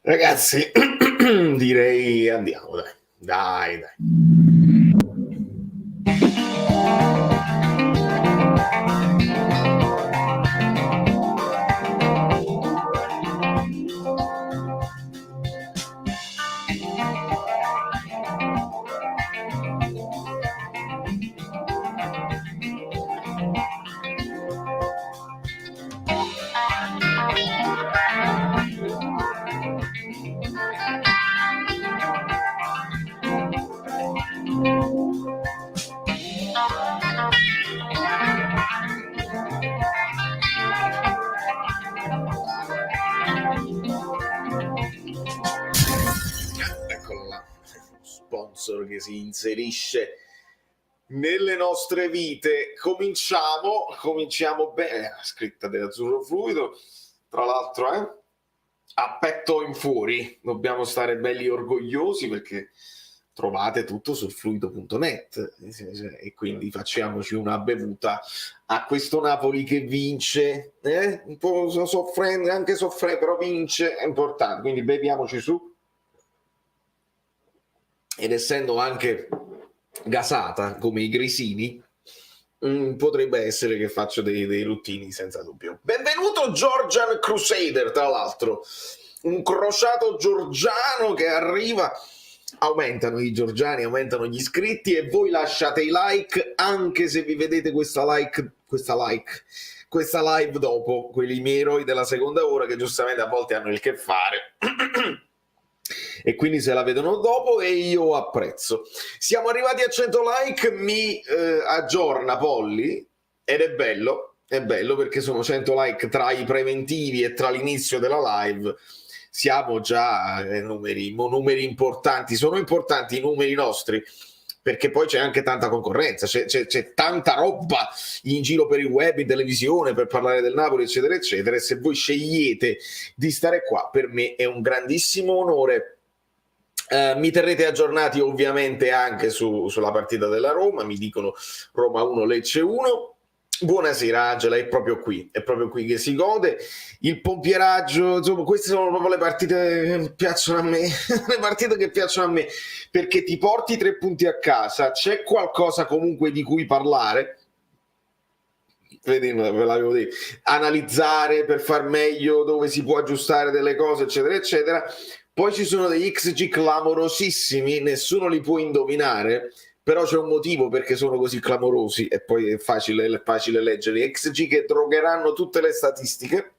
Ragazzi, direi andiamo, dai. Dai, dai. Eccolo là, sponsor che si inserisce nelle nostre vite. Cominciamo bene. Scritta dell'azzurro fluido, tra l'altro, a petto in fuori. Dobbiamo stare belli orgogliosi perché trovate tutto sul fluido.net e quindi facciamoci una bevuta a questo Napoli che vince, un po' soffrendo, anche soffre, però vince, è importante, quindi beviamoci su. Ed essendo anche gasata come i grisini, potrebbe essere che faccio dei ruttini senza dubbio. Benvenuto Georgian Crusader, tra l'altro, un crociato georgiano che arriva. Aumentano i georgiani, aumentano gli iscritti e voi lasciate i like anche se vi vedete questa live dopo, quelli miei eroi della seconda ora che giustamente a volte hanno il che fare e quindi se la vedono dopo e io apprezzo. Siamo arrivati a 100 like, mi aggiorna Polly ed è bello perché sono 100 like tra i preventivi e tra l'inizio della live. Siamo già a numeri importanti, sono importanti i numeri nostri perché poi c'è anche tanta concorrenza, c'è tanta roba in giro per il web, in televisione, per parlare del Napoli, eccetera, eccetera, e se voi scegliete di stare qua, per me è un grandissimo onore. Mi terrete aggiornati ovviamente anche sulla partita della Roma, mi dicono Roma 1, Lecce 1. Buonasera Angela, è proprio qui che si gode il pompieraggio, insomma queste sono proprio le partite che piacciono a me, le partite che piacciono a me, perché ti porti 3 punti a casa, c'è qualcosa comunque di cui parlare, ve l'avevo detto, analizzare per far meglio, dove si può aggiustare delle cose, eccetera, eccetera. Poi ci sono degli XG clamorosissimi, nessuno li può indovinare, però c'è un motivo perché sono così clamorosi e poi è facile leggere. XG che drogheranno tutte le statistiche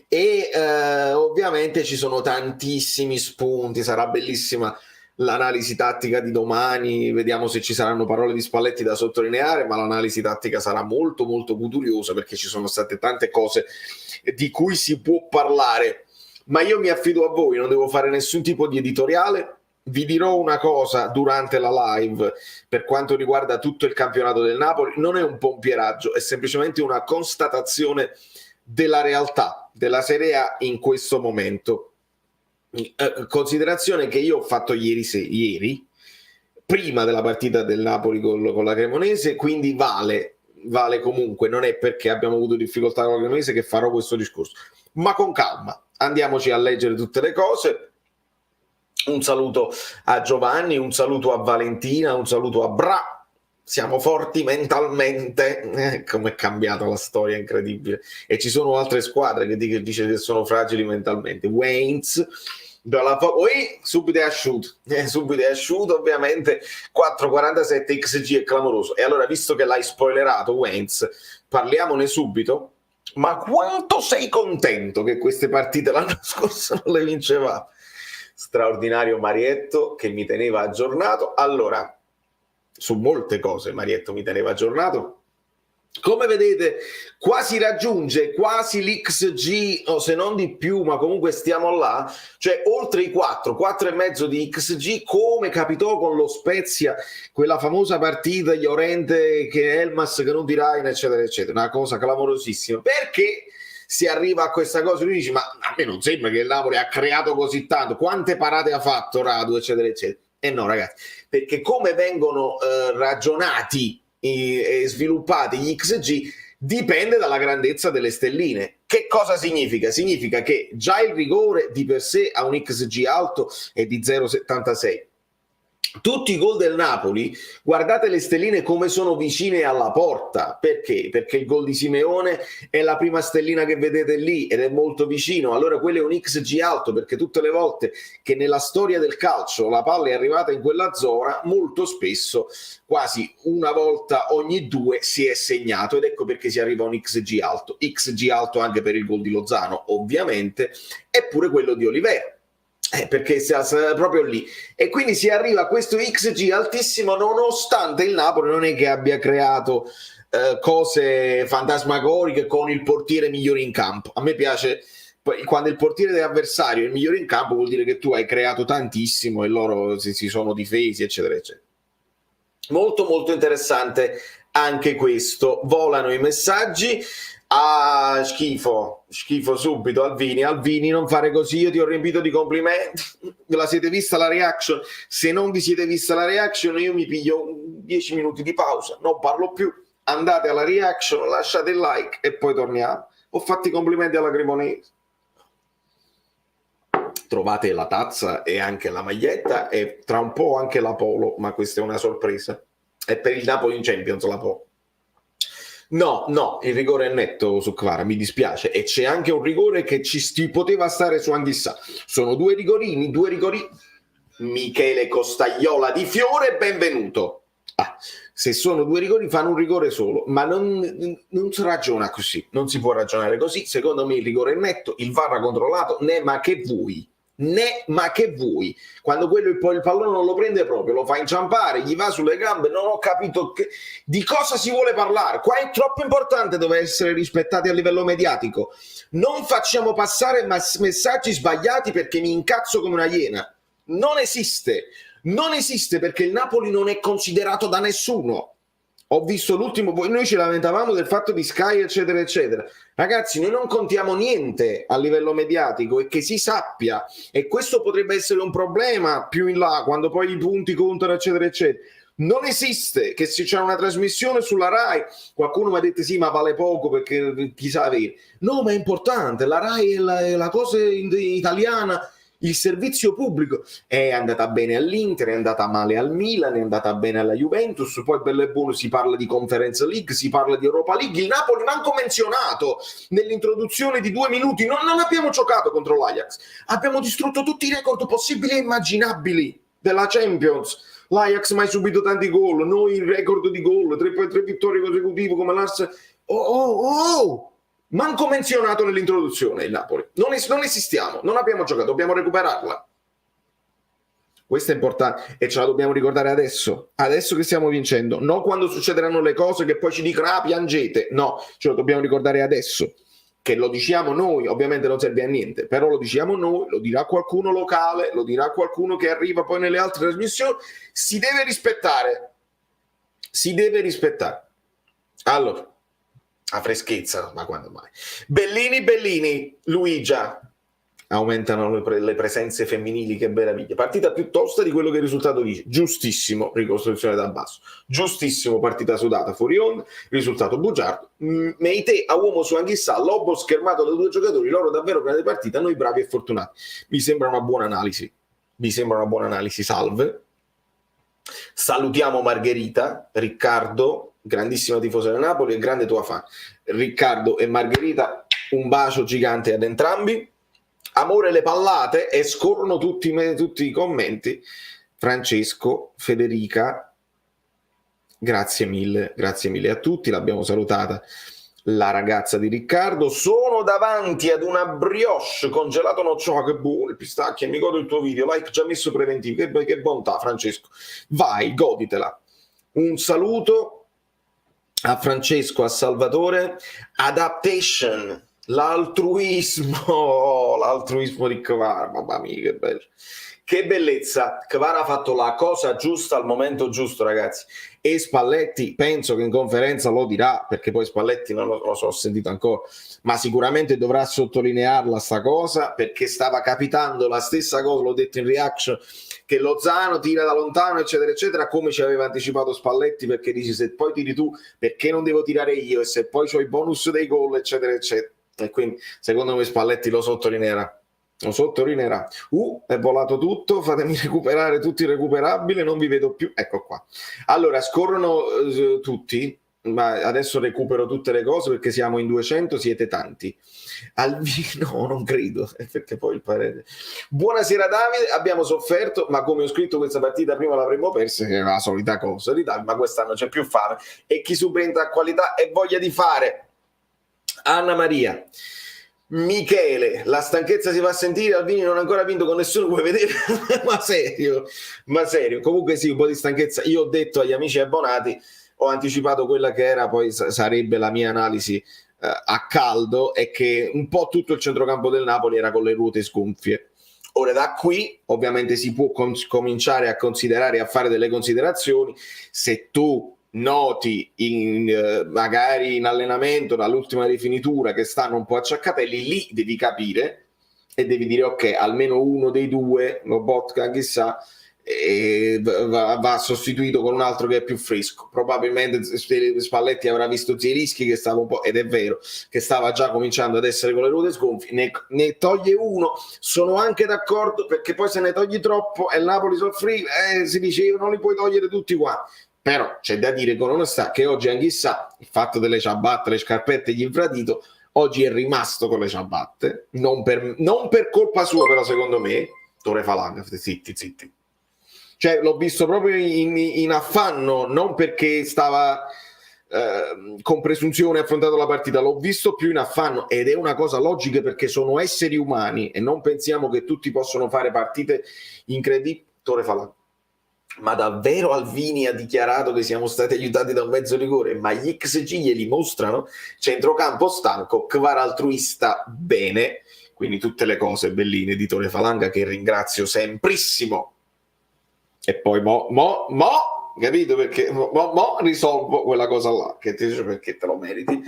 e ovviamente ci sono tantissimi spunti, sarà bellissima l'analisi tattica di domani, vediamo se ci saranno parole di Spalletti da sottolineare, ma l'analisi tattica sarà molto molto goduriosa perché ci sono state tante cose di cui si può parlare. Ma io mi affido a voi, non devo fare nessun tipo di editoriale. Vi dirò una cosa durante la live per quanto riguarda tutto il campionato del Napoli, non è un pompieraggio, è semplicemente una constatazione della realtà della Serie A in questo momento. Considerazione che io ho fatto ieri prima della partita del Napoli con la Cremonese, quindi vale comunque, non è perché abbiamo avuto difficoltà con la Cremonese che farò questo discorso, ma con calma, andiamoci a leggere tutte le cose. Un saluto a Giovanni, un saluto a Valentina, un saluto a Bra. Siamo forti mentalmente. Come è cambiata la storia, incredibile. E ci sono altre squadre che dice che sono fragili mentalmente. Waynes, subito è asciutto, ovviamente 4,47 XG è clamoroso. E allora, visto che l'hai spoilerato, Waynes, parliamone subito. Ma quanto sei contento che queste partite l'anno scorso non le vincevamo? Straordinario Marietto che mi teneva aggiornato. Allora, su molte cose Marietto mi teneva aggiornato. Come vedete, quasi raggiunge quasi l'XG, o se non di più, ma comunque stiamo là, cioè oltre i 4,5 di XG, come capitò con lo Spezia, quella famosa partita Llorente che Elmas che non dirai, eccetera, eccetera, una cosa clamorosissima. Perché si arriva a questa cosa, lui dice, ma a me non sembra che il Napoli ha creato così tanto, quante parate ha fatto Radu, eccetera, eccetera. E no, ragazzi, perché come vengono ragionati e sviluppati gli XG dipende dalla grandezza delle stelline, Che cosa significa? Significa che già il rigore di per sé ha un XG alto e di 0,76. Tutti i gol del Napoli, guardate le stelline come sono vicine alla porta. Perché? Perché il gol di Simeone è la prima stellina che vedete lì ed è molto vicino. Allora quello è un XG alto, perché tutte le volte che nella storia del calcio la palla è arrivata in quella zona, molto spesso, quasi una volta ogni due, si è segnato, ed ecco perché si arriva a un XG alto. XG alto anche per il gol di Lozano, ovviamente, e pure quello di Oliveira. Perché sta proprio lì, e quindi si arriva a questo XG altissimo nonostante il Napoli non è che abbia creato cose fantasmagoriche con il portiere migliore in campo. A me piace quando il portiere dell'avversario è il migliore in campo, vuol dire che tu hai creato tantissimo e loro si sono difesi, eccetera eccetera. Molto molto interessante anche questo. Volano i messaggi. Ah, schifo subito Alvini, non fare così, io ti ho riempito di complimenti. Ve la siete vista la reaction? Se non vi siete vista la reaction, io mi piglio 10 minuti di pausa, non parlo più, andate alla reaction, lasciate il like e poi torniamo. Ho fatto i complimenti alla Cremonese. Trovate la tazza e anche la maglietta e tra un po' anche la polo, ma questa è una sorpresa. È per il Napoli in Champions la polo. No, il rigore è netto su Kvara, mi dispiace, e c'è anche un rigore che ci poteva stare su Anghissà. Sono due rigorini. Michele Costagliola di Fiore, benvenuto. Se sono due rigori fanno un rigore solo, ma non si ragiona così, non si può ragionare così. Secondo me il rigore è netto, il VAR ha controllato, ma che vuoi. Quando quello poi il pallone non lo prende proprio, lo fa inciampare, gli va sulle gambe, non ho capito di cosa si vuole parlare. Qua è troppo importante, dove essere rispettati a livello mediatico. Non facciamo passare messaggi sbagliati perché mi incazzo come una iena. Non esiste perché il Napoli non è considerato da nessuno. Ho visto l'ultimo, noi ci lamentavamo del fatto di Sky eccetera eccetera. Ragazzi, noi non contiamo niente a livello mediatico, e che si sappia, e questo potrebbe essere un problema più in là quando poi i punti contano eccetera eccetera. Non esiste che se c'è una trasmissione sulla Rai, qualcuno mi ha detto sì ma vale poco perché chissà avere. No, ma è importante, la Rai è la cosa italiana. Il servizio pubblico è andata bene all'Inter, è andata male al Milan, è andata bene alla Juventus, poi bello e buono si parla di Conference League, si parla di Europa League, il Napoli manco menzionato nell'introduzione di 2 minuti, non abbiamo giocato contro l'Ajax, abbiamo distrutto tutti i record possibili e immaginabili della Champions. L'Ajax mai subito tanti gol, noi il record di gol, 3 vittorie consecutive come l'Arsenal. Manco menzionato nell'introduzione il Napoli. Non esistiamo, non abbiamo giocato, dobbiamo recuperarla. Questo è importante e ce la dobbiamo ricordare adesso che stiamo vincendo, non quando succederanno le cose che poi ci dicono piangete. No, ce lo dobbiamo ricordare adesso, che lo diciamo noi, ovviamente non serve a niente, però lo diciamo noi, lo dirà qualcuno locale, lo dirà qualcuno che arriva poi nelle altre trasmissioni. Si deve rispettare. Allora, a freschezza, ma quando mai? Bellini, Luigia. Aumentano le presenze femminili, che meraviglia. Partita più tosta di quello che il risultato dice. Giustissimo, ricostruzione da basso. Giustissimo, partita sudata fuori onda, risultato bugiardo. Meite a uomo su Anghissà, Lobo schermato da 2 giocatori, loro davvero grande partita, noi bravi e fortunati. Mi sembra una buona analisi, salve. Salutiamo Margherita, Riccardo, grandissima tifosa del Napoli e grande tua fan. Riccardo e Margherita, un bacio gigante ad entrambi. Amore le pallate, e scorrono tutti i commenti. Francesco, Federica, grazie mille a tutti, l'abbiamo salutata la ragazza di Riccardo. Sono davanti ad una brioche congelato nocciola, che buono il pistacchio, mi godo il tuo video, like già messo preventivo, che bontà Francesco, vai, goditela. Un saluto a Francesco, a Salvatore. Adaptation, l'altruismo di Kvara, mamma mia che bello, che bellezza. Kvara ha fatto la cosa giusta al momento giusto, ragazzi, e Spalletti penso che in conferenza lo dirà, perché poi Spalletti non lo so, ho sentito ancora, ma sicuramente dovrà sottolinearla sta cosa, perché stava capitando la stessa cosa, l'ho detto in reaction, che Lozano tira da lontano eccetera eccetera, come ci aveva anticipato Spalletti, perché dici se poi tiri tu perché non devo tirare io, e se poi c'ho i bonus dei gol eccetera eccetera. e quindi secondo me Spalletti lo sottolineerà. È volato tutto, fatemi recuperare tutti i recuperabili, non vi vedo più, ecco qua. Allora, scorrono tutti, ma adesso recupero tutte le cose perché siamo in 200, siete tanti. No, non credo, perché poi il parere. Buonasera Davide, abbiamo sofferto, ma come ho scritto questa partita prima l'avremmo persa, che è la solita cosa di Davide, ma quest'anno c'è più fame e chi subentra a qualità e voglia di fare. Anna Maria. Michele, la stanchezza si fa sentire, Alvini non ha ancora vinto con nessuno, vuoi vedere? ma serio, comunque sì, un po' di stanchezza. Io ho detto agli amici abbonati, ho anticipato quella che era, poi sarebbe la mia analisi a caldo, è che un po' tutto il centrocampo del Napoli era con le ruote sgonfie. Ora da qui ovviamente si può cominciare a considerare, a fare delle considerazioni. Se tu noti magari in allenamento dall'ultima rifinitura che stanno un po' acciaccatelli, lì devi capire e devi dire ok, almeno uno dei due, Lobotka chissà, va sostituito con un altro che è più fresco. Probabilmente Spalletti avrà visto Zielinski che stava un po', ed è vero, che stava già cominciando ad essere con le ruote sgonfie, ne toglie uno. Sono anche d'accordo, perché poi se ne togli troppo e il Napoli soffriva, si diceva non li puoi togliere tutti qua. Però c'è da dire con onestà che oggi anch'issa il fatto delle ciabatte, le scarpette e gli infradito, oggi è rimasto con le ciabatte, non per colpa sua, però secondo me Tore Falanga, zitti. Cioè l'ho visto proprio in affanno, non perché stava con presunzione affrontato la partita, l'ho visto più in affanno, ed è una cosa logica perché sono esseri umani e non pensiamo che tutti possono fare partite incredibili. Tore Falanga. Ma davvero Alvini ha dichiarato che siamo stati aiutati da un mezzo rigore? Ma gli XG glieli mostrano? Centrocampo stanco, Kvar altruista bene, quindi tutte le cose belline di Tore Falanga che ringrazio semprissimo. E poi capito? Perché mo risolvo quella cosa là che ti dice perché te lo meriti.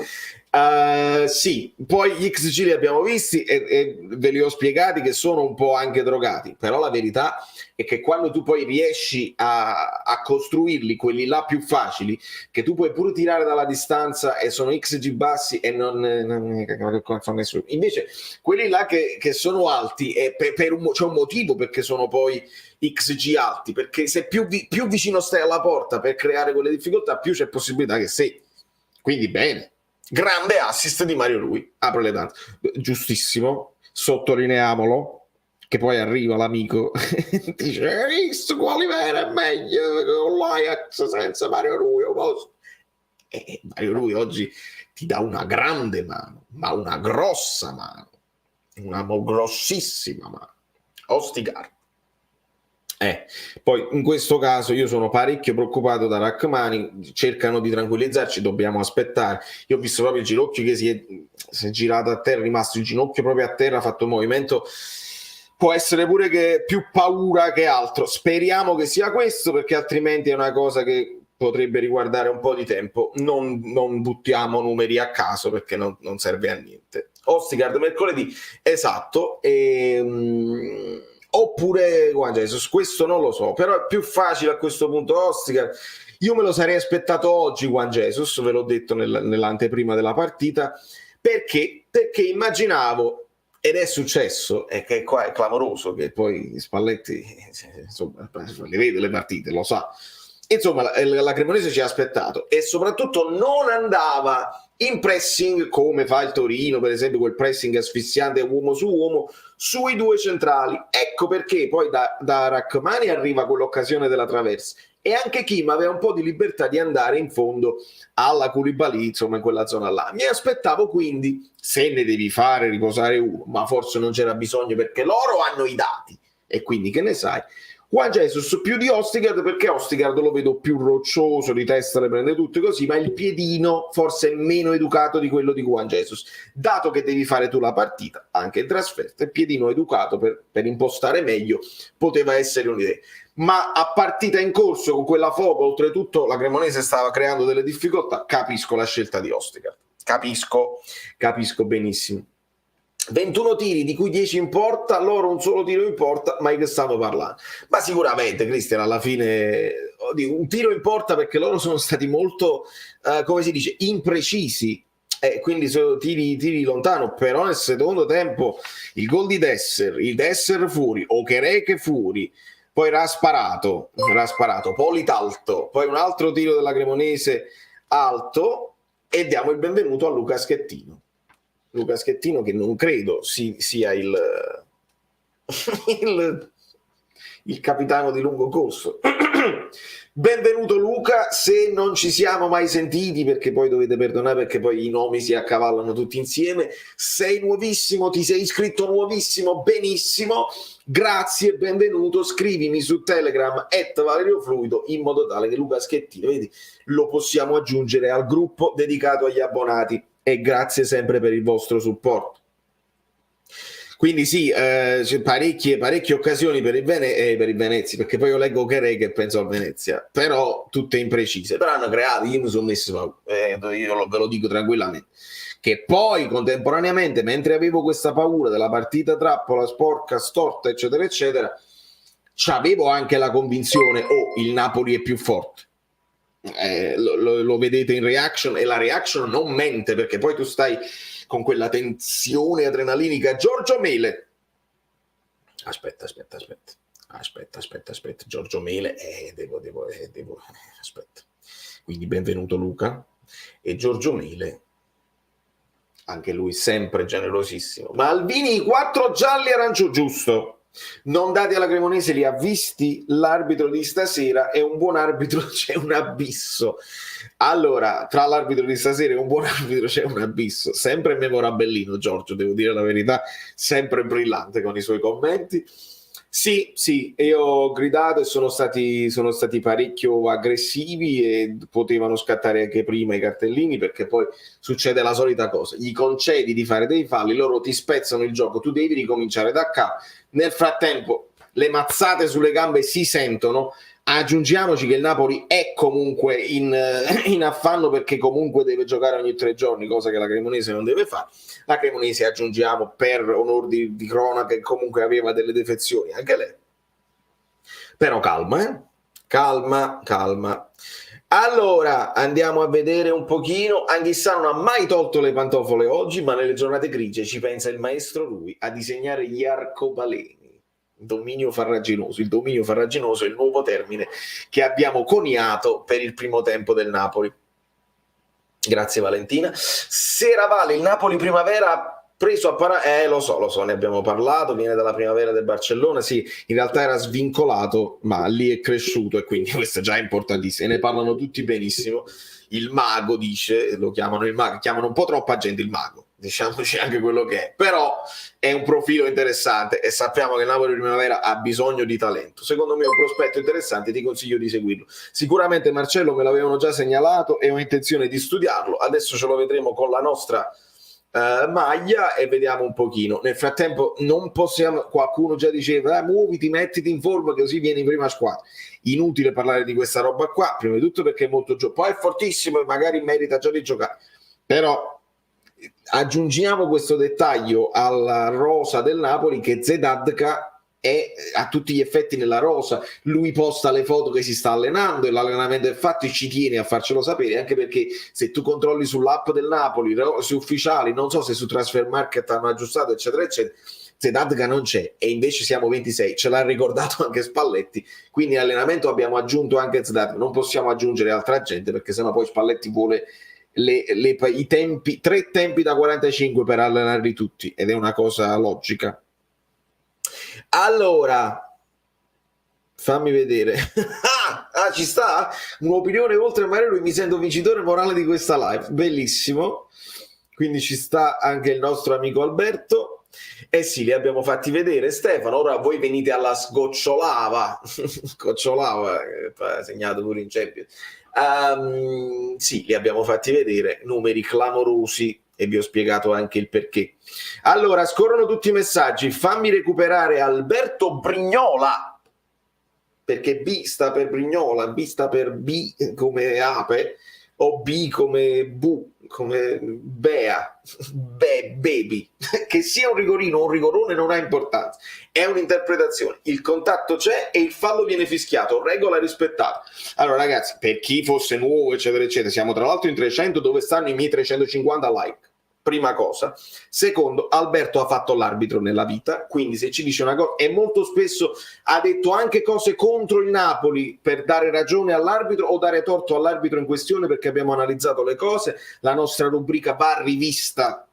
Sì, poi gli XG li abbiamo visti e ve li ho spiegati che sono un po' anche drogati, però la verità è che quando tu poi riesci a costruirli, quelli là più facili, che tu puoi pure tirare dalla distanza e sono XG bassi e non nessuno. Invece quelli là che sono alti c'è un motivo perché sono poi XG alti, perché se più vicino stai alla porta per creare quelle difficoltà, più c'è possibilità che sei. Quindi bene. Grande assist di Mario Rui, apro le tante, giustissimo, sottolineiamolo, che poi arriva l'amico dice hai visto quali vera è meglio con l'Ajax senza Mario Rui, Mario Rui oggi ti dà una grande mano, ma una grossa mano, una grossissima mano. Ostigar. Poi in questo caso io sono parecchio preoccupato da Rachmani, cercano di tranquillizzarci, dobbiamo aspettare. Io ho visto proprio il ginocchio che si è girato a terra, è rimasto il ginocchio proprio a terra, ha fatto un movimento, può essere pure che più paura che altro, speriamo che sia questo, perché altrimenti è una cosa che potrebbe riguardare un po' di tempo. Non buttiamo numeri a caso perché non serve a niente. Ostigard mercoledì, esatto, oppure Juan Jesus, questo non lo so, però è più facile a questo punto Ostigard. Io me lo sarei aspettato oggi Juan Jesus, ve l'ho detto nell'anteprima della partita, perché immaginavo, ed è successo, e che qua è clamoroso, che poi Spalletti insomma le vede le partite, lo sa, insomma la Cremonese ci ha aspettato e soprattutto non andava in pressing come fa il Torino, per esempio, quel pressing asfissiante uomo su uomo sui due centrali. Ecco perché poi da Rachmani arriva quell'occasione della traversa e anche Kim aveva un po' di libertà di andare in fondo alla Koulibaly, insomma in quella zona là. Mi aspettavo quindi, se ne devi fare riposare uno, ma forse non c'era bisogno perché loro hanno i dati e quindi che ne sai, Juan Jesus più di Ostigard, perché Ostigard lo vedo più roccioso, di testa le prende tutte così, ma il piedino forse è meno educato di quello di Juan Jesus, dato che devi fare tu la partita anche in trasferta, il piedino educato per impostare meglio poteva essere un'idea, ma a partita in corso con quella foga, oltretutto la Cremonese stava creando delle difficoltà, capisco la scelta di Ostigard, capisco benissimo. 21 tiri di cui 10 in porta, loro un solo tiro in porta, ma di che stiamo parlando? Ma sicuramente Cristian alla fine un tiro in porta perché loro sono stati molto come si dice, imprecisi quindi tiri lontano, però nel secondo tempo il gol di Desser, il Desser fuori, Okereke fuori, poi rasparato, Politalto, poi un altro tiro della Cremonese alto e diamo il benvenuto a Luca Schettino. Luca Schettino che non credo sia il capitano di lungo corso. Benvenuto Luca, se non ci siamo mai sentiti, perché poi dovete perdonare perché poi i nomi si accavallano tutti insieme, sei nuovissimo, ti sei iscritto nuovissimo, benissimo, grazie, benvenuto, scrivimi su Telegram @ValerioFluido in modo tale che Luca Schettino, vedi, lo possiamo aggiungere al gruppo dedicato agli abbonati e grazie sempre per il vostro supporto. Quindi sì, c'è parecchie occasioni per il Venezia, perché poi io leggo Cheré e penso al Venezia, però tutte imprecise, però hanno creato, io mi sono messo, ve lo dico tranquillamente, che poi contemporaneamente, mentre avevo questa paura della partita trappola, sporca, storta, eccetera, eccetera, c'avevo anche la convinzione, il Napoli è più forte. Lo vedete in reaction e la reaction non mente, perché poi tu stai con quella tensione adrenalinica. Giorgio Mele, aspetta, Giorgio Mele, devo aspetta, quindi benvenuto Luca, e Giorgio Mele, anche lui sempre generosissimo. Malvini, 4 gialli arancio, giusto, non dati alla Cremonese, li ha visti l'arbitro di stasera, è un buon arbitro, c'è un abisso. Allora, tra l'arbitro di stasera e un buon arbitro c'è un abisso, sempre memorabellino Giorgio, devo dire la verità, sempre brillante con i suoi commenti. Sì, io ho gridato e sono stati parecchio aggressivi e potevano scattare anche prima i cartellini, perché poi succede la solita cosa, gli concedi di fare dei falli, loro ti spezzano il gioco, tu devi ricominciare da capo, nel frattempo le mazzate sulle gambe si sentono. Aggiungiamoci che il Napoli è comunque in affanno, perché comunque deve giocare ogni 3 giorni, cosa che la Cremonese non deve fare. La Cremonese, aggiungiamo per onor di cronaca, che comunque aveva delle defezioni anche lei, però calma. Allora andiamo a vedere un pochino. Anghissà non ha mai tolto le pantofole oggi, ma nelle giornate grigie ci pensa il maestro lui a disegnare gli arcobaleni. Dominio farraginoso. Il dominio farraginoso è il nuovo termine che abbiamo coniato per il primo tempo del Napoli. Grazie Valentina. Seravale, il Napoli primavera preso a lo so, ne abbiamo parlato, viene dalla primavera del Barcellona, sì, in realtà era svincolato, ma lì è cresciuto e quindi questo è già importantissimo, ne parlano tutti benissimo. Il mago dice, lo chiamano il mago, chiamano un po' troppa gente il mago, diciamoci anche quello che è, però è un profilo interessante e sappiamo che il Napoli primavera ha bisogno di talento. Secondo me è un prospetto interessante, ti consiglio di seguirlo. Sicuramente Marcello me l'avevano già segnalato e ho intenzione di studiarlo, adesso ce lo vedremo con la nostra maglia e vediamo un pochino. Nel frattempo non possiamo, qualcuno già diceva muoviti, mettiti in forma così vieni in prima squadra. Inutile parlare di questa roba qua, prima di tutto perché è molto poi è fortissimo e magari merita già di giocare, però aggiungiamo questo dettaglio alla rosa del Napoli, che Zedadka è a tutti gli effetti nella rosa, lui posta le foto che si sta allenando e l'allenamento infatti ci tiene a farcelo sapere, anche perché se tu controlli sull'app del Napoli, su ufficiali, non so se su Transfer Market hanno aggiustato eccetera eccetera, Zedadka non c'è e invece siamo 26, ce l'ha ricordato anche Spalletti, quindi in allenamento abbiamo aggiunto anche Zedadka, non possiamo aggiungere altra gente perché sennò poi Spalletti vuole i tempi, 3 tempi da 45 per allenarli tutti, ed è una cosa logica. Allora fammi vedere. Ci sta un'opinione oltre magari lui, mi sento vincitore morale di questa live, bellissimo, quindi ci sta anche il nostro amico Alberto. Sì, li abbiamo fatti vedere Stefano, ora voi venite alla sgocciolava sgocciolava, segnato pure in Champions. Sì, li abbiamo fatti vedere, numeri clamorosi e vi ho spiegato anche il perché. Allora, scorrono tutti i messaggi, fammi recuperare Alberto Brignola, perché B sta per Brignola, B sta per B come ape, o B come Bu, come Bea, Baby, che sia un rigorino o un rigorone non ha importanza, è un'interpretazione, il contatto c'è e il fallo viene fischiato, regola rispettata. Allora ragazzi, per chi fosse nuovo eccetera eccetera, siamo tra l'altro in 300 dove stanno i miei 350 like. Prima cosa. Secondo, Alberto ha fatto l'arbitro nella vita, quindi se ci dice una cosa, e molto spesso ha detto anche cose contro il Napoli per dare ragione all'arbitro o dare torto all'arbitro in questione, perché abbiamo analizzato le cose, la nostra rubrica va rivista,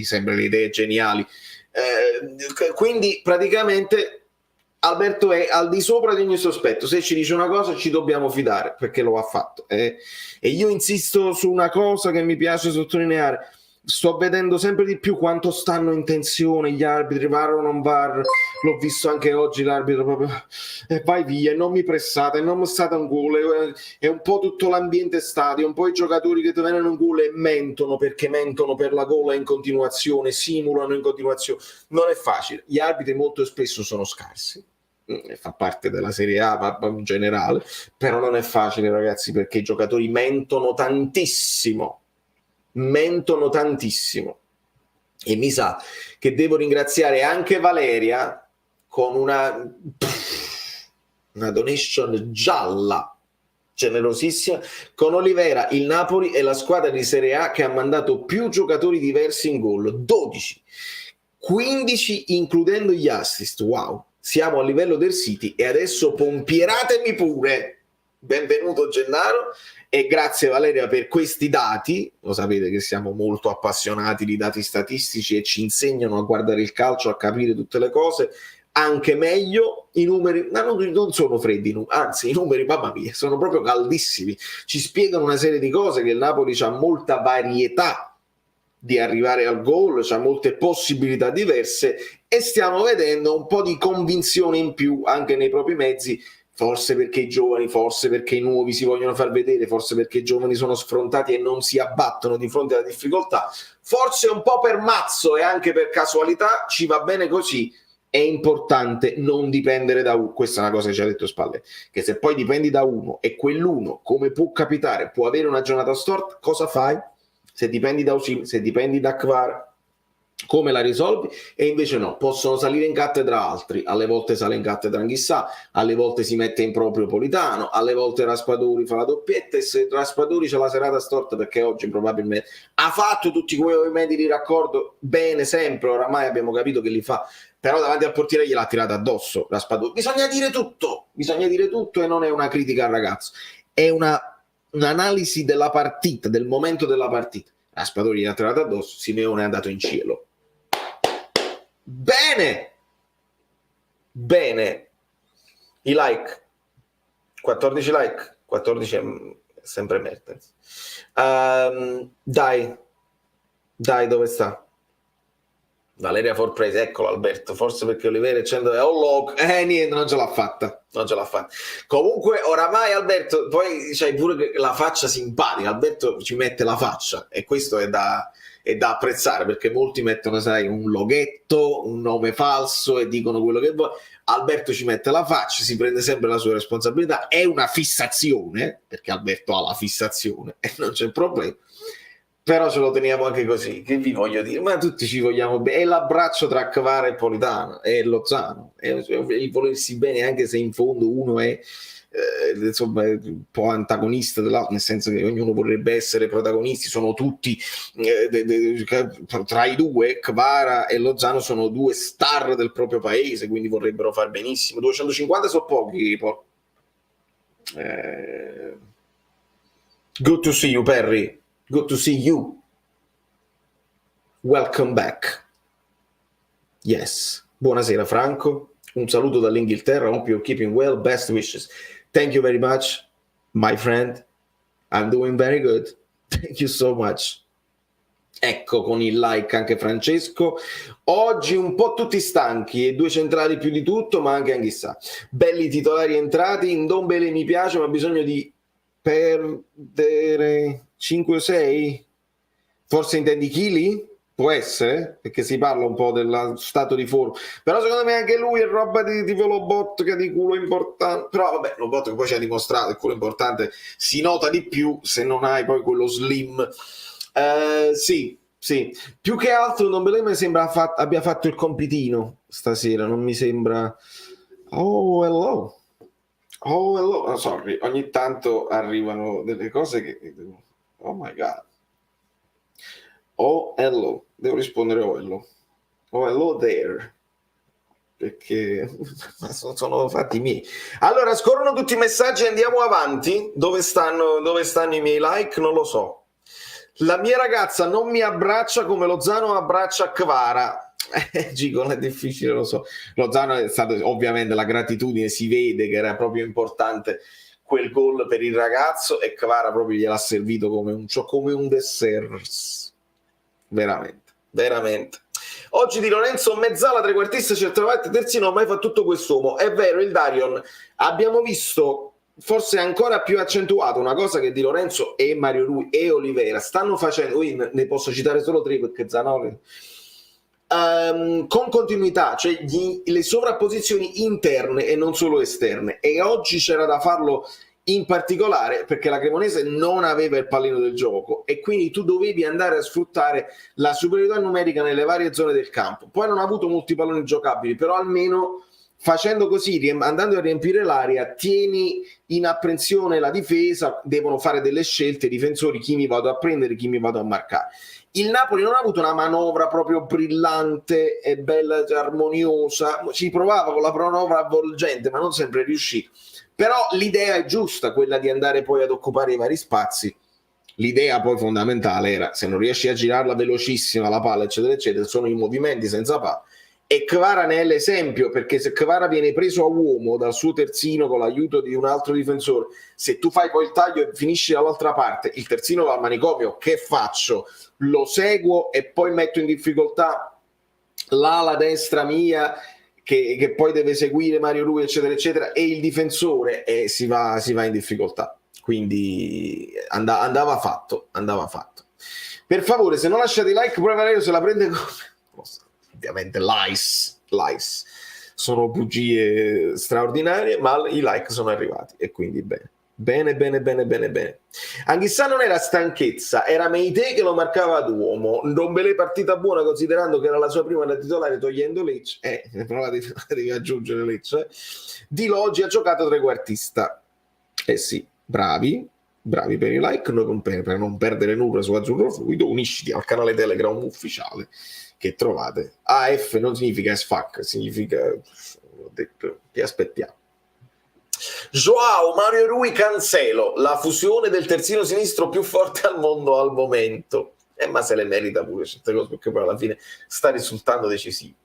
sempre le idee geniali, quindi praticamente Alberto è al di sopra di ogni sospetto, se ci dice una cosa ci dobbiamo fidare perché lo ha fatto, e io insisto su una cosa che mi piace sottolineare: sto vedendo sempre di più quanto stanno in tensione gli arbitri, VAR o non VAR. L'ho visto anche oggi l'arbitro proprio vai via, non mi pressate, non mi state un gol, è un po' tutto l'ambiente stadio, un po' i giocatori che ti vengono un gol e mentono perché mentono per la gola in continuazione, simulano in continuazione. Non è facile, gli arbitri molto spesso sono scarsi, fa parte della Serie A ma in generale, però non è facile ragazzi, perché i giocatori mentono tantissimo e mi sa che devo ringraziare anche Valeria con una donation gialla generosissima con Olivera, il Napoli è la squadra di Serie A che ha mandato più giocatori diversi in gol, 12, 15 includendo gli assist. Wow, siamo a livello del City e adesso pompieratemi pure. Benvenuto Gennaro e grazie Valeria per questi dati. Lo sapete che siamo molto appassionati di dati statistici e ci insegnano a guardare il calcio, a capire tutte le cose anche meglio. I numeri non sono freddi, anzi i numeri, mamma mia, sono proprio caldissimi, ci spiegano una serie di cose, che il Napoli ha molta varietà di arrivare al gol, c'ha molte possibilità diverse e stiamo vedendo un po' di convinzione in più anche nei propri mezzi, forse perché i giovani, forse perché i nuovi si vogliono far vedere, forse perché i giovani sono sfrontati e non si abbattono di fronte alla difficoltà, forse un po' per mazzo e anche per casualità, ci va bene così. È importante non dipendere da uno, questa è una cosa che ci ha detto Spalletti, che se poi dipendi da uno e quell'uno, come può capitare, può avere una giornata storta, cosa fai? Se dipendi da Osimhen, se dipendi da Kvara, come la risolvi? E invece no, possono salire in cattedra altri, alle volte sale in cattedra Anghissà, alle volte si mette in proprio Politano, alle volte Raspadori fa la doppietta, e se Raspadori c'ha la serata storta perché oggi probabilmente ha fatto tutti quei movimenti di raccordo bene sempre, oramai abbiamo capito che li fa, però davanti al portiere gliel'ha tirata addosso Raspadori. Bisogna dire tutto e non è una critica al ragazzo, è un'analisi della partita, del momento della partita. Raspadori gli ha tirato addosso, Simeone è andato in cielo. Bene, i like, 14 like, 14 è sempre Mertens. Dai, dove sta? Valeria Forprese, eccolo Alberto, forse perché Olivera niente, non ce l'ha fatta. Comunque oramai Alberto, poi c'hai pure la faccia simpatica, Alberto ci mette la faccia e questo è da apprezzare, perché molti mettono, sai, un loghetto, un nome falso e dicono quello che vuoi. Alberto ci mette la faccia, si prende sempre la sua responsabilità, è una fissazione, perché Alberto ha la fissazione e non c'è problema. Però ce lo teniamo anche così, che vi voglio dire, ma tutti ci vogliamo bene, è l'abbraccio tra Kvara e Politano, è Lozano, è il volersi bene, anche se in fondo uno è insomma un po' antagonista dell'altro, nel senso che ognuno vorrebbe essere protagonisti, sono tutti tra i due, Kvara e Lozano sono due star del proprio paese, quindi vorrebbero far benissimo. 250 sono pochi. Good to see you, Perry. Good to see you. Welcome back. Yes. Buonasera Franco. Un saluto dall'Inghilterra. Hope you're keeping well. Best wishes. Thank you very much, my friend. I'm doing very good. Thank you so much. Ecco, con il like anche Francesco. Oggi un po' tutti stanchi e due centrali più di tutto, ma anche Anghissà. Belli titolari entrati. Ndombele mi piace, ma ha bisogno di perdere 5 o 6? Forse intendi chili? Può essere, perché si parla un po' dello stato di forma, però secondo me anche lui è roba di tipo Lobotka di culo importante, però vabbè, Lobotka poi ci ha dimostrato il culo importante si nota di più se non hai poi quello slim. Sì, sì, più che altro non mi sembra abbia fatto il compitino stasera, non mi sembra. Oh hello, oh hello, oh, sorry, ogni tanto arrivano delle cose che oh my god. Oh hello, devo rispondere oh hello. Oh hello there. Perché sono fatti miei. Allora, scorrono tutti i messaggi, andiamo avanti. Dove stanno i miei like? Non lo so. La mia ragazza non mi abbraccia come Lozano abbraccia Kvara. Gigon è difficile, lo so. Lozano è stato, ovviamente, la gratitudine, si vede che era proprio importante quel gol per il ragazzo e Kvara proprio gliel'ha servito come un dessert. Veramente, veramente. Oggi di Lorenzo Mezzala, trequartista, centravanti, terzino, mai fa tutto quest'uomo. È vero, il Darion, abbiamo visto, forse ancora più accentuato, una cosa che Di Lorenzo e Mario Rui e Olivera stanno facendo, io ne posso citare solo tre perché Zanoli, con continuità, cioè le sovrapposizioni interne e non solo esterne, e oggi c'era da farlo in particolare perché la Cremonese non aveva il pallino del gioco e quindi tu dovevi andare a sfruttare la superiorità numerica nelle varie zone del campo. Poi non ha avuto molti palloni giocabili, però almeno facendo così, andando a riempire l'area, tieni in apprensione la difesa, devono fare delle scelte i difensori, chi mi vado a prendere, chi mi vado a marcare. Il Napoli non ha avuto una manovra proprio brillante e bella, armoniosa, ci provava con la manovra avvolgente, ma non sempre riuscì. Però l'idea è giusta, quella di andare poi ad occupare i vari spazi. L'idea poi fondamentale era, se non riesci a girarla velocissima la palla, eccetera, eccetera, sono i movimenti senza palla. E Kvara ne è l'esempio, perché se Kvara viene preso a uomo dal suo terzino con l'aiuto di un altro difensore, se tu fai poi il taglio e finisci dall'altra parte, il terzino va al manicomio, che faccio? Lo seguo e poi metto in difficoltà l'ala destra mia che poi deve seguire Mario Rui, eccetera, eccetera, e il difensore si va in difficoltà. Quindi andava fatto. Per favore, se non lasciate like, poi Valerio se la prende come... Ovviamente lies. Sono bugie straordinarie, ma i like sono arrivati e quindi bene. Bene. Anch'issa non era stanchezza, era Meite che lo marcava ad uomo. Ndombele partita buona considerando che era la sua prima da titolare togliendo Lecce. Però la devi aggiungere Lecce. Di Loggi ha giocato trequartista. Sì, bravi per i like, per non perdere nulla su Azzurro Fluido, unisciti al canale Telegram ufficiale che trovate. AF non significa SFAC, significa, ho detto, ti aspettiamo. Joao, Mario Rui, Cancelo, la fusione del terzino sinistro più forte al mondo al momento. Ma se le merita pure certe cose, perché poi alla fine sta risultando decisivo.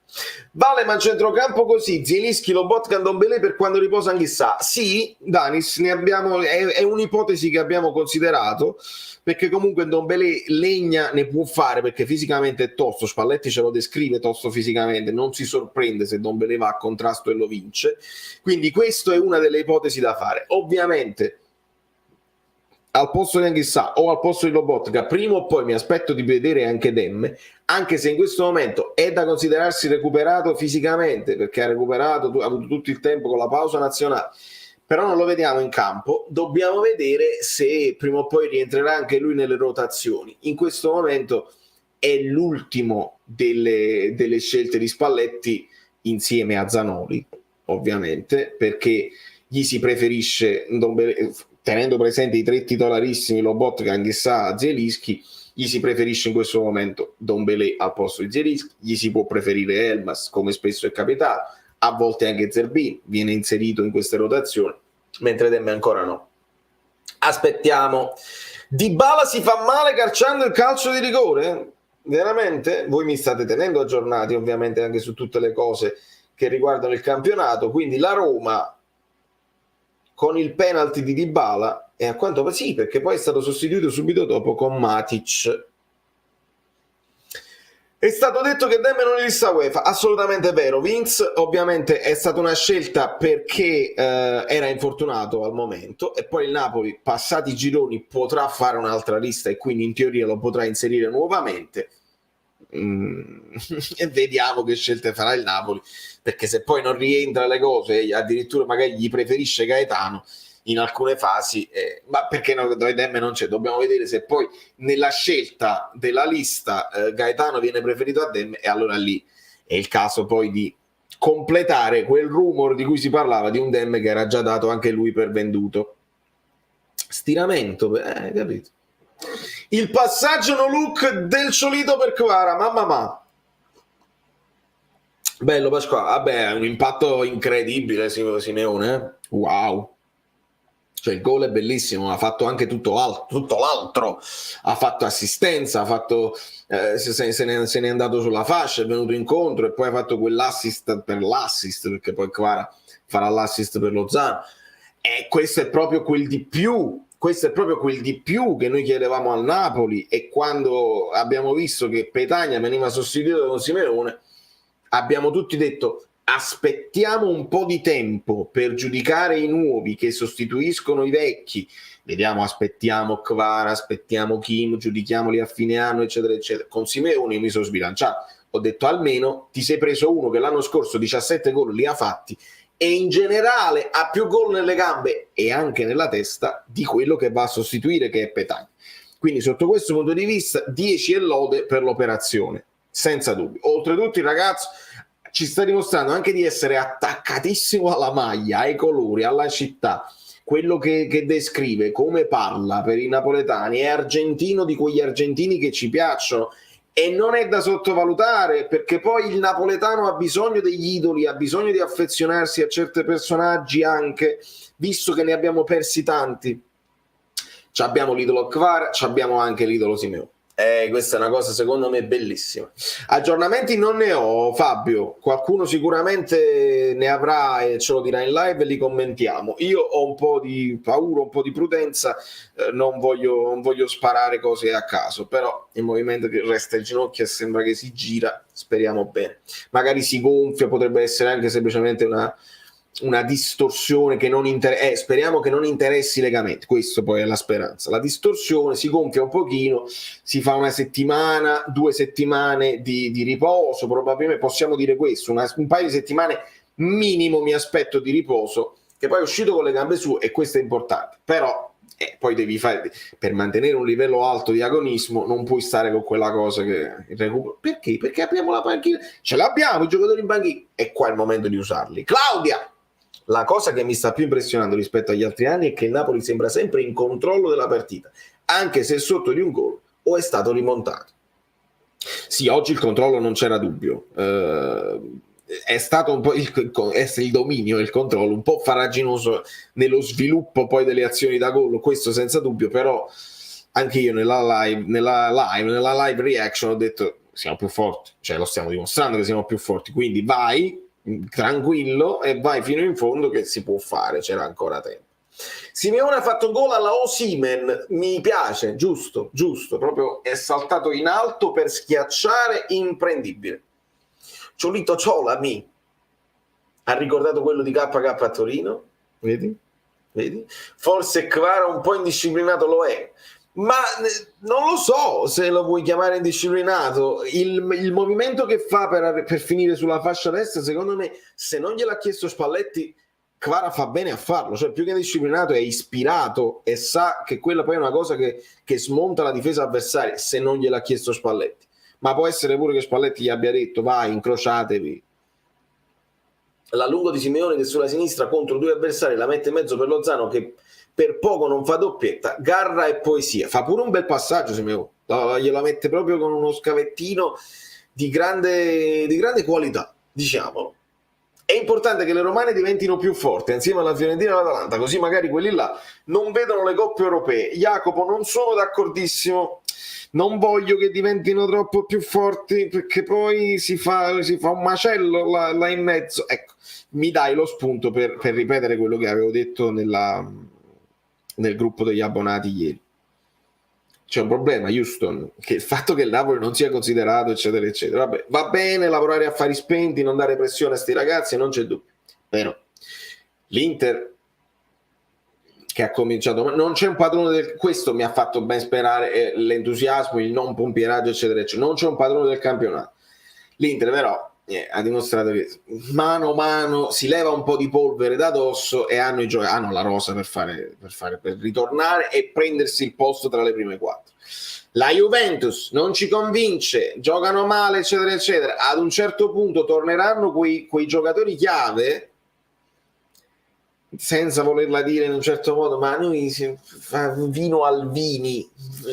Vale, ma centrocampo così, Zielinski, Lobotka, Ndombele per quando riposa Anghissà. Sì, Danis, è un'ipotesi che abbiamo considerato, perché comunque Ndombele legna ne può fare, perché fisicamente è tosto, Spalletti ce lo descrive tosto fisicamente, non si sorprende se Ndombele va a contrasto e lo vince, quindi questa è una delle ipotesi da fare. Ovviamente al posto di Anghissà o al posto di Lobotka, prima o poi mi aspetto di vedere anche Demme, anche se in questo momento è da considerarsi recuperato fisicamente, perché ha avuto tutto il tempo con la pausa nazionale, però non lo vediamo in campo. Dobbiamo vedere se prima o poi rientrerà anche lui nelle rotazioni. In questo momento è l'ultimo delle scelte di Spalletti insieme a Zanoli, ovviamente, perché gli si preferisce, tenendo presente i tre titolarissimi Lobotka, Anghissà, Zielinski, gli si preferisce in questo momento Ndombele al posto di Zielinski, gli si può preferire Elmas come spesso è capitato, a volte anche Zerbin viene inserito in queste rotazioni, mentre Demme ancora no. Aspettiamo. Dybala si fa male calciando il calcio di rigore? Veramente? Voi mi state tenendo aggiornati ovviamente anche su tutte le cose che riguardano il campionato, quindi la Roma con il penalty di Dybala, e a quanto pare sì, perché poi è stato sostituito subito dopo con Matic. È stato detto che Demme non è lista UEFA, assolutamente vero. Vince ovviamente è stata una scelta perché era infortunato al momento, e poi il Napoli, passati i gironi, potrà fare un'altra lista e quindi in teoria lo potrà inserire nuovamente. e vediamo che scelte farà il Napoli, perché se poi non rientra le cose, addirittura magari gli preferisce Gaetano in alcune fasi, ma perché no, Dem non c'è, dobbiamo vedere se poi nella scelta della lista Gaetano viene preferito a Dem, e allora lì è il caso poi di completare quel rumor di cui si parlava di un Dem che era già dato anche lui per venduto. Stiramento, capito? Il passaggio no look del Ciolito per Kvara, mamma. Bello Pasquale, vabbè, è un impatto incredibile Simeone, Wow. Cioè il gol è bellissimo, ha fatto anche tutto l'altro, ha fatto assistenza, ha fatto, se ne è andato sulla fascia, è venuto incontro e poi ha fatto quell'assist per l'assist, perché poi Kvara farà l'assist per Lozano. E questo è proprio quel di più che noi chiedevamo al Napoli, e quando abbiamo visto che Petagna veniva sostituito con Simeone abbiamo tutti detto aspettiamo un po' di tempo per giudicare i nuovi che sostituiscono i vecchi, vediamo, aspettiamo Kvara, aspettiamo Kim, giudichiamoli a fine anno eccetera eccetera. Con Simeone mi sono sbilanciato, ho detto almeno ti sei preso uno che l'anno scorso 17 gol li ha fatti e in generale ha più gol nelle gambe e anche nella testa di quello che va a sostituire, che è Petagna. Quindi sotto questo punto di vista 10 e lode per l'operazione, senza dubbio. Oltretutto il ragazzo ci sta dimostrando anche di essere attaccatissimo alla maglia, ai colori, alla città, quello che descrive, come parla per i napoletani, è argentino, di quegli argentini che ci piacciono, e non è da sottovalutare, perché poi il napoletano ha bisogno degli idoli, ha bisogno di affezionarsi a certi personaggi, anche visto che ne abbiamo persi tanti. Ci abbiamo l'idolo Kvara, ci abbiamo anche l'idolo Simeone. Questa è una cosa secondo me bellissima. Aggiornamenti non ne ho, Fabio, qualcuno sicuramente ne avrà e ce lo dirà in live e li commentiamo. Io ho un po' di paura, un po' di prudenza, non voglio sparare cose a caso, però il movimento che resta il ginocchio e sembra che si gira, speriamo bene. Magari si gonfia, potrebbe essere anche semplicemente una distorsione che non speriamo che non interessi i legamenti, questo poi è la speranza. La distorsione si gonfia un pochino, si fa una settimana, 2 settimane di riposo, probabilmente possiamo dire questo, un paio di settimane minimo mi aspetto di riposo, che poi è uscito con le gambe su e questo è importante, però poi devi fare, per mantenere un livello alto di agonismo non puoi stare con quella cosa che il recupero. Perché abbiamo la panchina, ce l'abbiamo i giocatori in panchina e qua è il momento di usarli. Claudia, la cosa che mi sta più impressionando rispetto agli altri anni è che il Napoli sembra sempre in controllo della partita, anche se è sotto di un gol o è stato rimontato. Sì, oggi il controllo non c'era dubbio, è stato un po' il dominio e il controllo un po' farraginoso nello sviluppo poi delle azioni da gol, questo senza dubbio, però anche io nella live reaction ho detto siamo più forti, cioè lo stiamo dimostrando che siamo più forti, quindi vai tranquillo e vai fino in fondo che si può fare, c'era ancora tempo. Simeone ha fatto gol alla Osimhen, mi piace, giusto, proprio è saltato in alto per schiacciare, imprendibile. Ciolito Ciolami ha ricordato quello di KK a Torino, vedi? Forse Kvara un po' indisciplinato lo è, ma non lo so se lo vuoi chiamare indisciplinato. Il movimento che fa per finire sulla fascia destra, secondo me, se non gliel'ha chiesto Spalletti, Kvara fa bene a farlo, cioè più che disciplinato è ispirato e sa che quella poi è una cosa che smonta la difesa avversaria, se non gliel'ha chiesto Spalletti. Ma può essere pure che Spalletti gli abbia detto vai, incrociatevi. L'allungo di Simeone che sulla sinistra contro 2 avversari la mette in mezzo per Lozano che per poco non fa doppietta, garra e poesia. Fa pure un bel passaggio Simeone, gliela mette proprio con uno scavettino di grande qualità, diciamo. È importante che le romane diventino più forti insieme alla Fiorentina e all'Atalanta, così magari quelli là non vedono le coppe europee. Jacopo, non sono d'accordissimo, non voglio che diventino troppo più forti perché poi si fa un macello là in mezzo. Ecco, mi dai lo spunto per ripetere quello che avevo detto nel gruppo degli abbonati ieri. C'è un problema, Houston, che il fatto che il Napoli non sia considerato, eccetera, eccetera. Vabbè, va bene lavorare a fari spenti, non dare pressione a sti ragazzi, non c'è dubbio. Però l'Inter che ha cominciato, ma non c'è un padrone questo mi ha fatto ben sperare, l'entusiasmo, il non pompieraggio eccetera eccetera, non c'è un padrone del campionato. L'Inter però ha dimostrato che mano a mano si leva un po' di polvere da dosso e hanno la rosa per ritornare e prendersi il posto tra le prime 4. La Juventus non ci convince, giocano male eccetera eccetera, ad un certo punto torneranno quei giocatori chiave, senza volerla dire in un certo modo, ma noi vino al vini,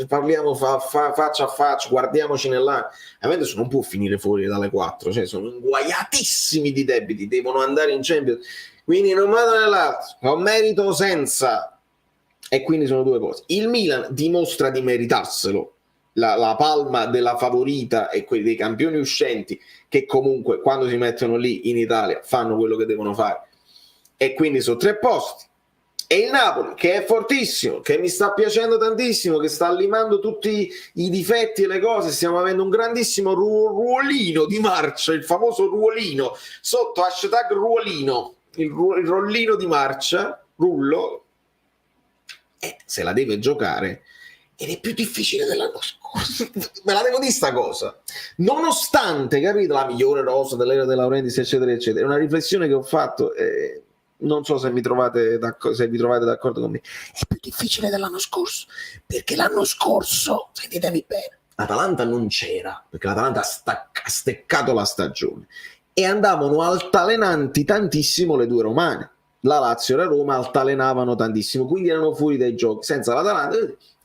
parliamo faccia a faccia, guardiamoci nell'anno. La Juventus non può finire fuori dalle 4, cioè sono inguaiatissimi di debiti, devono andare in Champions, quindi in un modo o nell'altro, con merito o senza, e quindi sono due cose. Il Milan dimostra di meritarselo, la palma della favorita e quelli dei campioni uscenti, che comunque quando si mettono lì in Italia fanno quello che devono fare, e quindi sono 3 posti. E il Napoli, che è fortissimo, che mi sta piacendo tantissimo, che sta limando tutti i difetti e le cose, stiamo avendo un grandissimo ruolino di marcia, il famoso ruolino, sotto hashtag ruolino, il rollino di marcia, rullo, se la deve giocare, ed è più difficile dell'anno scorso. Me la devo dire sta cosa, nonostante, capito, la migliore rosa dell'era De Laurentiis eccetera eccetera. È una riflessione che ho fatto, non so se vi trovate d'accordo con me. È più difficile dell'anno scorso, perché l'anno scorso, sentitevi bene, l'Atalanta non c'era, perché l'Atalanta ha steccato la stagione e andavano altalenanti tantissimo le due romane, la Lazio e la Roma altalenavano tantissimo, quindi erano fuori dai giochi, senza l'Atalanta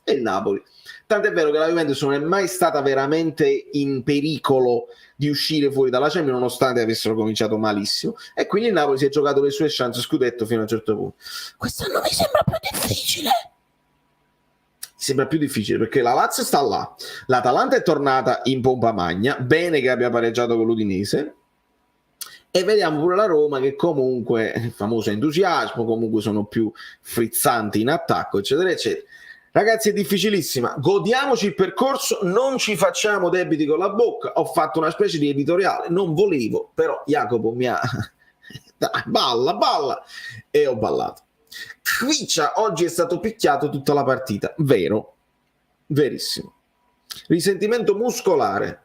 e il Napoli. Tant'è vero che la Juventus non è mai stata veramente in pericolo di uscire fuori dalla Champions, nonostante avessero cominciato malissimo, e quindi il Napoli si è giocato le sue chance scudetto fino a un certo punto. Quest'anno mi sembra più difficile. Sembra più difficile perché la Lazio sta là, l'Atalanta è tornata in pompa magna, bene che abbia pareggiato con l'Udinese, e vediamo pure la Roma che comunque, il famoso entusiasmo, comunque sono più frizzanti in attacco eccetera eccetera. Ragazzi, è difficilissima, godiamoci il percorso, non ci facciamo debiti con la bocca. Ho fatto una specie di editoriale, non volevo, però Jacopo mi ha balla, e ho ballato. Quiccia oggi è stato picchiato tutta la partita, vero, verissimo. Risentimento muscolare.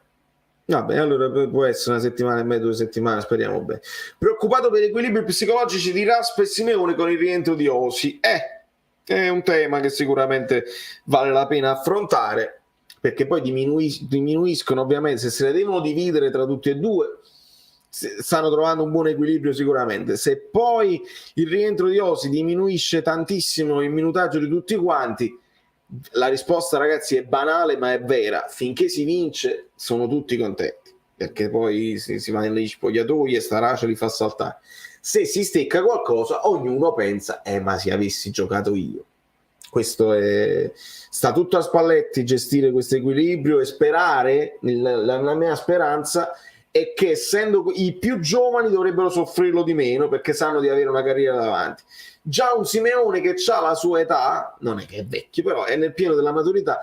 Vabbè, allora può essere una settimana e mezza, 2 settimane, speriamo bene. Preoccupato per gli equilibri psicologici di Raspa e Simeone con il rientro di Osi. È un tema che sicuramente vale la pena affrontare, perché poi diminuiscono ovviamente, se le devono dividere tra tutti e due, stanno trovando un buon equilibrio sicuramente. Se poi il rientro di Osi diminuisce tantissimo il minutaggio di tutti quanti, la risposta, ragazzi, è banale ma è vera: finché si vince sono tutti contenti, perché poi si va negli spogliatoi e sta racia li fa saltare. Se si stecca qualcosa, ognuno pensa ma se avessi giocato io. Questo sta tutto a Spalletti, gestire questo equilibrio e sperare. La mia speranza è che, essendo i più giovani, dovrebbero soffrirlo di meno, perché sanno di avere una carriera davanti. Già un Simeone che ha la sua età, non è che è vecchio, però è nel pieno della maturità,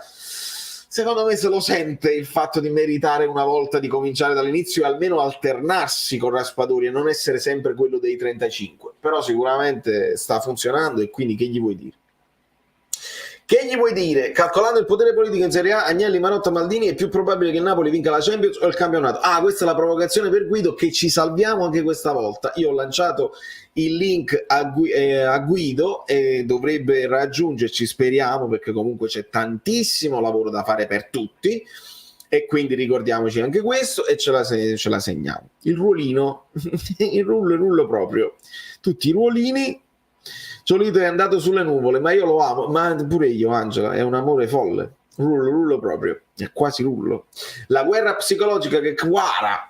secondo me se lo sente il fatto di meritare una volta di cominciare dall'inizio e almeno alternarsi con Raspadori e non essere sempre quello dei 35. Però sicuramente sta funzionando, e quindi che gli vuoi dire? Che gli vuoi dire? Calcolando il potere politico in Serie A, Agnelli, Marotta, Maldini, è più probabile che il Napoli vinca la Champions o il campionato? Questa è la provocazione per Guido, che ci salviamo anche questa volta. Io ho lanciato il link a Guido e dovrebbe raggiungerci, speriamo, perché comunque c'è tantissimo lavoro da fare per tutti, e quindi ricordiamoci anche questo e ce la segniamo. Il ruolino, il rullo proprio, tutti i ruolini. Ciolito è andato sulle nuvole, ma io lo amo, ma pure io, Angela, è un amore folle. Rullo proprio, è quasi rullo. La guerra psicologica che Quara,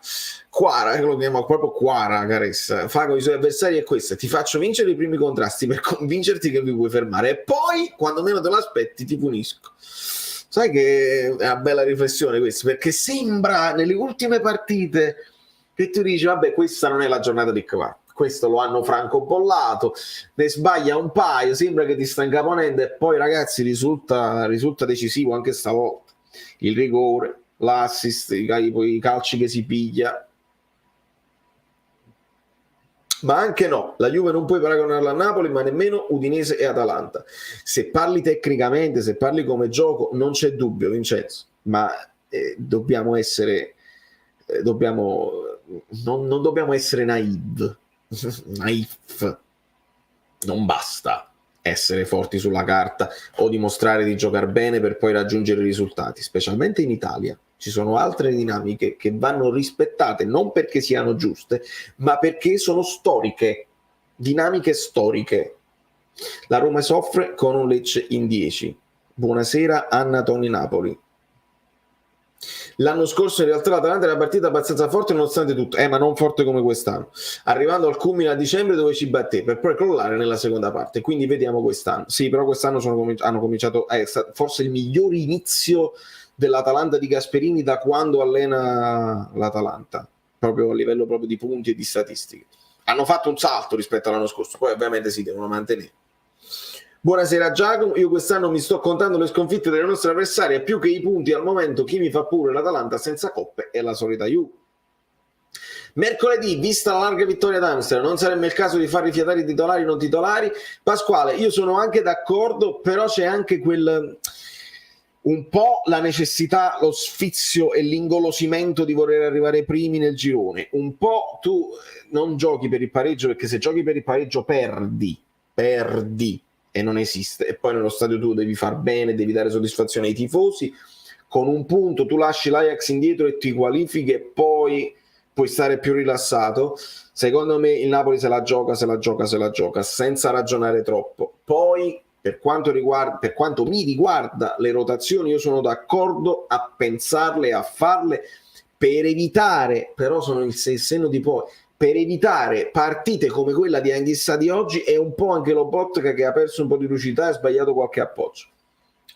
lo chiamo proprio Quara, Caressa, fa con i suoi avversari è questa: ti faccio vincere i primi contrasti per convincerti che mi puoi fermare, e poi, quando meno te l'aspetti, ti punisco. Sai che è una bella riflessione questa, perché sembra nelle ultime partite che tu dici, vabbè, questa non è la giornata di Quara. Questo lo hanno francobollato, ne sbaglia un paio, sembra che ti sta incaponendo, e poi, ragazzi, risulta decisivo anche stavolta. Il rigore, l'assist, i calci che si piglia. Ma anche no, la Juve non puoi paragonarla a Napoli, ma nemmeno Udinese e Atalanta. Se parli tecnicamente, se parli come gioco, non c'è dubbio, Vincenzo, ma dobbiamo essere, non dobbiamo essere naive. Naif. Non basta essere forti sulla carta o dimostrare di giocare bene per poi raggiungere i risultati, specialmente in Italia. Ci sono altre dinamiche che vanno rispettate non perché siano giuste, ma perché sono storiche, dinamiche storiche. La Roma soffre con un Lecce in 10. Buonasera Anna Toni Napoli. L'anno scorso in realtà l'Atalanta era una partita abbastanza forte nonostante tutto, ma non forte come quest'anno, arrivando al culmine a dicembre dove ci batté per poi crollare nella seconda parte, quindi vediamo quest'anno. Sì, però quest'anno hanno cominciato, forse il miglior inizio dell'Atalanta di Gasperini da quando allena l'Atalanta, proprio a livello proprio di punti e di statistiche. Hanno fatto un salto rispetto all'anno scorso, poi ovviamente si devono mantenere. Buonasera Giacomo, io quest'anno mi sto contando le sconfitte delle nostre avversarie, più che i punti al momento chi mi fa pure l'Atalanta senza coppe è la solita Juve. Mercoledì, vista la larga vittoria d'Amsterdam, non sarebbe il caso di far rifiatare i titolari non titolari? Pasquale, io sono anche d'accordo, però c'è anche un po' la necessità, lo sfizio e l'ingolosimento di voler arrivare primi nel girone. Un po' tu non giochi per il pareggio, perché se giochi per il pareggio perdi e non esiste, e poi nello stadio tu devi far bene, devi dare soddisfazione ai tifosi. Con un punto tu lasci l'Ajax indietro e ti qualifichi e poi puoi stare più rilassato. Secondo me il Napoli se la gioca senza ragionare troppo. Poi per quanto mi riguarda le rotazioni, io sono d'accordo a pensarle, a farle per evitare, però sono il senno di poi, per evitare partite come quella di Anghissà di oggi e un po' anche Lobotka che ha perso un po' di lucidità e ha sbagliato qualche appoggio.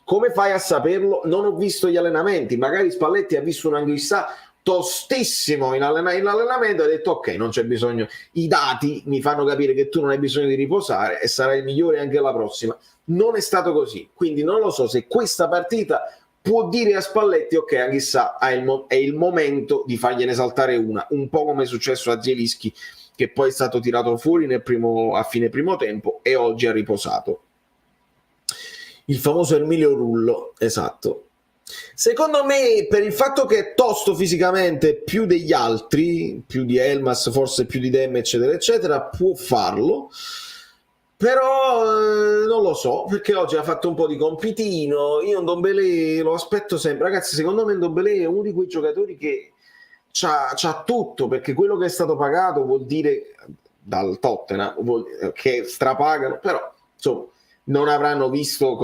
Come fai a saperlo? Non ho visto gli allenamenti, magari Spalletti ha visto un Anghissà tostissimo in allenamento e ha detto ok, non c'è bisogno, i dati mi fanno capire che tu non hai bisogno di riposare e sarai il migliore anche la prossima. Non è stato così, quindi non lo so se questa partita può dire a Spalletti ok, Anghissà è il momento di fargliene saltare una, un po' come è successo a Zielinski che poi è stato tirato fuori a fine primo tempo e oggi ha riposato. Il famoso Ermilio Rullo, esatto. Secondo me, per il fatto che è tosto fisicamente più degli altri, più di Elmas, forse più di Dem, eccetera, eccetera, può farlo. Però non lo so, perché oggi ha fatto un po' di compitino. Io Ndombele lo aspetto sempre. Ragazzi, secondo me Ndombele è uno di quei giocatori che c'ha tutto, perché quello che è stato pagato vuol dire dal Tottenham che strapagano, però insomma non avranno visto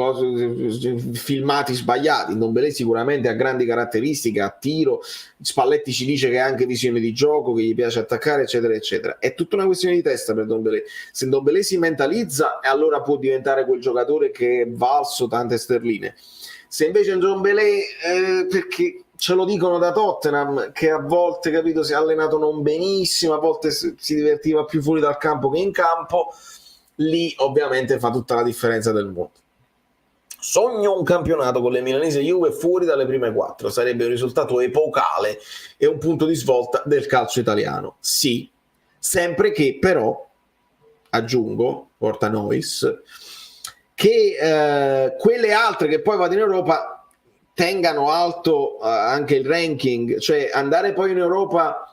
filmati sbagliati. Ndombele sicuramente ha grandi caratteristiche, a tiro, Spalletti ci dice che ha anche visione di gioco, che gli piace attaccare, eccetera, eccetera. È tutta una questione di testa per Ndombele. Se Ndombele si mentalizza, allora può diventare quel giocatore che è valso tante sterline. Se invece Ndombele, perché ce lo dicono da Tottenham, che a volte, capito, si è allenato non benissimo, a volte si divertiva più fuori dal campo che in campo, lì ovviamente fa tutta la differenza del mondo. Sogno un campionato con le milanesi Juve fuori dalle prime 4, sarebbe un risultato epocale e un punto di svolta del calcio italiano. Sì, sempre che però, aggiungo, porta nois, che quelle altre che poi vadano in Europa tengano alto anche il ranking, cioè andare poi in Europa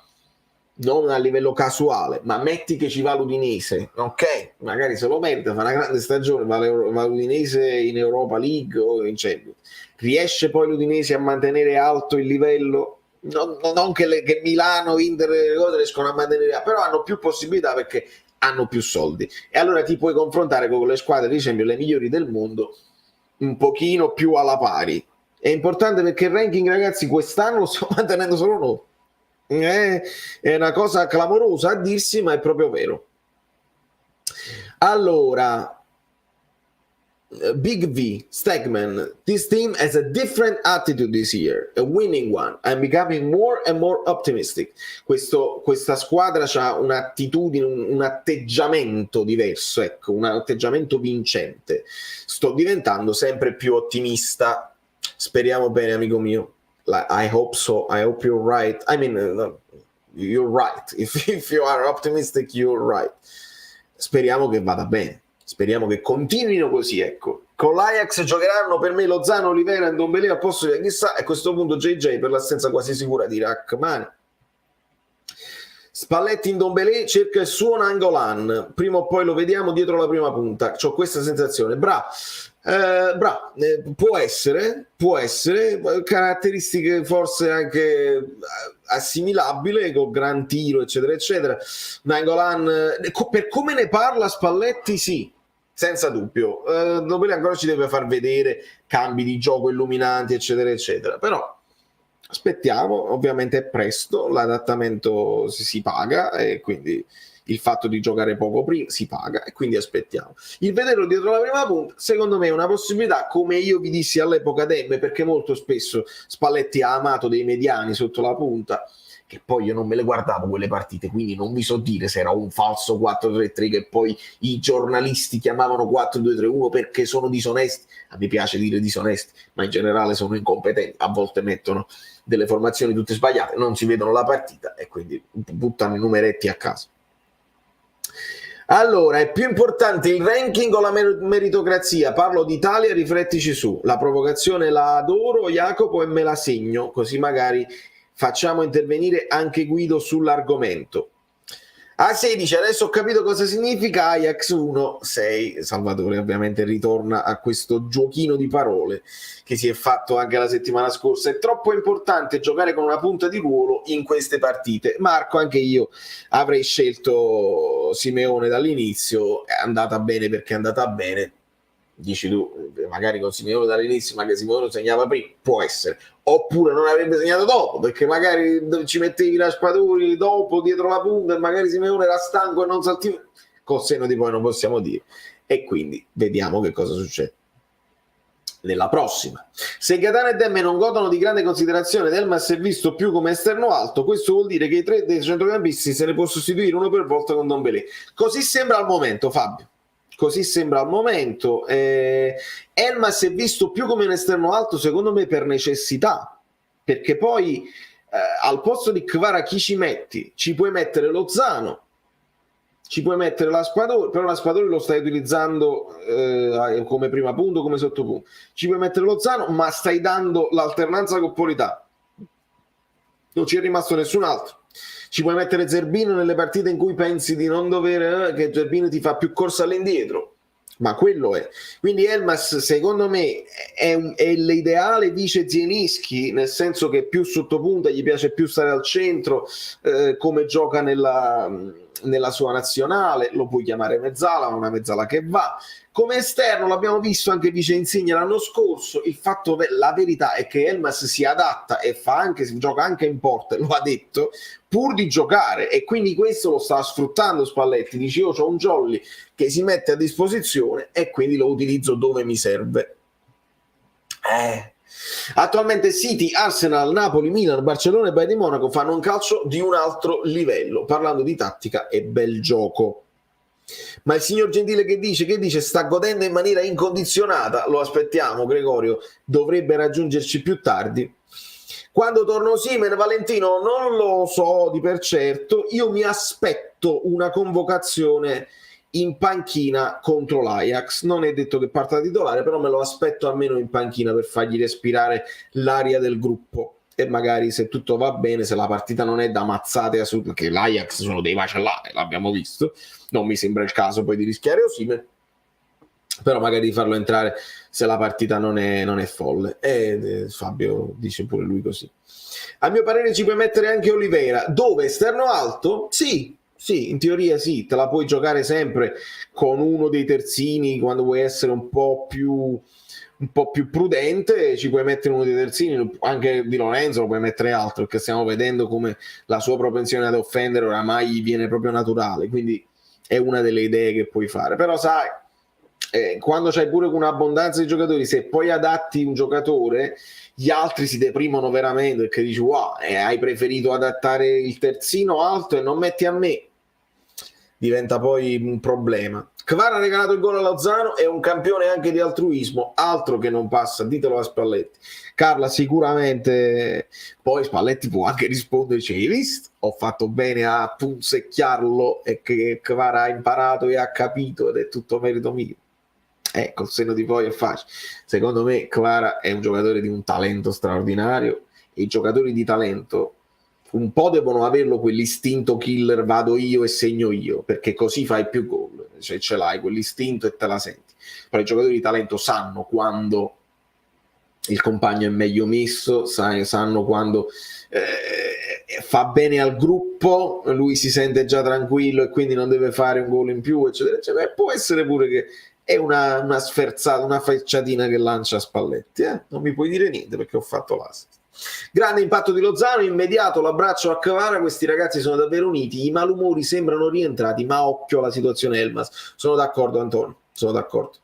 non a livello casuale, ma metti che ci va l'Udinese, ok? Magari se lo merita, fa una grande stagione, va l'Udinese in Europa League o in Champions. Riesce poi l'Udinese a mantenere alto il livello? Non che Milano, Inter riescono a mantenere, però hanno più possibilità perché hanno più soldi. E allora ti puoi confrontare con le squadre, ad esempio, le migliori del mondo, un pochino più alla pari. È importante perché il ranking, ragazzi, quest'anno lo stiamo mantenendo solo noi. È una cosa clamorosa a dirsi, ma è proprio vero. Allora, Big V, Stegman, this team has a different attitude this year, a winning one. I'm becoming more and more optimistic. Questa squadra ha un'attitudine, un atteggiamento diverso, ecco, un atteggiamento vincente. Sto diventando sempre più ottimista. Speriamo bene, amico mio. I hope so. I hope you're right. I mean, you're right. If you are optimistic, you're right. Speriamo che vada bene, speriamo che continuino così, ecco. Con l'Ajax giocheranno per me Lozano, Olivera e Ndombele a posto di chissà, e a questo punto JJ per l'assenza quasi sicura di Rachmani. Spalletti in Ndombele cerca il suo Nangolan, prima o poi lo vediamo dietro la prima punta, c'ho questa sensazione. Può essere, caratteristiche forse anche assimilabile, con gran tiro eccetera eccetera. Nangolan, per come ne parla Spalletti, sì, senza dubbio. Ndombele ancora ci deve far vedere cambi di gioco illuminanti eccetera eccetera, però aspettiamo, ovviamente è presto, l'adattamento si paga e quindi il fatto di giocare poco prima si paga e quindi aspettiamo. Il vederlo dietro la prima punta secondo me è una possibilità, come io vi dissi all'epoca Demme, perché molto spesso Spalletti ha amato dei mediani sotto la punta, che poi io non me le guardavo quelle partite, quindi non vi so dire se era un falso 4-3-3 che poi i giornalisti chiamavano 4-2-3-1 perché sono disonesti. A me piace dire disonesti, ma in generale sono incompetenti, a volte mettono delle formazioni tutte sbagliate, non si vedono la partita e quindi buttano i numeretti a caso. Allora, è più importante il ranking o la meritocrazia? Parlo d'Italia, riflettici su. La provocazione la adoro, Jacopo, e me la segno, così magari facciamo intervenire anche Guido sull'argomento. A16, adesso ho capito cosa significa Ajax 1-6. Salvatore ovviamente ritorna a questo giochino di parole che si è fatto anche la settimana scorsa. È troppo importante giocare con una punta di ruolo in queste partite. Marco, anche io avrei scelto Simeone dall'inizio. È andata bene perché è andata bene. Dici tu, magari con Simeone dall'inizio, ma che Simeone segnava prima, può essere. Oppure non avrebbe segnato dopo, perché magari ci mettevi Raspadori dopo dietro la punta e magari Simeone era stanco e non saltiva. Col senno di poi non possiamo dire. E quindi vediamo che cosa succede nella prossima. Se Gaetano e Demme non godono di grande considerazione, Elmas è visto più come esterno alto, questo vuol dire che i tre dei centrocampisti se ne può sostituire uno per volta con Ndombele. Così sembra al momento, Fabio. Così sembra al momento. Elmas è visto più come un esterno alto, secondo me, per necessità, perché poi al posto di Kvara chi ci metti? Ci puoi mettere Lozano, ci puoi mettere Raspadori, però Raspadori lo stai utilizzando come prima punto, come sottopunto. Ci puoi mettere Lozano, ma stai dando l'alternanza con Polità. Non ci è rimasto nessun altro. Ci puoi mettere Zerbino nelle partite in cui pensi di non dover, che Zerbino ti fa più corsa all'indietro, ma quello è. Quindi Elmas secondo me è l'ideale vice Zielinski, nel senso che più sottopunta, gli piace più stare al centro, come gioca nella sua nazionale, lo puoi chiamare mezzala, una mezzala che va. Come esterno l'abbiamo visto anche Vice Insigne l'anno scorso. La verità è che Elmas si adatta e gioca anche in porta, lo ha detto, pur di giocare, e quindi questo lo sta sfruttando Spalletti. Dice: io ho un Jolly che si mette a disposizione e quindi lo utilizzo dove mi serve. Attualmente City, Arsenal, Napoli, Milan, Barcellona e Bayern di Monaco fanno un calcio di un altro livello, parlando di tattica e bel gioco. Ma il signor Gentile che dice sta godendo in maniera incondizionata. Lo aspettiamo, Gregorio, dovrebbe raggiungerci più tardi. Quando torna Osimhen, Valentino, non lo so di per certo. Io mi aspetto una convocazione in panchina contro l'Ajax. Non è detto che parta da titolare, però me lo aspetto almeno in panchina per fargli respirare l'aria del gruppo. E magari, se tutto va bene, se la partita non è da mazzate perché l'Ajax sono dei macellai, l'abbiamo visto, non mi sembra il caso poi di rischiare Osimhen, però magari di farlo entrare se la partita non è folle. E Fabio dice pure lui così. A mio parere ci puoi mettere anche Oliveira. Dove? Esterno alto? Sì, in teoria sì, te la puoi giocare sempre con uno dei terzini quando vuoi essere un po' più prudente. Ci puoi mettere uno dei terzini, anche Di Lorenzo lo puoi mettere altro, perché stiamo vedendo come la sua propensione ad offendere oramai gli viene proprio naturale, quindi è una delle idee che puoi fare. Però sai, quando c'hai pure un'abbondanza di giocatori, se poi adatti un giocatore gli altri si deprimono veramente, perché dici wow, hai preferito adattare il terzino alto e non metti a me. diventa poi un problema. Kvara ha regalato il gol a Lozano, è un campione anche di altruismo, altro che non passa, ditelo a Spalletti. Carla, sicuramente poi Spalletti può anche rispondere, hai visto? Ho fatto bene a punzecchiarlo e che Kvara ha imparato e ha capito ed è tutto merito mio. Col senno di poi è facile. Secondo me Kvara è un giocatore di un talento straordinario e i giocatori di talento un po' devono averlo quell'istinto killer, vado io e segno io, perché così fai più gol, cioè ce l'hai quell'istinto e te la senti. Però i giocatori di talento sanno quando il compagno è meglio messo, sanno quando fa bene al gruppo, lui si sente già tranquillo e quindi non deve fare un gol in più, eccetera, eccetera. Può essere pure che è una sferzata, una frecciatina che lancia a Spalletti, non mi puoi dire niente perché ho fatto l'assist. Grande impatto di Lozano, immediato l'abbraccio a Kvara, questi ragazzi sono davvero uniti, i malumori sembrano rientrati, ma occhio alla situazione Elmas. Sono d'accordo Antonio, sono d'accordo.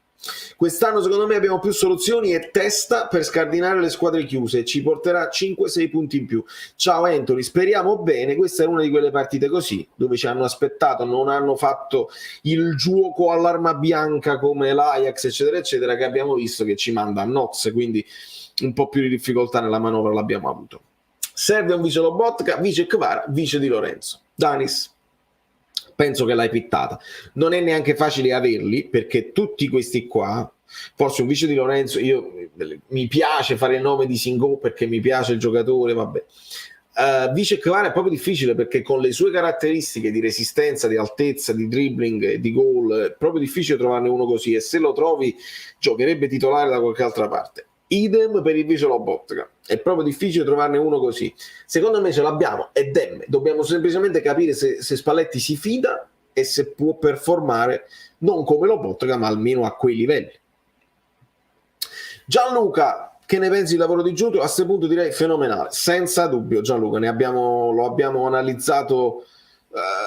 Quest'anno secondo me abbiamo più soluzioni e testa per scardinare le squadre chiuse, ci porterà 5-6 punti in più. Ciao Anthony, speriamo bene, questa è una di quelle partite così, dove ci hanno aspettato, non hanno fatto il gioco all'arma bianca come l'Ajax eccetera eccetera, che abbiamo visto che ci manda a nozze, quindi un po' più di difficoltà nella manovra l'abbiamo avuto. Serve un vice Lobotka, vice Kvara, vice Di Lorenzo. Danis, penso che l'hai pittata. Non è neanche facile averli, perché tutti questi qua, forse un vice Di Lorenzo, mi piace fare il nome di Singo perché mi piace il giocatore, vabbè. Vice Kvara è proprio difficile perché con le sue caratteristiche di resistenza, di altezza, di dribbling, di gol, è proprio difficile trovarne uno così, e se lo trovi giocherebbe titolare da qualche altra parte. Idem per il vice Lobotka, è proprio difficile trovarne uno così. Secondo me ce l'abbiamo, è Demme, dobbiamo semplicemente capire se Spalletti si fida e se può performare non come Lobotka ma almeno a quei livelli. Gianluca, che ne pensi del lavoro di Giunto? A questo punto direi fenomenale, senza dubbio Gianluca, lo abbiamo analizzato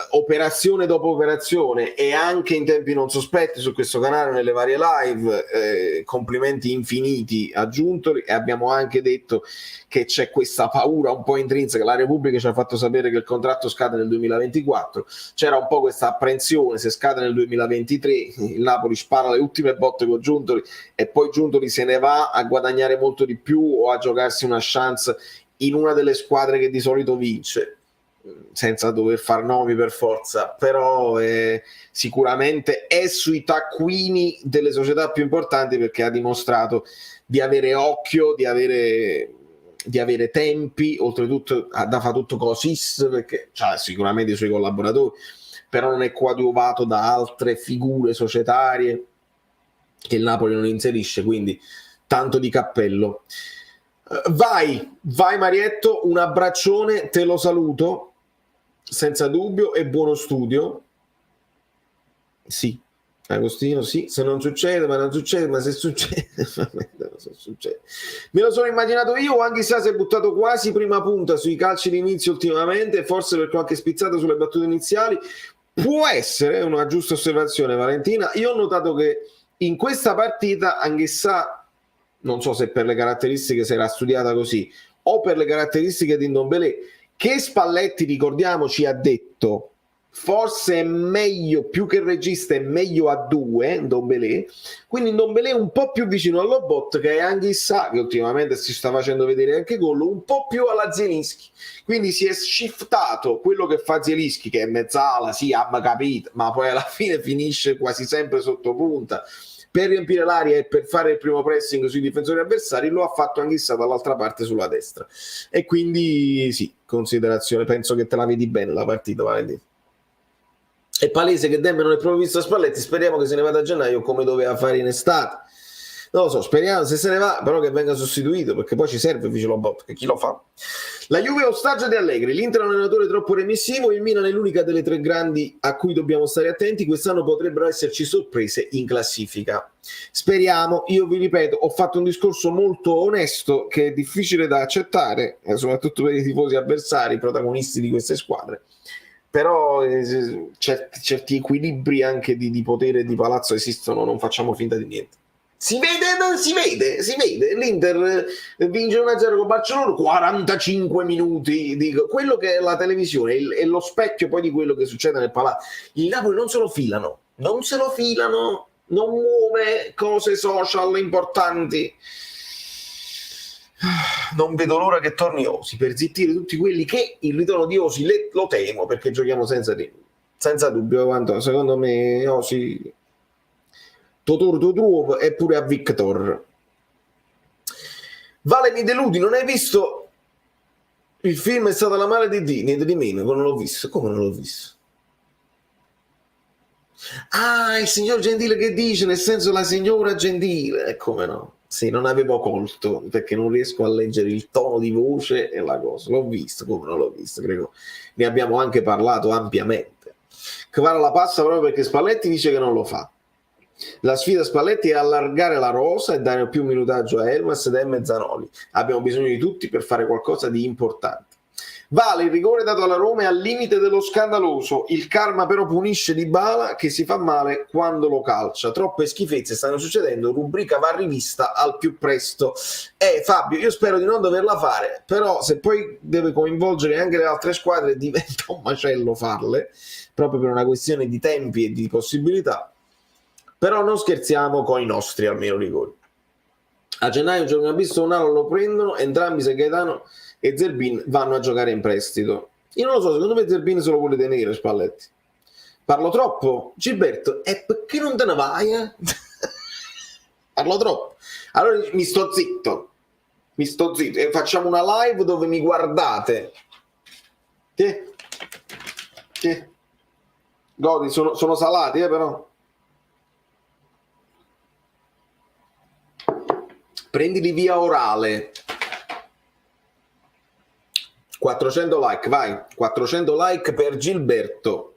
operazione dopo operazione e anche in tempi non sospetti su questo canale nelle varie live, complimenti infiniti a Giuntoli, e abbiamo anche detto che c'è questa paura un po' intrinseca, la Repubblica ci ha fatto sapere che il contratto scade nel 2024, c'era un po' questa apprensione, se scade nel 2023 il Napoli spara le ultime botte con Giuntoli e poi Giuntoli se ne va a guadagnare molto di più o a giocarsi una chance in una delle squadre che di solito vince, senza dover far nomi per forza, però sicuramente è sui taccuini delle società più importanti perché ha dimostrato di avere occhio, di avere tempi, oltretutto da fa tutto cosis perché ha sicuramente i suoi collaboratori, però non è coadiuvato da altre figure societarie che il Napoli non inserisce, quindi tanto di cappello. Vai Marietto, un abbraccione, te lo saluto senza dubbio e buono studio. Sì, Agostino, sì, se non succede, ma se succede, me lo sono immaginato io. Anche se si è buttato quasi prima punta sui calci d'inizio ultimamente, forse per qualche spizzata sulle battute iniziali. Può essere una giusta osservazione, Valentina. Io ho notato che in questa partita, anche sa, non so se per le caratteristiche si era studiata così o per le caratteristiche di Ndombele, che Spalletti, ricordiamoci, ha detto forse è meglio, più che il regista è meglio a due Ndombele, quindi Ndombele è un po' più vicino al Lobotka e Anghissà, che ultimamente si sta facendo vedere anche gol, un po' più alla Zielinski, quindi si è shiftato quello che fa Zielinski, che è mezzala, sì, ha capito, ma poi alla fine finisce quasi sempre sotto punta per riempire l'aria e per fare il primo pressing sui difensori avversari. Lo ha fatto Anghissà dall'altra parte sulla destra, e quindi sì, considerazione, penso che te la vedi bene la partita, Valentino. È palese che Demme non è proprio visto a Spalletti, speriamo che se ne vada a gennaio come doveva fare in estate, non lo so, speriamo, se se ne va però che venga sostituito, perché poi ci serve il vice Lobotka, che chi lo fa? La Juve è ostaggio di Allegri, l'Inter è un allenatore troppo remissivo, il Milan è l'unica delle tre grandi a cui dobbiamo stare attenti, quest'anno potrebbero esserci sorprese in classifica. Speriamo, io vi ripeto, ho fatto un discorso molto onesto che è difficile da accettare, soprattutto per i tifosi avversari, protagonisti di queste squadre, però certi equilibri anche di potere e di palazzo esistono, non facciamo finta di niente. Si vede, non si vede. L'Inter vince 1-0 con Barcellona, 45 minuti. Dico, quello che è la televisione è lo specchio poi di quello che succede nel palazzo. Il Napoli non se lo filano, non muove cose social importanti. Non vedo l'ora che torni Osi per zittire tutti quelli che il ritorno di Osi lo temo, perché giochiamo senza dubbio. Quanto, secondo me Osi Totoro e pure a Victor. Vale, mi deludi, non hai visto il film? È stata la male di D, niente di meno. Non l'ho visto. Come non l'ho visto? Ah, il signor Gentile che dice, nel senso la signora Gentile, come no? Sì, non avevo colto, perché non riesco a leggere il tono di voce e la cosa. L'ho visto, come non l'ho visto, credo. Ne abbiamo anche parlato ampiamente. Kvara la passa proprio perché Spalletti dice che non lo fa. La sfida Spalletti è allargare la rosa e dare più minutaggio a Elmas ed Emme Zanoli. Abbiamo bisogno di tutti per fare qualcosa di importante. Vale, il rigore dato alla Roma è al limite dello scandaloso. Il karma però punisce Dybala che si fa male quando lo calcia. Troppe schifezze stanno succedendo. Rubrica va rivista al più presto. Fabio, io spero di non doverla fare, però se poi deve coinvolgere anche le altre squadre diventa un macello farle, proprio per una questione di tempi e di possibilità. Però non scherziamo con i nostri almeno rigori. A gennaio giocano a visto Unalo, lo prendono, entrambi se Gaetano e Zerbin vanno a giocare in prestito. Io non lo so, secondo me Zerbin se lo vuole tenere Spalletti. Parlo troppo? Gilberto, e perché non te ne vai? Parlo troppo. Allora mi sto zitto e facciamo una live dove mi guardate. Che? Godi, sono salati però. Prendili via orale. 400 like, vai. 400 like per Gilberto.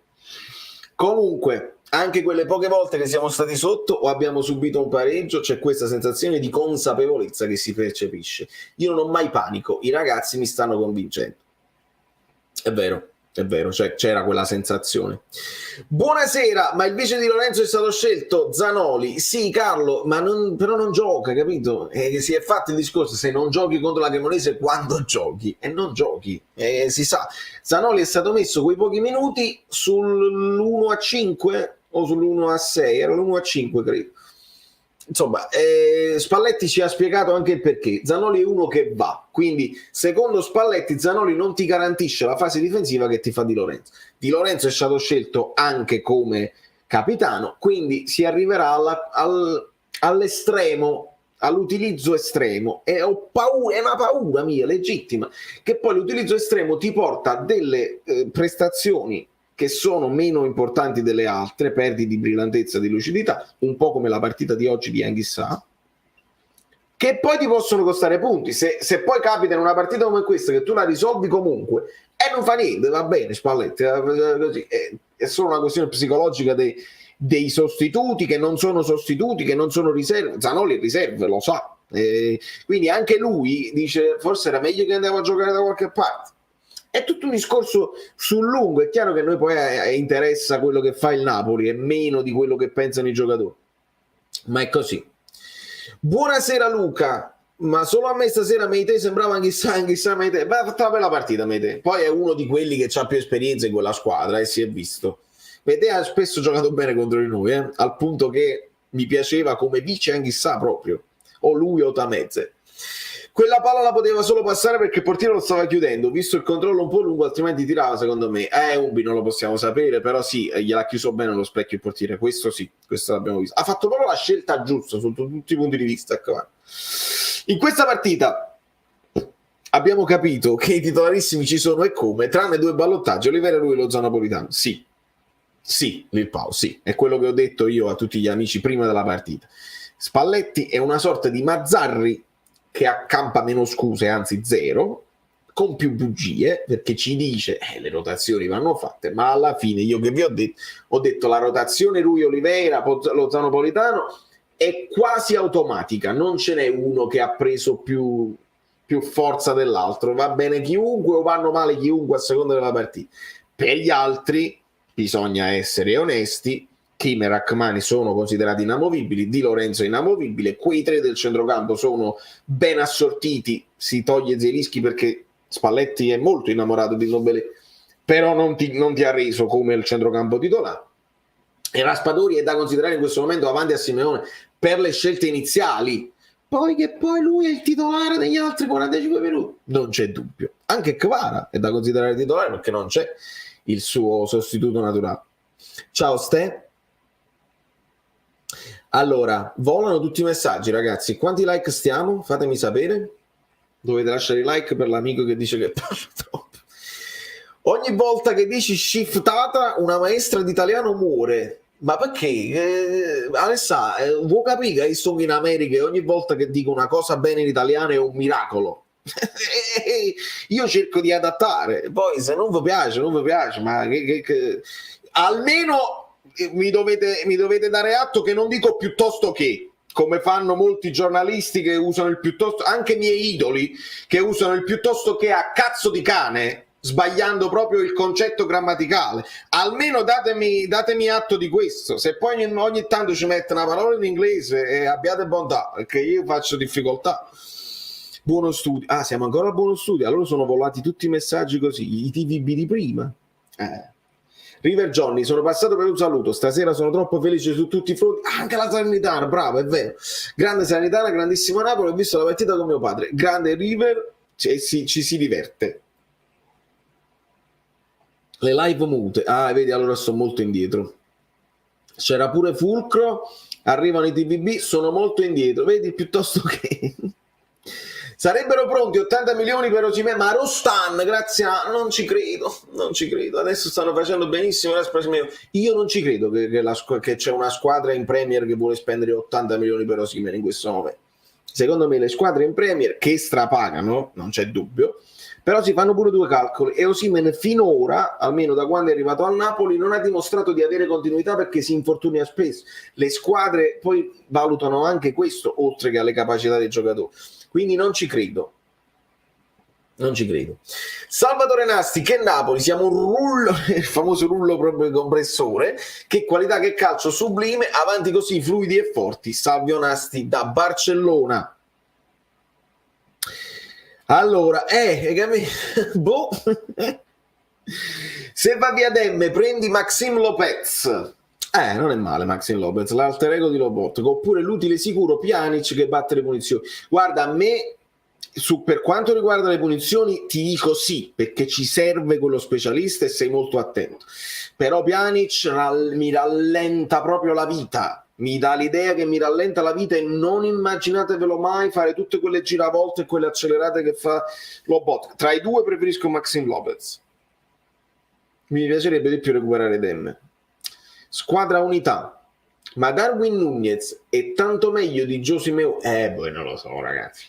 Comunque, anche quelle poche volte che siamo stati sotto o abbiamo subito un pareggio, c'è questa sensazione di consapevolezza che si percepisce. Io non ho mai panico, i ragazzi mi stanno convincendo. È vero, cioè, c'era quella sensazione. Buonasera, ma il vice di Lorenzo è stato scelto? Zanoli. Sì, Carlo, ma però non gioca, capito? Si è fatto il discorso, se non giochi contro la Cremonese, quando giochi? E non giochi, si sa. Zanoli è stato messo quei pochi minuti sull'1-5 o sull'1-6, era l'1-5 credo. Insomma, Spalletti ci ha spiegato anche il perché. Zanoli è uno che va, quindi secondo Spalletti Zanoli non ti garantisce la fase difensiva che ti fa Di Lorenzo. Di Lorenzo è stato scelto anche come capitano, quindi si arriverà all'estremo, all'utilizzo estremo, e ho paura, è una paura mia legittima, che poi l'utilizzo estremo ti porta a delle prestazioni che sono meno importanti delle altre, perdi di brillantezza, di lucidità, un po' come la partita di oggi di Anghissà, che poi ti possono costare punti. Se poi capita in una partita come questa che tu la risolvi comunque e non fa niente, va bene Spalletti, è solo una questione psicologica dei sostituti che non sono sostituti, che non sono riserve. Zanoli è riserve, lo sa, quindi anche lui dice forse era meglio che andiamo a giocare da qualche parte. È tutto un discorso sul lungo. È chiaro che a noi poi interessa quello che fa il Napoli e meno di quello che pensano i giocatori, ma è così. Buonasera Luca, ma solo a me stasera Meite sembrava anch'issa Meite, ma ha fatto una bella partita Meite, poi è uno di quelli che ha più esperienza in quella squadra e si è visto. Meite ha spesso giocato bene contro di noi, al punto che mi piaceva come vice anch'issa proprio, o lui o Tamezze. Quella palla la poteva solo passare perché il portiere lo stava chiudendo, visto il controllo un po' lungo, altrimenti tirava secondo me. Umbi non lo possiamo sapere, però sì, gliel'ha chiuso bene lo specchio il portiere, questo sì, questo l'abbiamo visto. Ha fatto proprio la scelta giusta sotto tutti i punti di vista. Ecco. In questa partita abbiamo capito che i titolarissimi ci sono e come, tranne due ballottaggi, Olivera e lui lo Napolitano. Sì, Lil Pau, sì, è quello che ho detto io a tutti gli amici prima della partita. Spalletti è una sorta di Mazzarri che accampa meno scuse, anzi zero, con più bugie, perché ci dice le rotazioni vanno fatte, ma alla fine io che vi ho detto la rotazione Rui Oliveira, lo Napolitano è quasi automatica, non ce n'è uno che ha preso più forza dell'altro, va bene chiunque o vanno male chiunque a seconda della partita. Per gli altri bisogna essere onesti, Kim e Rachmani sono considerati inamovibili, Di Lorenzo è inamovibile, quei tre del centrocampo sono ben assortiti, si toglie Zielinski perché Spalletti è molto innamorato di Ndombele, però non ti ha reso come il centrocampo titolare. E Raspadori è da considerare in questo momento avanti a Simeone per le scelte iniziali, poi lui è il titolare degli altri 45 minuti, non c'è dubbio. Anche Kvara è da considerare titolare perché non c'è il suo sostituto naturale. Ciao Ste. Allora, volano tutti i messaggi, ragazzi. Quanti like stiamo? Fatemi sapere. Dovete lasciare i like per l'amico che dice che parlo troppo. Ogni volta che dici shiftata, una maestra di italiano muore. Ma perché? Alessà, vuoi capire che sto in America e ogni volta che dico una cosa bene in italiano è un miracolo? Io cerco di adattare. Poi se non vi piace, non vi piace, ma almeno mi dovete dare atto che non dico piuttosto che, come fanno molti giornalisti che usano il piuttosto, anche i miei idoli che usano il piuttosto che a cazzo di cane, sbagliando proprio il concetto grammaticale. Almeno datemi atto di questo. Se poi ogni tanto ci mette una parola in inglese, abbiate bontà, perché io faccio difficoltà. Buono studio. Ah, siamo ancora a buono studio. Allora sono volati tutti i messaggi così, i TVB di prima. River Johnny, sono passato per un saluto, stasera sono troppo felice su tutti i fronti, anche la Salernitana, bravo, è vero, grande Salernitana, grandissimo Napoli, ho visto la partita con mio padre, grande River, ci si diverte. Le live mute, vedi, allora sto molto indietro. C'era pure Fulcro, arrivano i TVB, sono molto indietro, vedi, piuttosto che... Sarebbero pronti 80 milioni per Osimhen, ma Rostan, grazie a... non ci credo, adesso stanno facendo benissimo. Io non ci credo che c'è una squadra in Premier che vuole spendere 80 milioni per Osimhen in questo momento. Secondo me le squadre in Premier che strapagano, non c'è dubbio, però si fanno pure due calcoli e Osimhen finora, almeno da quando è arrivato al Napoli, non ha dimostrato di avere continuità perché si infortuna spesso. Le squadre poi valutano anche questo, oltre che alle capacità dei giocatori. Quindi non ci credo. Salvatore Nasti, che Napoli, siamo un rullo, il famoso rullo proprio compressore, che qualità, che calcio sublime, avanti così fluidi e forti. Salvio Nasti da Barcellona. Allora, boh. Se va via Demme, prendi Maxime Lopez. Non è male Maxime Lopez, l'alter ego di Lobotka, oppure l'utile sicuro Pjanic che batte le punizioni. Guarda, a me per quanto riguarda le punizioni ti dico sì, perché ci serve quello specialista e sei molto attento. Però Pjanic mi rallenta proprio la vita, mi dà l'idea che mi rallenta la vita e non immaginatevelo mai fare tutte quelle giravolte e quelle accelerate che fa Lobotka. Tra i due preferisco Maxime Lopez. Mi piacerebbe di più recuperare Demme. Squadra unità, ma Darwin Nunez è tanto meglio di Simeone? Poi non lo so, ragazzi,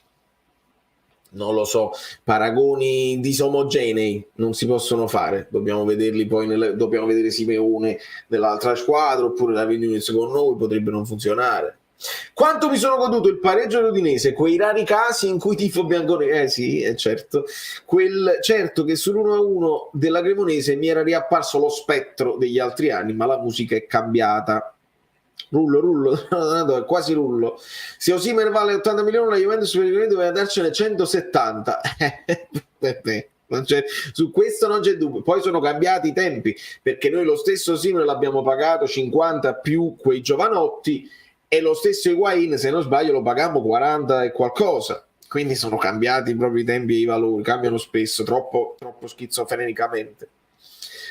non lo so, paragoni disomogenei non si possono fare, dobbiamo vederli poi, dobbiamo vedere Simeone nell'altra squadra, oppure Darwin Nunez con noi potrebbe non funzionare. Quanto mi sono goduto il pareggio dell'Udinese, quei rari casi in cui tifo bianconero, sì, certo, certo che sull'1-1 della Cremonese mi era riapparso lo spettro degli altri anni, ma la musica è cambiata. Rullo, quasi rullo. Se Osimhen vale 80 milioni, la Juventus doveva darcene 170. Su questo non c'è dubbio. Poi sono cambiati i tempi, perché noi lo stesso Osimhen l'abbiamo pagato 50 più quei giovanotti, e lo stesso Higuain, se non sbaglio, lo pagammo 40 e qualcosa. Quindi sono cambiati proprio i tempi e i valori, cambiano spesso, troppo schizofrenicamente.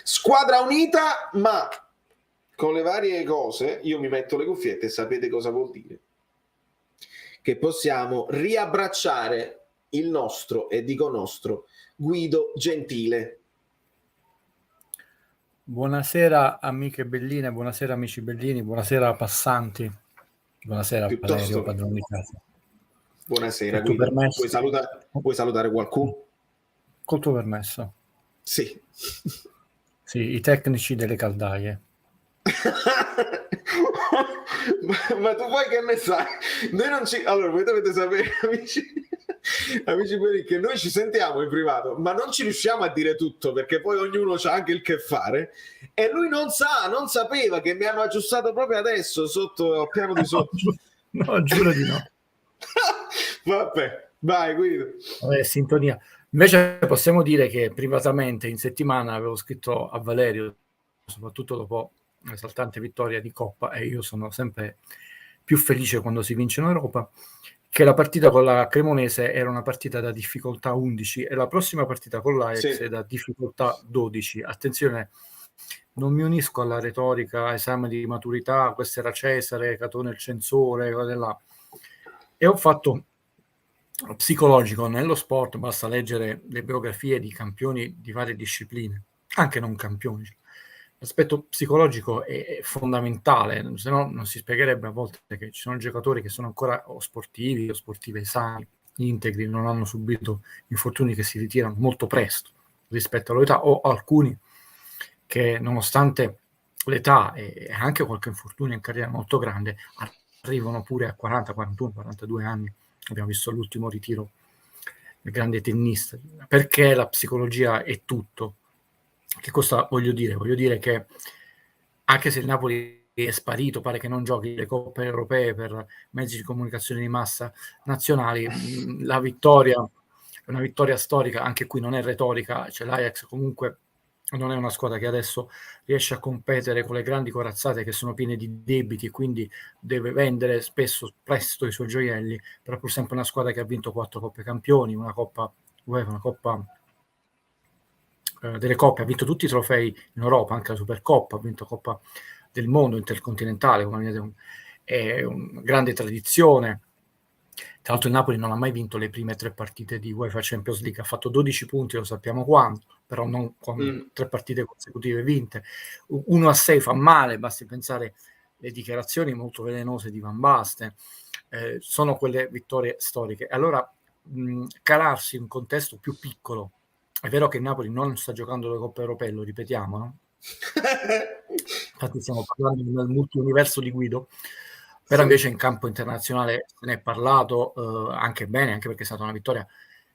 Squadra unita, ma con le varie cose, io mi metto le cuffiette e sapete cosa vuol dire? Che possiamo riabbracciare il nostro, e dico nostro, Guido Gentile. Buonasera amiche belline, buonasera amici bellini, buonasera passanti. Buonasera Valerio, padrone di casa. Buonasera Guido. Puoi salutare qualcuno? Col tuo permesso. Sì. Sì, i tecnici delle caldaie. ma tu poi che ne sai? Noi non ci... Allora, voi dovete sapere, amici miei, che noi ci sentiamo in privato, ma non ci riusciamo a dire tutto, perché poi ognuno c'ha anche il che fare, e lui non sapeva che mi hanno aggiustato proprio adesso, sotto al piano di sotto. No, giuro di no. Vabbè, vai Guido. Sintonia. Invece possiamo dire che privatamente in settimana avevo scritto a Valerio, soprattutto dopo l'esaltante vittoria di Coppa, e io sono sempre più felice quando si vince in Europa, che la partita con la Cremonese era una partita da difficoltà 11 e la prossima partita con l'Ajax è da difficoltà 12. Attenzione, non mi unisco alla retorica, esame di maturità, questo era Cesare, Catone il censore, là. E ho fatto psicologico nello sport, basta leggere le biografie di campioni di varie discipline, anche non campioni. L'aspetto psicologico è fondamentale, se no non si spiegherebbe a volte che ci sono giocatori che sono ancora o sportivi o sportive sani, integri, non hanno subito infortuni, che si ritirano molto presto rispetto all'età, o alcuni che nonostante l'età e anche qualche infortunio in carriera molto grande arrivano pure a 40, 41, 42 anni. Abbiamo visto l'ultimo ritiro del grande tennista, perché la psicologia è tutto. Che cosa voglio dire? Voglio dire che anche se il Napoli è sparito, pare che non giochi le coppe europee per mezzi di comunicazione di massa nazionali, la vittoria è una vittoria storica, anche qui non è retorica, cioè l'Ajax comunque non è una squadra che adesso riesce a competere con le grandi corazzate che sono piene di debiti e quindi deve vendere spesso presto i suoi gioielli, però pur sempre una squadra che ha vinto 4 Coppe Campioni, una Coppa UEFA, una Coppa delle Coppe, ha vinto tutti i trofei in Europa, anche la Supercoppa, ha vinto Coppa del Mondo, Intercontinentale, è una grande tradizione. Tra l'altro il Napoli non ha mai vinto le prime 3 partite di UEFA Champions League, ha fatto 12 punti, lo sappiamo quando, però non con 3 partite consecutive vinte. 1-6 fa male, basti pensare le dichiarazioni molto velenose di Van Basten, sono quelle vittorie storiche. Allora calarsi in un contesto più piccolo, è vero che il Napoli non sta giocando le Coppe Europee, lo ripetiamo, no? Infatti stiamo parlando del multiuniverso di Guido, però invece in campo internazionale se ne è parlato anche bene, anche perché è stata una vittoria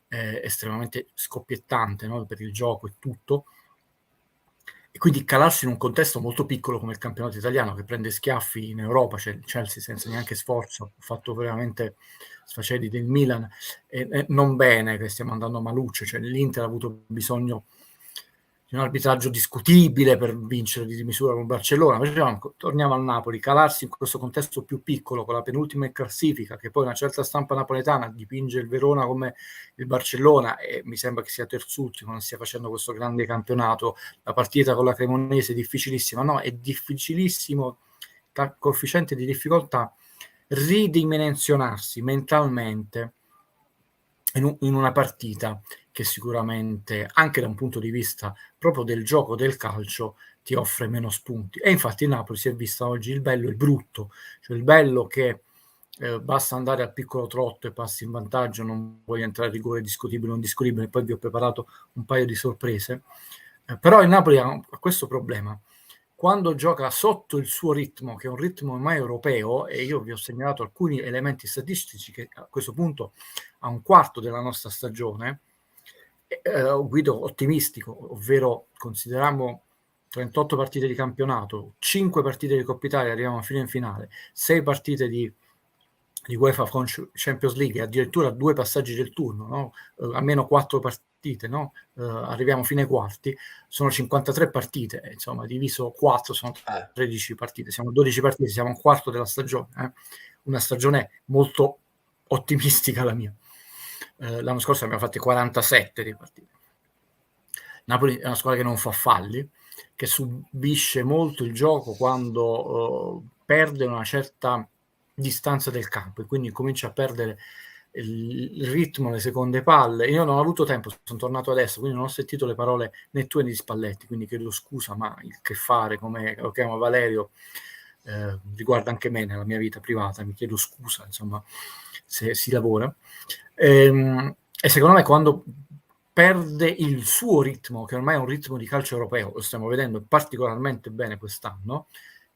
estremamente scoppiettante, no? Per il gioco e tutto, e quindi calarsi in un contesto molto piccolo come il campionato italiano, che prende schiaffi in Europa, c'è il Chelsea senza neanche sforzo, ha fatto veramente sfaceli del Milan, e non bene, che stiamo andando a maluccio, cioè l'Inter ha avuto bisogno di un arbitraggio discutibile per vincere di misura con Barcellona. Invece torniamo al Napoli, calarsi in questo contesto più piccolo con la penultima in classifica, che poi una certa stampa napoletana dipinge il Verona come il Barcellona, e mi sembra che sia terzultimo, non stia facendo questo grande campionato. La partita con la Cremonese è difficilissima, no, è difficilissimo, coefficiente di difficoltà, ridimensionarsi mentalmente in una partita che sicuramente, anche da un punto di vista proprio del gioco del calcio, ti offre meno spunti. E infatti il Napoli si è vista oggi il bello e il brutto, cioè il bello che basta andare al piccolo trotto e passi in vantaggio, non voglio entrare a rigore discutibile o non discutibile, poi vi ho preparato un paio di sorprese, però il Napoli ha questo problema. Quando gioca sotto il suo ritmo, che è un ritmo ormai europeo, e io vi ho segnalato alcuni elementi statistici che a questo punto a un quarto della nostra stagione, guido ottimistico, ovvero consideriamo 38 partite di campionato, 5 partite di Coppa Italia, arriviamo fino in finale, 6 partite di UEFA Champions League, addirittura 2 passaggi del turno, no? Almeno 4 partite, no? Arriviamo fino ai quarti, sono 53 partite, insomma, diviso 4 sono 13 partite, siamo 12 partite, siamo un quarto della stagione, una stagione molto ottimistica la mia. L'anno scorso abbiamo fatto 47 di partite. Napoli è una squadra che non fa falli, che subisce molto il gioco quando perde una certa distanza del campo e quindi comincia a perdere il ritmo, le seconde palle. Io non ho avuto tempo, sono tornato adesso, quindi non ho sentito le parole né tue né di Spalletti, quindi chiedo scusa, ma il che fare, come lo chiamo Valerio, riguarda anche me nella mia vita privata, mi chiedo scusa, insomma, se si lavora. E secondo me quando perde il suo ritmo, che ormai è un ritmo di calcio europeo, lo stiamo vedendo particolarmente bene quest'anno,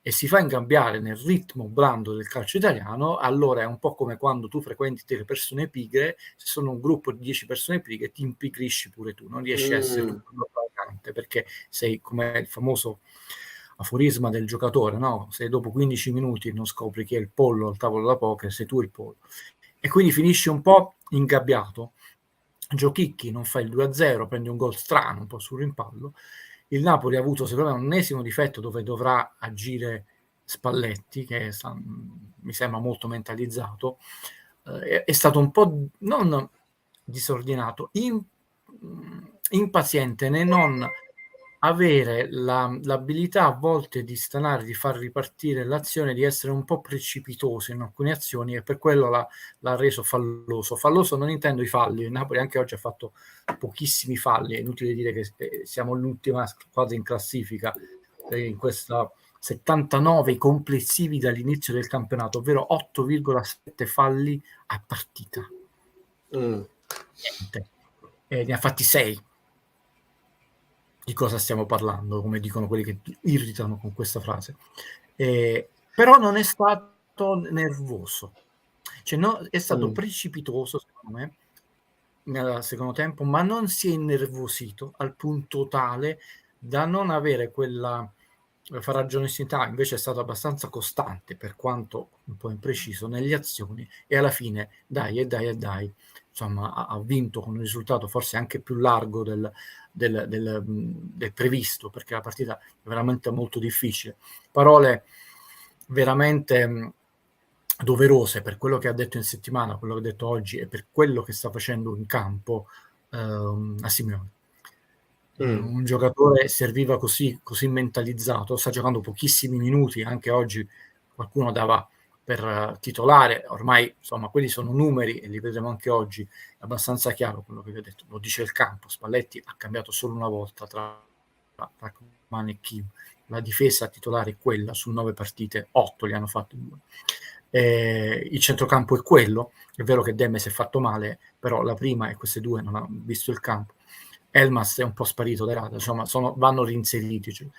e si fa ingabbiare nel ritmo blando del calcio italiano, allora è un po' come quando tu frequenti delle persone pigre, se sono un gruppo di 10 persone pigre ti impigrisci pure tu, non riesci a essere tu vagante, perché sei come il famoso aforisma del giocatore, no? Se dopo 15 minuti non scopri chi è il pollo al tavolo da poker, sei tu il pollo. E quindi finisci un po' ingabbiato. Giochicchi non fa il 2-0, prende un gol strano, un po' sul rimpallo. Il Napoli ha avuto secondo me un ennesimo difetto dove dovrà agire Spalletti, che mi sembra molto mentalizzato. È stato un po' non disordinato, impaziente nel non avere l'abilità a volte di stanare, di far ripartire l'azione, di essere un po' precipitoso in alcune azioni, e per quello l'ha reso falloso. Falloso non intendo i falli, il Napoli anche oggi ha fatto pochissimi falli, è inutile dire che siamo l'ultima squadra in classifica in questa 79 complessivi dall'inizio del campionato, ovvero 8,7 falli a partita. Niente. Ne ha fatti 6. Di cosa stiamo parlando, come dicono quelli che irritano con questa frase. Però non è stato nervoso, cioè è stato precipitoso secondo me nel secondo tempo, ma non si è innervosito al punto tale da non avere quella farraginosità. Invece è stato abbastanza costante, per quanto un po' impreciso nelle azioni, e alla fine dai, insomma ha vinto con un risultato forse anche più largo del previsto, perché la partita è veramente molto difficile. Parole veramente doverose per quello che ha detto in settimana, quello che ha detto oggi e per quello che sta facendo in campo a Simeone. Un giocatore serviva così mentalizzato, sta giocando pochissimi minuti, anche oggi qualcuno dava per titolare, ormai insomma quelli sono numeri e li vedremo anche oggi, è abbastanza chiaro quello che vi ho detto, lo dice il campo. Spalletti ha cambiato solo una volta tra Rachman e Kim, la difesa titolare è quella, su 9 partite 8 li hanno fatti 2. Il centrocampo è quello, è vero che Demme si è fatto male, però la prima e queste due non hanno visto il campo. Elmas è un po' sparito dai radar, insomma vanno reinseriti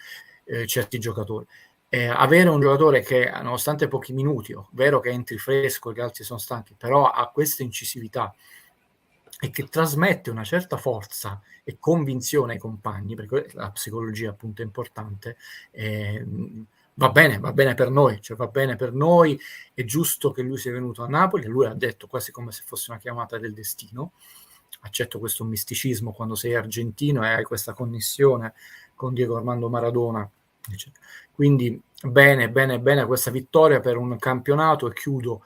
certi giocatori. Avere un giocatore che nonostante pochi minuti, vero che entri fresco, gli altri sono stanchi, però ha questa incisività e che trasmette una certa forza e convinzione ai compagni, perché la psicologia appunto è importante, va bene per noi, cioè va bene per noi, è giusto che lui sia venuto a Napoli, lui ha detto quasi come se fosse una chiamata del destino. Accetto questo misticismo quando sei argentino e hai questa connessione con Diego Armando Maradona, eccetera. Quindi bene questa vittoria per un campionato, e chiudo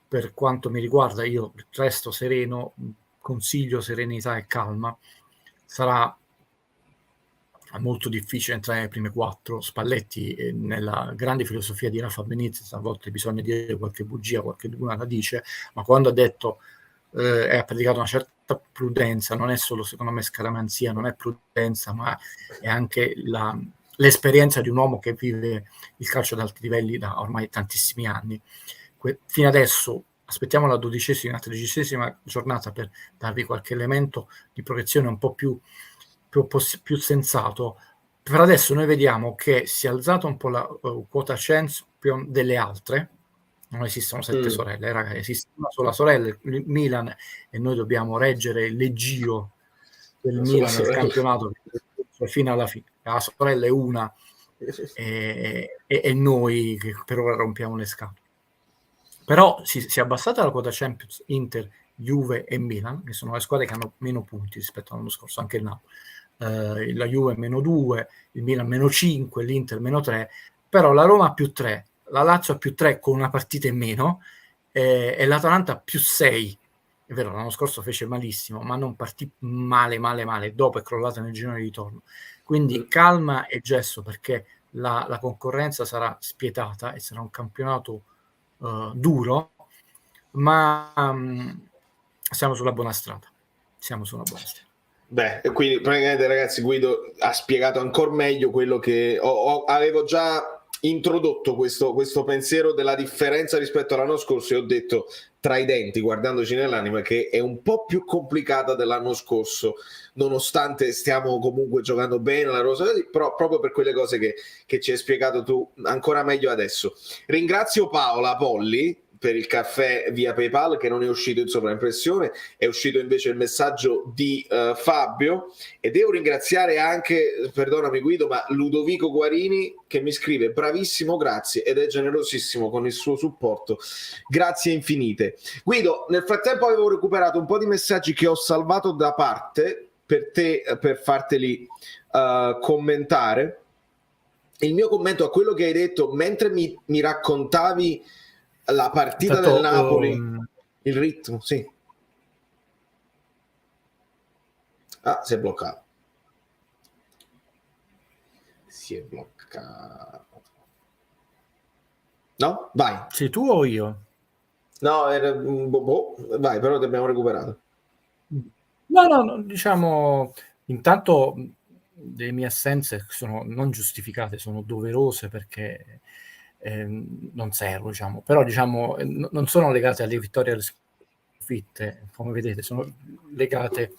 per quanto mi riguarda, io resto sereno, consiglio serenità e calma. Sarà molto difficile entrare nelle prime 4. Spalletti, nella grande filosofia di Rafa Benitez, a volte bisogna dire qualche bugia, qualche luna la dice, ma quando ha detto ha predicato una certa prudenza, non è solo secondo me scaramanzia, non è prudenza, ma è anche l'esperienza di un uomo che vive il calcio ad alti livelli da ormai tantissimi anni. Fino adesso aspettiamo la 12ª, 13ª giornata per darvi qualche elemento di proiezione un po' più sensato. Per adesso noi vediamo che si è alzata un po' la quota champion delle altre. Non esistono 7 sorelle, ragazzi, esiste una sola sorella, il Milan, e noi dobbiamo reggere il leggio del Milan nel campionato fino alla fine. La sorella è una e noi che per ora rompiamo le scatole. Però si è abbassata la quota Champions Inter, Juve e Milan, che sono le squadre che hanno meno punti rispetto all'anno scorso, anche il Napoli. La Juve -2, il Milan -5, l'Inter -3, però la Roma +3, la Lazio +3 con una partita in meno, e l'Atalanta +6. È vero, l'anno scorso fece malissimo, ma non partì male, dopo è crollata nel girone di ritorno. Quindi calma e gesso, perché la concorrenza sarà spietata e sarà un campionato duro, ma siamo sulla buona strada. Beh, quindi praticamente, ragazzi, Guido ha spiegato ancora meglio quello che avevo già introdotto questo pensiero della differenza rispetto all'anno scorso e ho detto tra i denti, guardandoci nell'anima, che è un po' più complicata dell'anno scorso, nonostante stiamo comunque giocando bene la rosa, però proprio per quelle cose che ci hai spiegato tu ancora meglio adesso. Ringrazio Paola Polli per il caffè via PayPal, che non è uscito in sovraimpressione, è uscito invece il messaggio di Fabio, e devo ringraziare anche, perdonami Guido, ma Ludovico Guarini, che mi scrive bravissimo, grazie, ed è generosissimo con il suo supporto, grazie infinite. Guido, nel frattempo avevo recuperato un po' di messaggi che ho salvato da parte per te, per farteli commentare. Il mio commento a quello che hai detto mentre mi raccontavi la partita del Napoli, il ritmo, sì. Ah, si è bloccato. Si è bloccato. No? Vai. Sei tu o io? No, era vai, però ti abbiamo recuperato. No, diciamo, intanto le mie assenze sono non giustificate, sono doverose perché non servo, diciamo, però diciamo non sono legate alle vittorie e alle sconfitte, come vedete, sono legate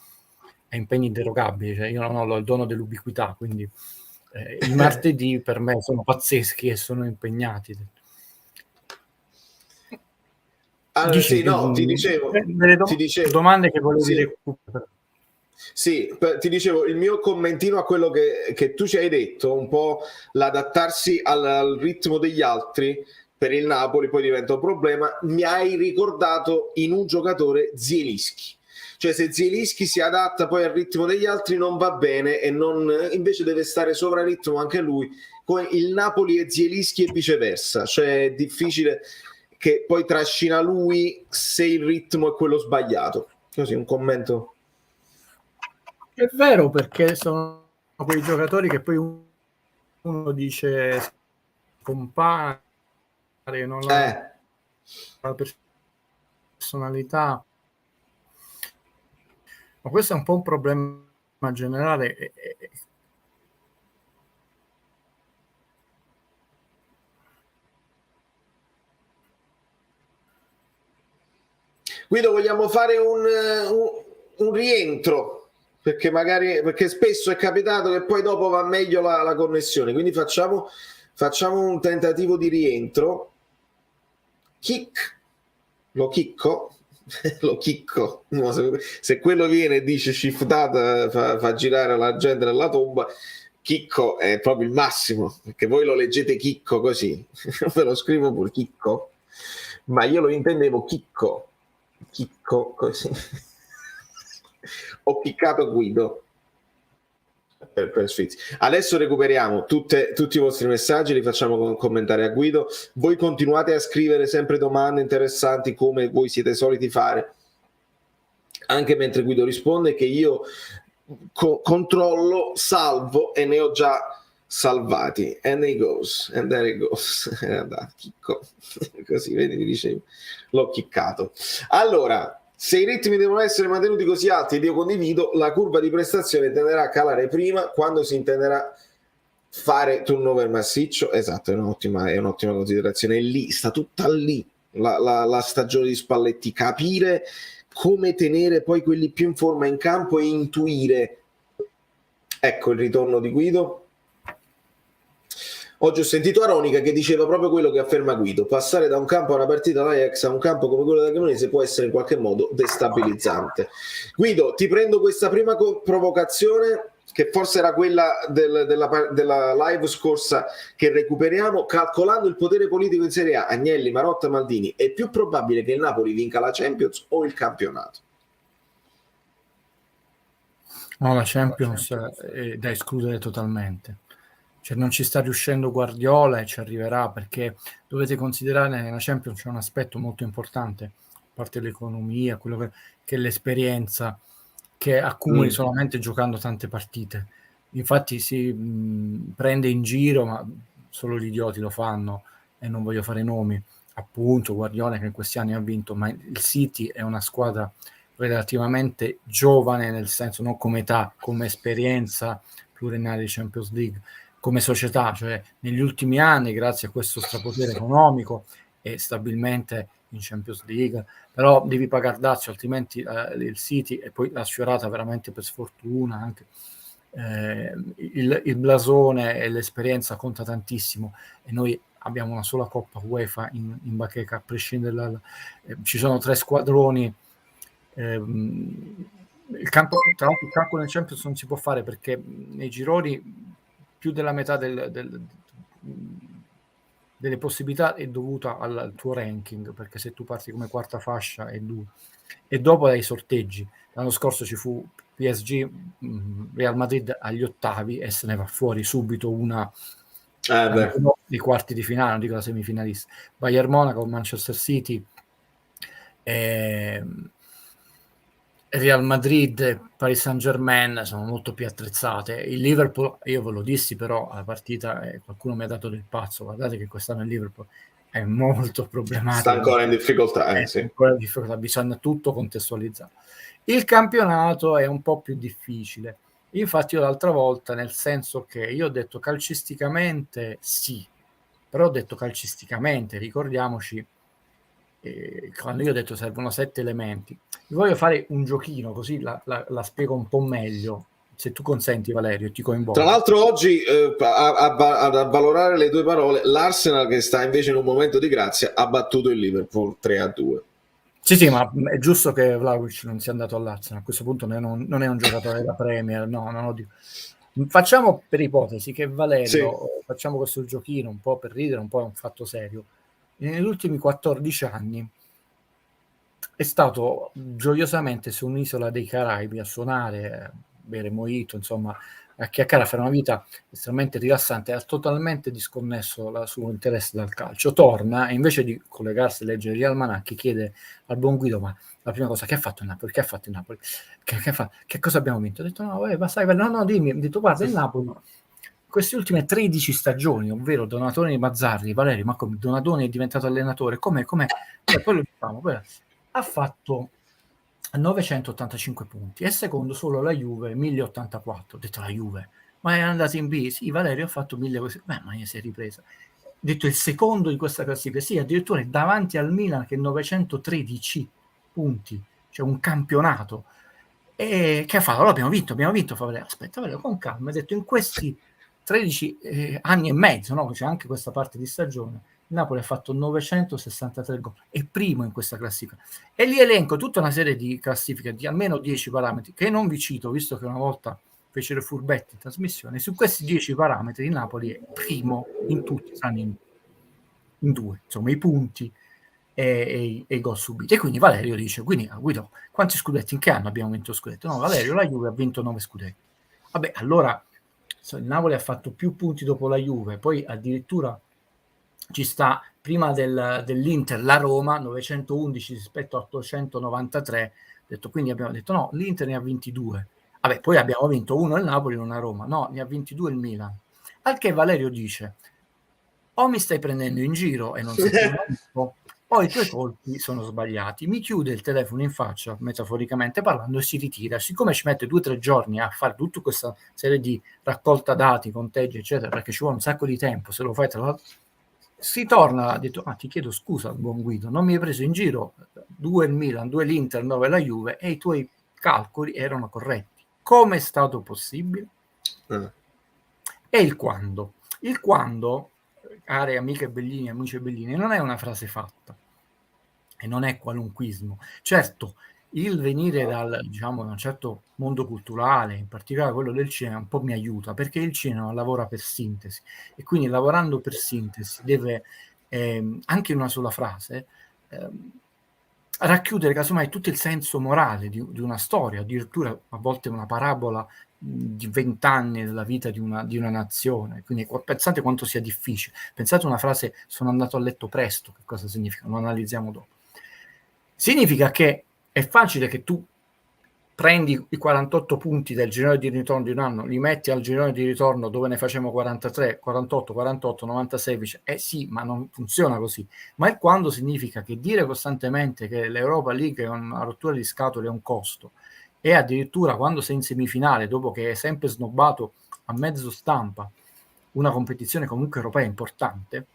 a impegni inderogabili, cioè io non ho il dono dell'ubiquità, quindi i martedì per me sono pazzeschi e sono impegnati. Allora, sì, no, ti dicevo, domande che volevi sì. recuperare. Sì, ti dicevo, il mio commentino a quello che tu ci hai detto, un po' l'adattarsi al ritmo degli altri per il Napoli poi diventa un problema, mi hai ricordato in un giocatore Zielinski. Cioè se Zielinski si adatta poi al ritmo degli altri non va bene e invece deve stare sopra ritmo anche lui, come il Napoli e Zielinski e viceversa, cioè è difficile che poi trascina lui se il ritmo è quello sbagliato. Così un commento. È vero, perché sono quei giocatori che poi uno dice compare, non la personalità, ma questo è un po' un problema generale. Guido, vogliamo fare un rientro? Perché spesso è capitato che poi dopo va meglio la connessione, quindi facciamo un tentativo di rientro. Lo chicco? Lo chicco. No, se quello viene e dice shiftata, fa girare la gente nella tomba, chicco è proprio il massimo, perché voi lo leggete chicco così, ve lo scrivo pure chicco, ma io lo intendevo chicco così. Ho chiccato Guido per adesso recuperiamo tutti i vostri messaggi, li facciamo commentare a Guido. Voi continuate a scrivere sempre domande interessanti come voi siete soliti fare, anche mentre Guido risponde, che io controllo, salvo e ne ho già salvati. And it goes, and there it goes. Chicco. Così, vedi, mi dicevo, l'ho chiccato. Allora, se i ritmi devono essere mantenuti così alti, ed io condivido, la curva di prestazione tenderà a calare prima quando si intenderà fare turnover massiccio. Esatto, è un'ottima considerazione. È lì, sta tutta lì la stagione di Spalletti, capire come tenere poi quelli più in forma in campo e intuire. Ecco il ritorno di Guido. Oggi ho sentito Aronica che diceva proprio quello che afferma Guido: passare da un campo a una partita all'Ajax a un campo come quello della Cremonese può essere in qualche modo destabilizzante. Guido, ti prendo questa prima provocazione, che forse era quella della live scorsa, che recuperiamo. Calcolando il potere politico in Serie A, Agnelli, Marotta, Maldini, è più probabile che il Napoli vinca la Champions o il campionato? No, la Champions è da escludere totalmente. Cioè non ci sta riuscendo Guardiola e ci arriverà, perché dovete considerare che nella Champions c'è un aspetto molto importante, a parte l'economia, quello che è l'esperienza che accumuli solamente giocando tante partite. Infatti si prende in giro, ma solo gli idioti lo fanno, e non voglio fare nomi, appunto Guardiola che in questi anni ha vinto, ma il City è una squadra relativamente giovane, nel senso non come età, come esperienza pluriennale di Champions League, come società, cioè negli ultimi anni, grazie a questo strapotere economico e stabilmente in Champions League, però devi pagare dazio, altrimenti il City, e poi la sfiorata veramente per sfortuna anche, il blasone e l'esperienza conta tantissimo, e noi abbiamo una sola Coppa UEFA in bacheca, a prescindere ci sono 3 squadroni. Il campo, tra l'altro il calcolo nel Champions non si può fare perché nei gironi più della metà delle possibilità è dovuta al tuo ranking, perché se tu parti come quarta fascia è duro, e dopo hai sorteggi. L'anno scorso ci fu PSG Real Madrid agli ottavi e se ne va fuori subito una dei quarti di finale, non dico la semifinalista. Bayern Monaco, Manchester City, Real Madrid, Paris Saint-Germain sono molto più attrezzate. Il Liverpool, io ve lo dissi, però alla partita qualcuno mi ha dato del pazzo, guardate che quest'anno il Liverpool è molto problematico, sta ancora in difficoltà, sì. Ancora in difficoltà, bisogna tutto contestualizzare. Il campionato è un po' più difficile, infatti io l'altra volta, nel senso che io ho detto calcisticamente sì, però ho detto calcisticamente, ricordiamoci, quando io ho detto servono 7 elementi, vi voglio fare un giochino così la spiego un po' meglio, se tu consenti Valerio, ti coinvolgo. Tra l'altro oggi a valorare le tue parole, l'Arsenal, che sta invece in un momento di grazia, ha battuto il Liverpool 3-2. Sì, ma è giusto che Vlahovic non sia andato all'Arsenal, a questo punto non è un giocatore da Premier, no, non lo dico. Facciamo per ipotesi che Valerio, facciamo questo giochino un po' per ridere, un po' è un fatto serio. Negli ultimi 14 anni è stato gioiosamente su un'isola dei Caraibi a suonare, bere mojito, insomma, a chiacchierare, a fare una vita estremamente rilassante, ha totalmente disconnesso il suo interesse dal calcio. Torna e invece di collegarsi a leggere gli almanacchi chiede al buon Guido: ma la prima cosa, che ha fatto il Napoli? Che ha fatto il Napoli? Che cosa abbiamo vinto? Ho detto no, dimmi. Ho detto guarda, il Napoli queste ultime 13 stagioni, ovvero Donatoni e Mazzarri, Valerio, ma come Donatoni è diventato allenatore? Come? Poi lo diciamo, ha fatto 985 punti e secondo solo la Juve 1084. Ho detto la Juve, ma è andata in B? Sì, Valerio ha fatto 1000 così. Beh, ma si è ripresa. Ho detto il secondo di questa classifica, sì, addirittura è davanti al Milan che 913 punti, cioè un campionato. E che ha fatto? Allora abbiamo vinto. Valerio, aspetta, Valerio, con calma. Ha detto in questi 13 anni e mezzo, no? C'è anche questa parte di stagione, il Napoli ha fatto 963 gol, è primo in questa classifica. E lì elenco tutta una serie di classifiche di almeno 10 parametri, che non vi cito, visto che una volta fecero furbetti in trasmissione. Su questi 10 parametri il Napoli è primo in tutti, tranne in 2, insomma, i punti e i gol subiti. E quindi Valerio dice: quindi Guido, quanti scudetti, in che anno abbiamo vinto scudetto? No, Valerio, la Juve ha vinto 9 scudetti. Vabbè, allora il Napoli ha fatto più punti dopo la Juve, poi addirittura ci sta prima dell'Inter la Roma, 911 rispetto a 893. Detto, quindi abbiamo detto no, l'Inter ne ha 22. Vabbè, poi abbiamo vinto uno il Napoli e una Roma, no, ne ha 22 il Milan. Al che Valerio dice: o mi stai prendendo in giro e non sei più un amico, o i tuoi colpi sono sbagliati. Mi chiude il telefono in faccia, metaforicamente parlando, e si ritira. Siccome ci mette 2 o 3 giorni a fare tutta questa serie di raccolta dati, conteggi, eccetera, perché ci vuole un sacco di tempo, se lo fai tra l'altro, si torna, ha detto: ti chiedo scusa, buon Guido, non mi hai preso in giro, 2 il Milan, 2 l'Inter, 9 la Juve, e i tuoi calcoli erano corretti. Come è stato possibile? E il quando? Il quando, care amiche Bellini, amici Bellini, non è una frase fatta e non è qualunquismo. Certo, il venire da un certo mondo culturale, in particolare quello del cinema, un po' mi aiuta, perché il cinema lavora per sintesi, e quindi lavorando per sintesi deve anche in una sola frase racchiudere casomai tutto il senso morale di una storia, addirittura a volte una parabola di 20 anni della vita di una nazione. Quindi pensate quanto sia difficile. Pensate una frase: sono andato a letto presto, che cosa significa? Lo analizziamo dopo. Significa che è facile che tu prendi i 48 punti del girone di ritorno di un anno, li metti al girone di ritorno dove ne facciamo 43, 48, 48, 96, sì, ma non funziona così. Ma il quando significa che dire costantemente che l'Europa League è una rottura di scatole, è un costo, e addirittura quando sei in semifinale, dopo che è sempre snobbato a mezzo stampa, una competizione comunque europea importante,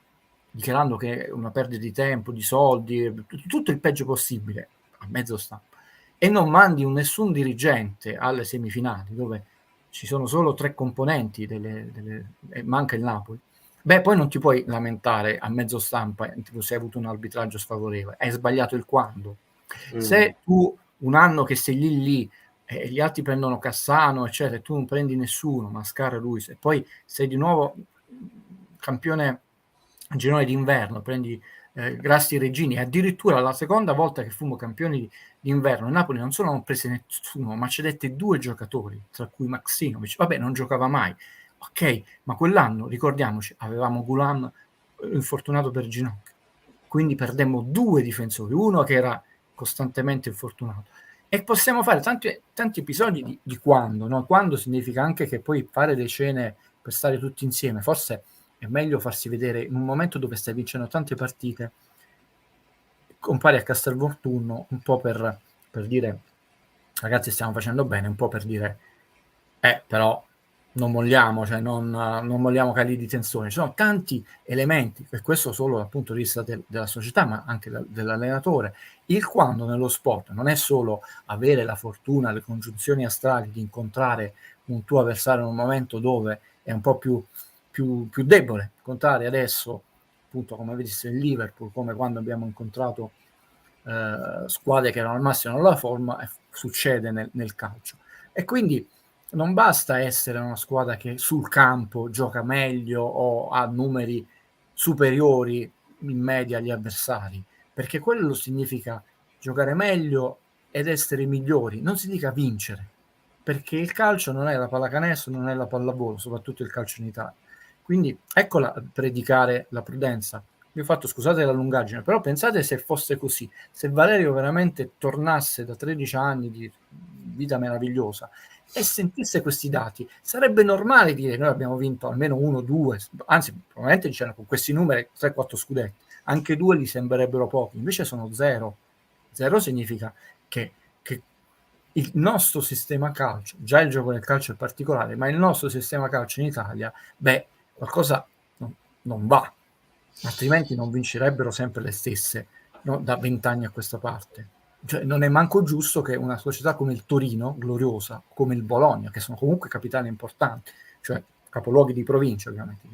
dichiarando che è una perdita di tempo, di soldi, tutto il peggio possibile a mezzo stampa, e non mandi nessun dirigente alle semifinali dove ci sono solo 3 componenti e manca il Napoli, beh, poi non ti puoi lamentare a mezzo stampa tipo se hai avuto un arbitraggio sfavorevole, hai sbagliato il quando. Se tu un anno che sei lì e gli altri prendono Cassano, eccetera, e tu non prendi nessuno, Mascara, Luis, e poi sei di nuovo campione girone d'inverno, prendi Grassi e Reggini, e addirittura la seconda volta che fummo campioni d'inverno, Napoli non solo non prese nessuno, ma cedette 2 giocatori, tra cui Maximovic, vabbè, non giocava mai, ok, ma quell'anno, ricordiamoci, avevamo Gulam infortunato per ginocchio, quindi perdemmo 2 difensori, uno che era costantemente infortunato, e possiamo fare tanti episodi di quando, no? Quando significa anche che poi fare le cene per stare tutti insieme, forse è meglio farsi vedere in un momento dove stai vincendo tante partite, compari a Castelvolturno un po' per dire ragazzi stiamo facendo bene, un po' per dire però non molliamo, cioè non molliamo cali di tensione. Ci sono tanti elementi, e questo solo dal punto di vista della società, ma anche dell'allenatore. Il quando nello sport non è solo avere la fortuna, le congiunzioni astrali di incontrare un tuo avversario in un momento dove è un po' più debole. Incontrare adesso, appunto, come vedete il Liverpool, come quando abbiamo incontrato squadre che erano al massimo della forma, succede nel calcio. E quindi non basta essere una squadra che sul campo gioca meglio o ha numeri superiori in media agli avversari, perché quello significa giocare meglio ed essere migliori, non significa vincere, perché il calcio non è la pallacanestro, non è la pallavolo, soprattutto il calcio in Italia. Quindi eccola predicare la prudenza. Vi ho fatto, scusate la lungaggine, però pensate se fosse così, se Valerio veramente tornasse da 13 anni di vita meravigliosa e sentisse questi dati, sarebbe normale dire noi abbiamo vinto almeno 1, 2, anzi probabilmente dicendo con questi numeri 3-4 scudetti, anche 2 gli sembrerebbero pochi, invece sono 0. 0 significa che il nostro sistema calcio, già il gioco del calcio è particolare, ma il nostro sistema calcio in Italia, qualcosa non va, altrimenti non vincerebbero sempre le stesse, no? Da 20 anni a questa parte. Cioè, non è manco giusto che una società come il Torino, gloriosa, come il Bologna, che sono comunque capitali importanti, cioè capoluoghi di provincia ovviamente,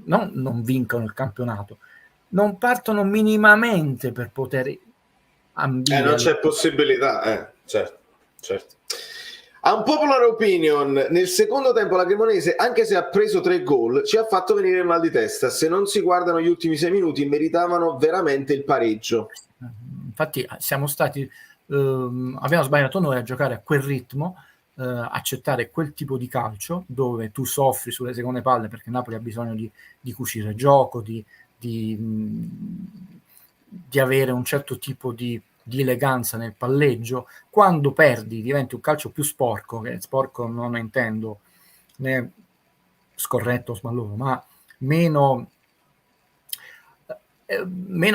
non vincano il campionato, non partono minimamente per poter ambire. Non c'è possibilità, certo. A un popular opinion, nel secondo tempo la Cremonese, anche se ha preso 3 gol, ci ha fatto venire il mal di testa. Se non si guardano gli ultimi 6 minuti, meritavano veramente il pareggio. Infatti siamo stati, abbiamo sbagliato noi a giocare a quel ritmo, accettare quel tipo di calcio dove tu soffri sulle seconde palle perché Napoli ha bisogno di cucire gioco, di avere un certo tipo di eleganza nel palleggio. Quando perdi diventi un calcio più sporco, che sporco non intendo né scorretto o sballoso, ma meno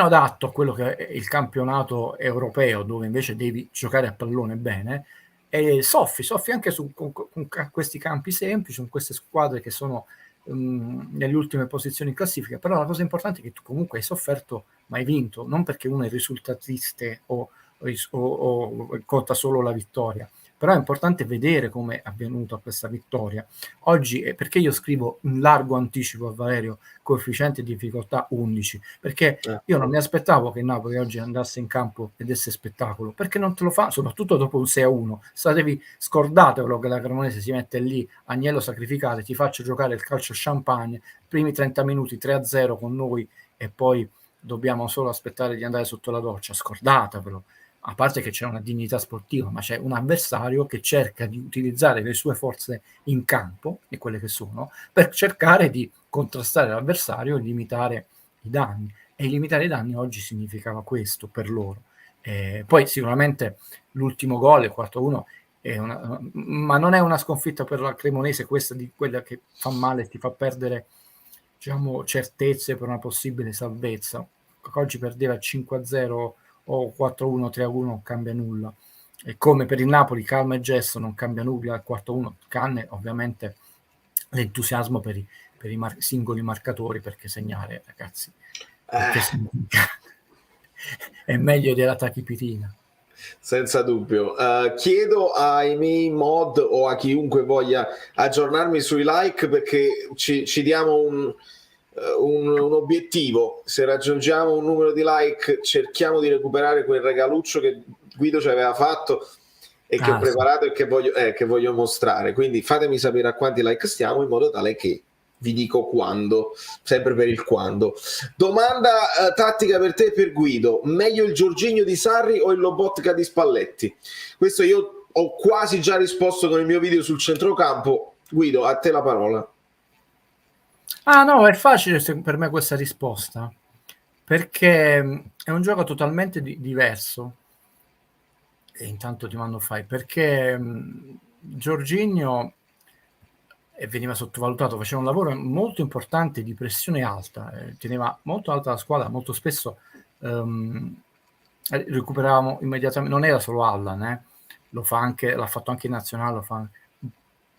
adatto a quello che è il campionato europeo, dove invece devi giocare a pallone bene, e soffri anche con questi campi semplici, con queste squadre che sono nelle ultime posizioni in classifica. Però la cosa importante è che tu comunque hai sofferto ma hai vinto, non perché uno è risultatiste o conta solo la vittoria. Però è importante vedere come è avvenuta questa vittoria. Oggi, perché io scrivo in largo anticipo a Valerio coefficiente di difficoltà 11, perché io non mi aspettavo che Napoli oggi andasse in campo e desse spettacolo, perché non te lo fa, soprattutto dopo un 6-1. Statevi scordatelo che la Cremonese si mette lì, agnello sacrificale, ti faccio giocare il calcio champagne, primi 30 minuti 3-0 con noi e poi dobbiamo solo aspettare di andare sotto la doccia, scordatevelo. A parte che c'è una dignità sportiva, ma c'è un avversario che cerca di utilizzare le sue forze in campo, e quelle che sono, per cercare di contrastare l'avversario e limitare i danni. E limitare i danni oggi significava questo per loro. Poi sicuramente l'ultimo gol, il 4-1, ma non è una sconfitta per la Cremonese, questa di quella che fa male e ti fa perdere, diciamo, certezze per una possibile salvezza. Oggi perdeva 5-0 o 4-1, 3-1, non cambia nulla. E come per il Napoli, calma e gesto, non cambia nulla al 4-1, canne ovviamente l'entusiasmo per i singoli marcatori, perché segnare, ragazzi, perché è meglio della tachipirina. Senza dubbio. Chiedo ai miei mod o a chiunque voglia aggiornarmi sui like, perché ci diamo un obiettivo. Se raggiungiamo un numero di like, cerchiamo di recuperare quel regaluccio che Guido ci aveva fatto e che ho preparato e che voglio mostrare. Quindi fatemi sapere a quanti like stiamo, in modo tale che vi dico quando, sempre per il quando. Domanda tattica per te e per Guido: meglio il Jorginho di Sarri o il Lobotka di Spalletti? Questo io ho quasi già risposto con il mio video sul centrocampo. Guido, a te la parola. No, è facile per me questa risposta, perché è un gioco totalmente diverso. E intanto ti mando fai, perché Jorginho veniva sottovalutato, faceva un lavoro molto importante di pressione alta, teneva molto alta la squadra, molto spesso recuperavamo immediatamente, non era solo Allan, l'ha fatto anche in nazionale, lo fa un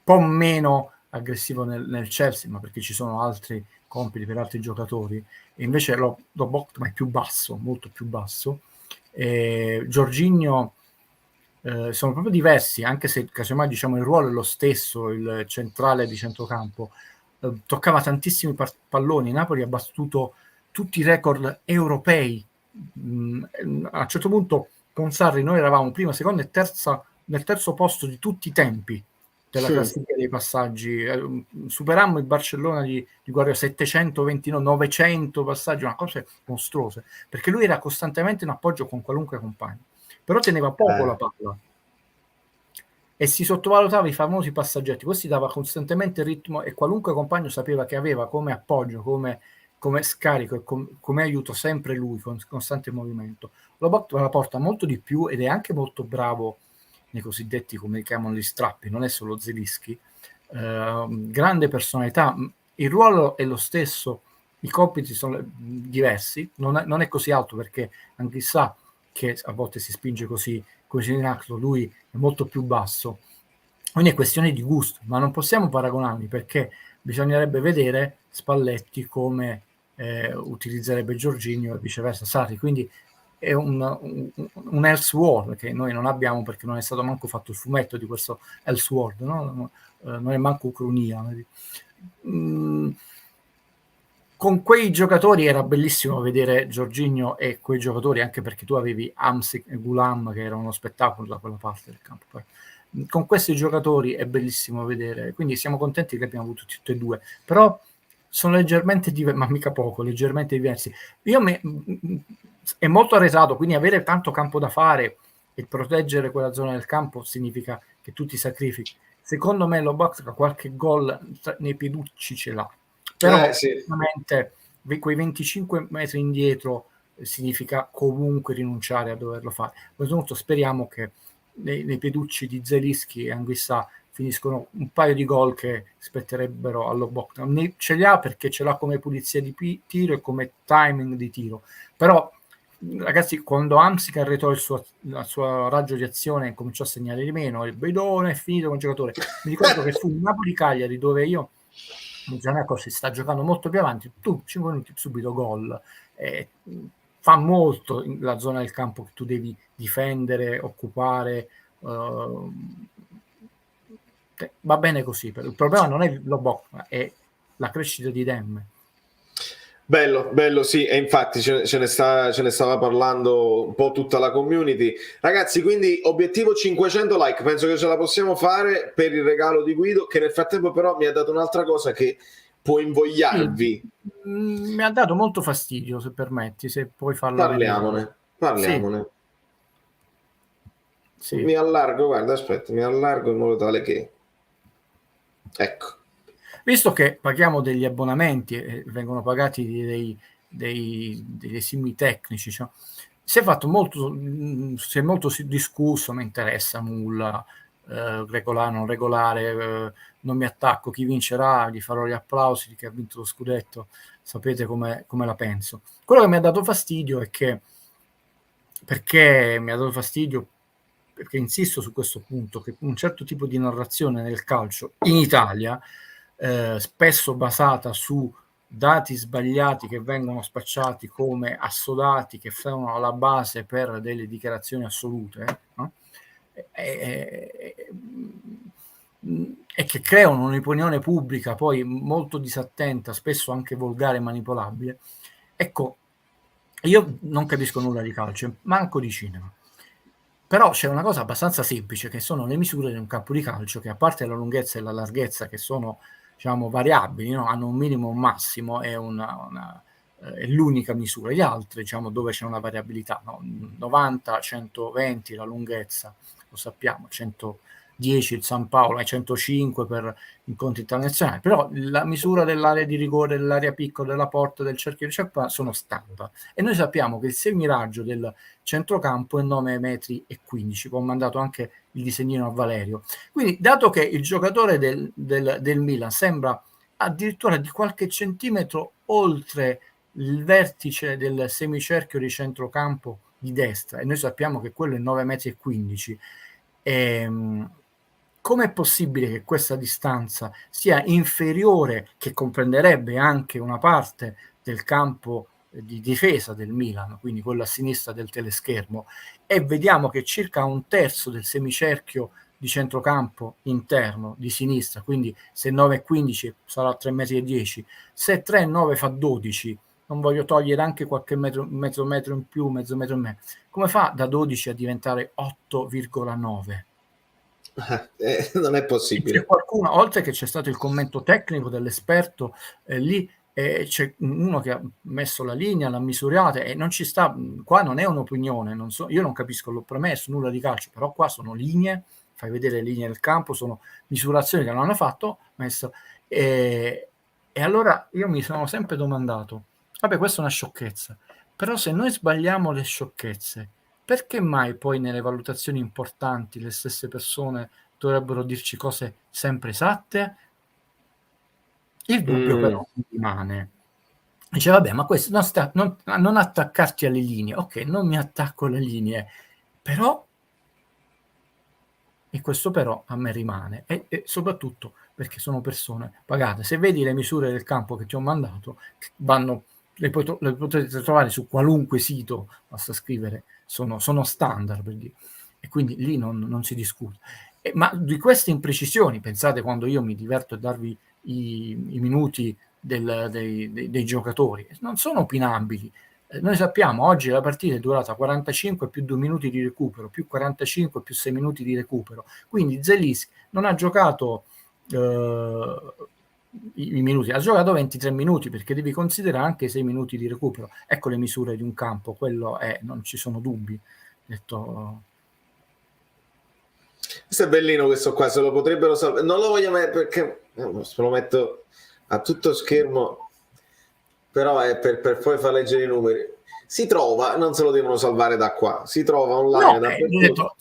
po' meno aggressivo nel Chelsea, ma perché ci sono altri compiti per altri giocatori, e invece lo Bocht è più basso, molto più basso. Jorginho sono proprio diversi, anche se casomai diciamo il ruolo è lo stesso, il centrale di centrocampo, toccava tantissimi palloni. Napoli ha battuto tutti i record europei. A un certo punto con Sarri noi eravamo prima, seconda e terza nel terzo posto di tutti i tempi della classifica dei passaggi. Superammo il Barcellona di Guardiola, 729, 900 passaggi, una cosa mostruosa, perché lui era costantemente in appoggio con qualunque compagno, però teneva poco la palla e si sottovalutava i famosi passaggetti. Questo dava costantemente ritmo e qualunque compagno sapeva che aveva come appoggio, come scarico e come aiuto sempre lui, con costante movimento. Lobotka la porta molto di più ed è anche molto bravo nei cosiddetti, come li chiamano, gli strappi, non è solo Zelinski, grande personalità. Il ruolo è lo stesso, i compiti sono diversi, non è così alto, perché anche sa che a volte si spinge così in alto, lui è molto più basso, quindi è questione di gusto, ma non possiamo paragonarli, perché bisognerebbe vedere Spalletti come utilizzerebbe Jorginho e viceversa Sarri, quindi è un Elseworld che noi non abbiamo, perché non è stato manco fatto il fumetto di questo Elseworld, no? Non è manco ucronia. Con quei giocatori era bellissimo vedere Jorginho e quei giocatori, anche perché tu avevi Hamsik e Gulam, che era uno spettacolo da quella parte del campo. Con questi giocatori è bellissimo vedere, quindi siamo contenti che abbiamo avuto tutti e due, però sono leggermente diversi, ma mica poco, leggermente diversi. È molto arretrato, quindi avere tanto campo da fare e proteggere quella zona del campo significa che tu ti sacrifichi. Secondo me Lobotka qualche gol nei pieducci ce l'ha, però ovviamente quei 25 metri indietro significa comunque rinunciare a doverlo fare. A questo punto speriamo che nei pieducci di Zelinski e Anguissa finiscono un paio di gol che spetterebbero all'Lobotka. Ce li ha, perché ce l'ha come pulizia di tiro e come timing di tiro, però ragazzi, quando Hamsik arretò il suo raggio di azione e cominciò a segnare di meno, il Bedone è finito come giocatore. Mi ricordo che fu un Napoli-Cagliari dove io si sta giocando molto più avanti, tu 5 minuti subito gol, fa molto la zona del campo che tu devi difendere, occupare, va bene così. Il problema non è Lobotka, è la crescita di Dem. Bello, sì, e infatti ce ne stava parlando un po' tutta la community. Ragazzi, quindi obiettivo 500 like, penso che ce la possiamo fare per il regalo di Guido, che nel frattempo però mi ha dato un'altra cosa che può invogliarvi. Mi ha dato molto fastidio, se permetti, se puoi farla vedere. Parliamone. Sì. Mi allargo, guarda, aspetta, mi allargo in modo tale che... Ecco. Visto che paghiamo degli abbonamenti e vengono pagati dei simili tecnici, cioè, si è molto discusso, mi interessa nulla, regolare, non regolare, non mi attacco, chi vincerà, gli farò gli applausi di chi ha vinto lo scudetto, sapete come la penso. Quello che mi ha dato fastidio è che, perché mi ha dato fastidio, perché insisto su questo punto, che un certo tipo di narrazione nel calcio in Italia spesso basata su dati sbagliati che vengono spacciati come assodati, che sono alla base per delle dichiarazioni assolute, no? E che creano un'opinione pubblica poi molto disattenta, spesso anche volgare e manipolabile. Ecco, io non capisco nulla di calcio, manco di cinema. Però c'è una cosa abbastanza semplice, che sono le misure di un campo di calcio, che a parte la lunghezza e la larghezza, che sono, diciamo, variabili, no? Hanno un minimo e un massimo, è è l'unica misura. Gli altri, diciamo, dove c'è una variabilità, no? 90, 120 la lunghezza, lo sappiamo, 110 il San Paolo, è 105 per incontri internazionali, però la misura dell'area di rigore, dell'area piccola, della porta, del cerchio di ciappa sono standard. E noi sappiamo che il semiraggio del centrocampo è 9 metri e 15, ho mandato anche il disegnino a Valerio. Quindi, dato che il giocatore del Milan sembra addirittura di qualche centimetro oltre il vertice del semicerchio di centrocampo di destra, e noi sappiamo che quello è 9 metri e 15, com'è possibile che questa distanza sia inferiore, che comprenderebbe anche una parte del campo di difesa del Milan, quindi quello a sinistra del teleschermo, e vediamo che circa un terzo del semicerchio di centrocampo interno di sinistra, quindi se 9,15 sarà 3,10 metri, se 3,9 fa 12, non voglio togliere anche qualche mezzo metro in più, mezzo metro in meno, come fa da 12 a diventare 8,9? Non è possibile. C'è qualcuno, oltre che c'è stato il commento tecnico dell'esperto, lì c'è uno che ha messo la linea, l'ha misurata, e non ci sta, qua non è un'opinione, io non capisco, l'ho premesso, nulla di calcio, però qua sono linee, fai vedere le linee del campo, sono misurazioni che non hanno fatto, e allora io mi sono sempre domandato, vabbè, questa è una sciocchezza, però se noi sbagliamo le sciocchezze, perché mai poi nelle valutazioni importanti le stesse persone dovrebbero dirci cose sempre esatte? Il dubbio però rimane. Dice, vabbè, ma questo non attaccarti alle linee. Ok, non mi attacco alle linee, però, e questo però a me rimane, e soprattutto perché sono persone pagate. Se vedi le misure del campo che ti ho mandato, le potete trovare su qualunque sito, basta scrivere, sono standard, per dire. E quindi lì non si discute. Ma di queste imprecisioni, pensate, quando io mi diverto a darvi i minuti dei giocatori, non sono opinabili. Noi sappiamo, oggi la partita è durata 45 più 2 minuti di recupero, più 45 più 6 minuti di recupero. Quindi Zelinski non ha giocato i minuti, ha giocato 23 minuti, perché devi considerare anche 6 minuti di recupero. Ecco le misure di un campo, quello è, non ci sono dubbi. Detto... Questo è bellino, questo qua, se lo potrebbero salvare. Non lo voglio mettere perché se lo metto a tutto schermo, però è per poi far leggere i numeri. Si trova, non se lo devono salvare da qua, si trova online. No,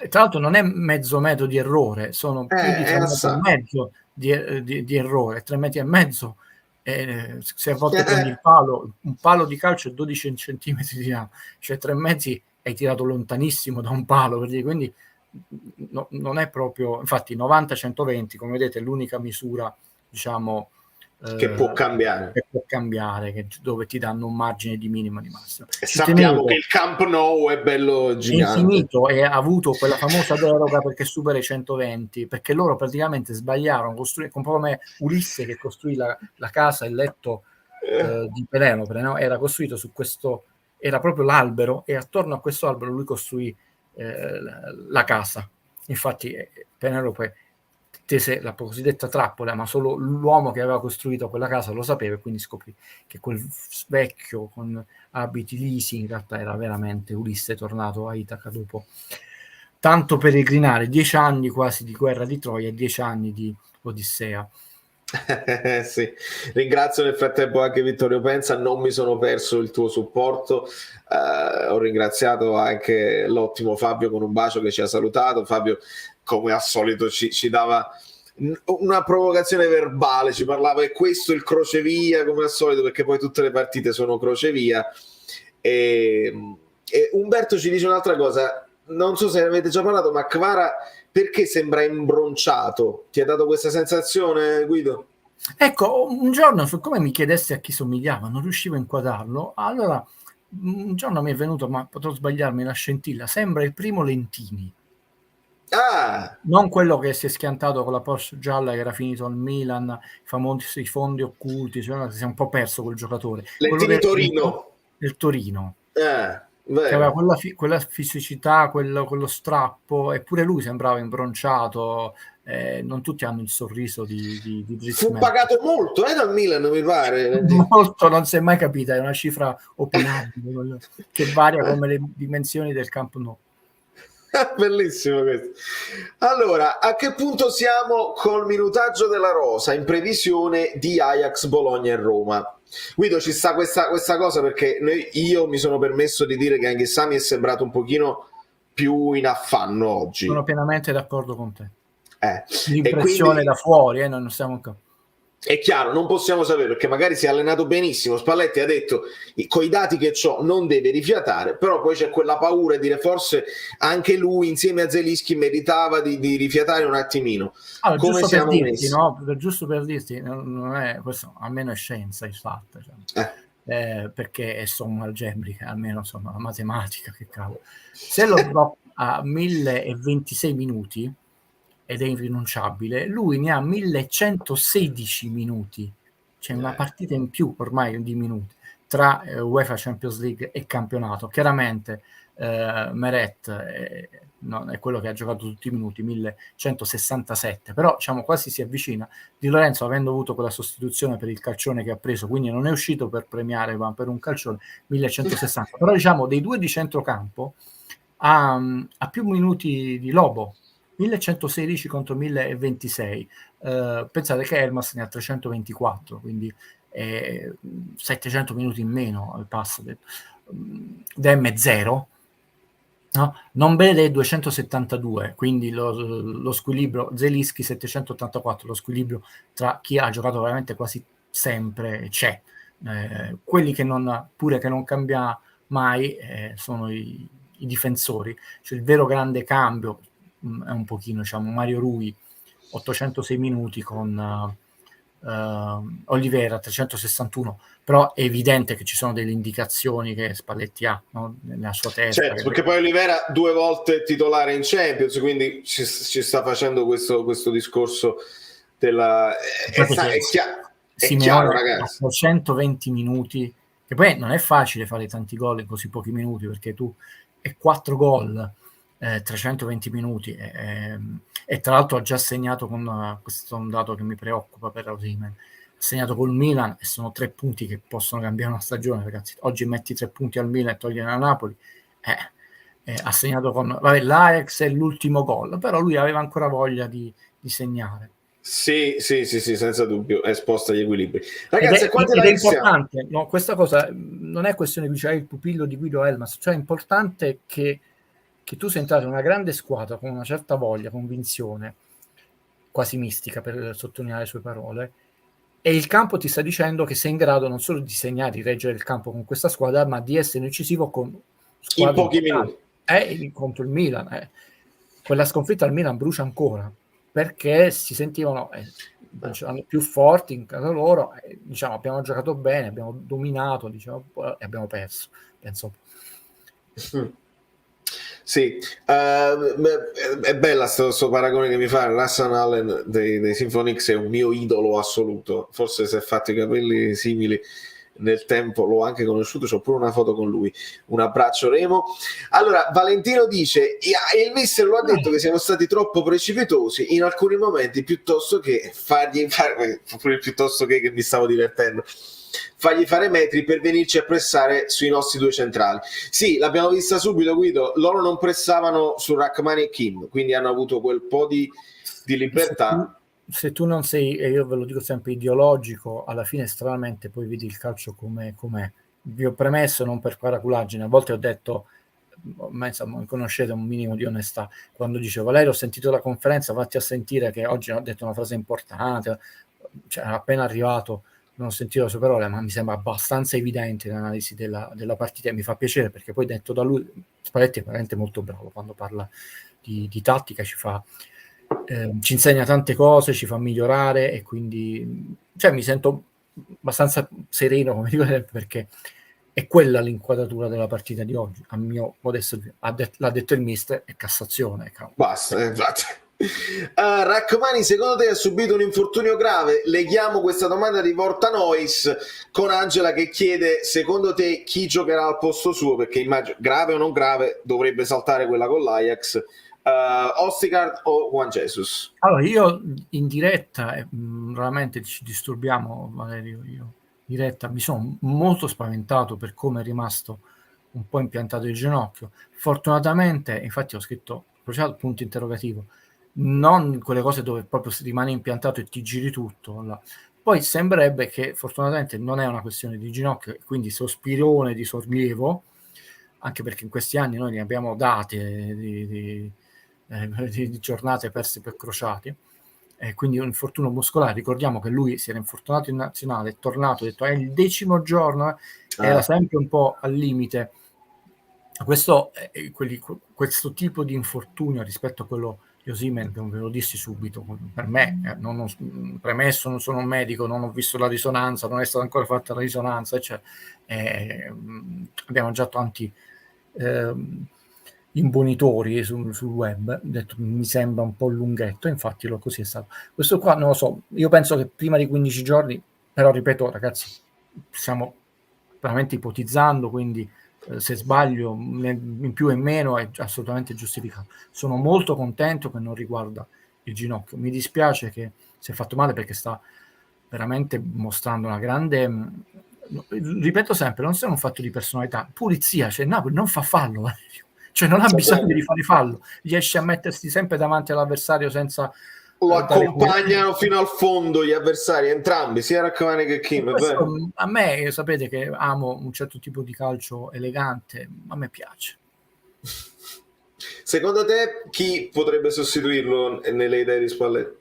tra l'altro non è mezzo metro di errore, sono più di 3 metri e mezzo di errore, 3 metri e mezzo, se a volte prendi il palo, un palo di calcio è 12 centimetri di là, cioè 3 metri hai tirato lontanissimo da un palo, quindi non è proprio, infatti 90-120, come vedete, è l'unica misura, diciamo, che può cambiare, dove ti danno un margine di minimo e di massimo. E sappiamo che il Camp Nou è bello gigante, è infinito, e ha avuto quella famosa deroga perché supera i 120, perché loro praticamente sbagliarono, come Ulisse che costruì la casa, il letto di Penelope, no? Era costruito su questo, era proprio l'albero, e attorno a questo albero lui costruì la casa. Infatti Penelope tese la cosiddetta trappola, ma solo l'uomo che aveva costruito quella casa lo sapeva, e quindi scoprì che quel vecchio con abiti lisi in realtà era veramente Ulisse tornato a Itaca dopo tanto peregrinare, 10 anni quasi di guerra di Troia e 10 anni di Odissea. Sì. Ringrazio nel frattempo anche Vittorio Penza, non mi sono perso il tuo supporto, ho ringraziato anche l'ottimo Fabio con un bacio che ci ha salutato. Fabio, come al solito, ci dava una provocazione verbale, ci parlava, e questo è il crocevia come al solito, perché poi tutte le partite sono crocevia. E Umberto ci dice un'altra cosa, non so se ne avete già parlato, ma Kvara perché sembra imbronciato? Ti ha dato questa sensazione, Guido? Ecco, un giorno, siccome mi chiedesse a chi somigliava, non riuscivo a inquadrarlo, allora un giorno mi è venuto, ma potrò sbagliarmi, la scintilla, sembra il primo Lentini. Ah, Non quello che si è schiantato con la Porsche gialla, che era finito al Milan, i famosi fondi occulti, cioè, si è un po' perso quel giocatore. Quello Lentini che Torino. del Torino, che aveva Vero. quella fisicità, quello strappo, eppure lui sembrava imbronciato. Non tutti hanno il sorriso di Dries Fu Mertens. pagato molto, dal Milan, mi pare. Molto non si è mai capita, è una cifra opinabile che varia come le dimensioni del Camp Nou. Bellissimo questo. Allora, a che punto siamo col minutaggio della rosa in previsione di Ajax, Bologna e Roma? Guido, ci sta questa cosa perché io mi sono permesso di dire che anche Sami è sembrato un pochino più in affanno oggi. Sono pienamente d'accordo con te. E L'impressione quindi da fuori, non stiamo ancora. è chiaro, non possiamo sapere perché magari si è allenato benissimo. Spalletti ha detto con i dati che ho non deve rifiatare, però poi c'è quella paura di dire forse anche lui insieme a Zelinski meritava di rifiatare un attimino. Allora, Come giusto per siamo dirti, messi? no? Giusto per dirti, non è questo, almeno è scienza, è fatta, cioè. Perché è somma algebrica, almeno insomma la matematica, che cavolo. Se lo sblocca a 1026 minuti ed è irrinunciabile, lui ne ha 1116 minuti, c'è una partita in più ormai di minuti tra UEFA Champions League e campionato. Chiaramente Meret è quello che ha giocato tutti i minuti, 1167, però diciamo quasi si avvicina. Di Lorenzo, avendo avuto quella sostituzione per il calcione che ha preso, quindi non è uscito per premiare, ma per un calcione, 1160. Però diciamo dei due di centrocampo ha più minuti di Lobo, 1116 contro 1026. Pensate che Elmas ne ha 324, quindi 700 minuti in meno al passo. Dem 0, no? Non vede 272, quindi lo squilibrio, Zelinski 784, lo squilibrio tra chi ha giocato veramente quasi sempre c'è. Quelli che non cambia mai sono i difensori, cioè il vero grande cambio è un pochino, diciamo, Mario Rui 806 minuti con Olivera 361, però è evidente che ci sono delle indicazioni che Spalletti ha, no? Nella sua testa. Certo, perché poi Olivera 2 volte titolare in Champions, quindi ci sta facendo questo discorso della... È chiaro, ragazzi. 120 minuti, che poi non è facile fare tanti gol in così pochi minuti, perché tu e 4 gol 320 minuti e tra l'altro ha già segnato con questo è un dato che mi preoccupa per Osimhen, ha segnato col Milan e sono 3 punti che possono cambiare una stagione, ragazzi. Oggi metti 3 punti al Milan e togli a Napoli, ha segnato con l'Ajax è l'ultimo gol, però lui aveva ancora voglia di segnare. Sì, senza dubbio, è esposta agli equilibri. Ragazzi, ed è importante, no? Questa cosa non è questione di il pupillo di Guido Elmas, cioè è importante che tu sei entrato in una grande squadra con una certa voglia, convinzione, quasi mistica per sottolineare le sue parole, e il campo ti sta dicendo che sei in grado non solo di segnare, di reggere il campo con questa squadra, ma di essere incisivo con in pochi minuti. Contro il Milan. Quella sconfitta al Milan brucia ancora, perché si sentivano più forti in casa loro, diciamo abbiamo giocato bene, abbiamo dominato, diciamo, e abbiamo perso, penso. Sì, è bella questo paragone che mi fa. Russell Allen dei Symphonics è un mio idolo assoluto, forse si è fatto i capelli simili nel tempo, l'ho anche conosciuto, c'ho pure una foto con lui. Un abbraccio, Remo. Allora, Valentino dice il mister lo ha detto che siamo stati troppo precipitosi in alcuni momenti, piuttosto che piuttosto che mi stavo divertendo, fargli fare metri per venirci a pressare sui nostri due centrali. Sì, l'abbiamo vista subito, Guido, loro non pressavano su Rachmani e Kim, quindi hanno avuto quel po' di libertà. Se tu non sei, e io ve lo dico sempre, ideologico, alla fine stranamente poi vedi il calcio com'è. Vi ho premesso non per paraculaggine, a volte ho detto, ma insomma conoscete un minimo di onestà, quando dice Valerio ho sentito la conferenza, vatti a sentire che oggi ho detto una frase importante, cioè appena arrivato non ho sentito le sue parole, ma mi sembra abbastanza evidente l'analisi della partita e mi fa piacere perché poi detto da lui, Spalletti è veramente molto bravo quando parla di tattica, ci fa ci insegna tante cose, ci fa migliorare e quindi cioè, mi sento abbastanza sereno, come dico sempre, perché è quella l'inquadratura della partita di oggi, a mio modesto l'ha detto il mister, è Cassazione. Basta, infatti. Rachmani, secondo te ha subito un infortunio grave? Leghiamo questa domanda di Vortanois con Angela che chiede secondo te chi giocherà al posto suo, perché immagino grave o non grave dovrebbe saltare quella con l'Ajax. Ostigard o Juan Jesus? Allora io in diretta raramente ci disturbiamo, Valerio, io in diretta mi sono molto spaventato per come è rimasto un po' impiantato il ginocchio. Fortunatamente, infatti ho scritto punto interrogativo, non quelle cose dove proprio si rimane impiantato e ti giri tutto là. Poi sembrerebbe che fortunatamente non è una questione di ginocchio, quindi sospirone di sollievo, anche perché in questi anni noi ne abbiamo date di giornate perse per crociati, quindi un infortunio muscolare. Ricordiamo che lui si era infortunato in nazionale, è tornato, ha detto è il 10° giorno, era sempre un po' al limite. Questo tipo di infortunio rispetto a quello di Osimhen, ve lo dissi subito, per me, premesso, non sono un medico, non ho visto la risonanza, non è stata ancora fatta la risonanza, abbiamo già tanti imbonitori sul web, detto, mi sembra un po' lunghetto, infatti così è stato. Questo qua non lo so, io penso che prima di 15 giorni, però ripeto ragazzi, stiamo veramente ipotizzando, quindi se sbaglio in più e meno è assolutamente giustificato. Sono molto contento che non riguarda il ginocchio, mi dispiace che si è fatto male perché sta veramente mostrando una grande, ripeto sempre, non sia un fatto di personalità, pulizia, cioè Napoli non fa fallo, cioè non ha bisogno di fare fallo, riesce a mettersi sempre davanti all'avversario senza lo accompagnano fino al fondo gli avversari, entrambi, sia Rachmani che Kim. A me, sapete che amo un certo tipo di calcio elegante, a me piace. Secondo te chi potrebbe sostituirlo nelle idee di Spalletti?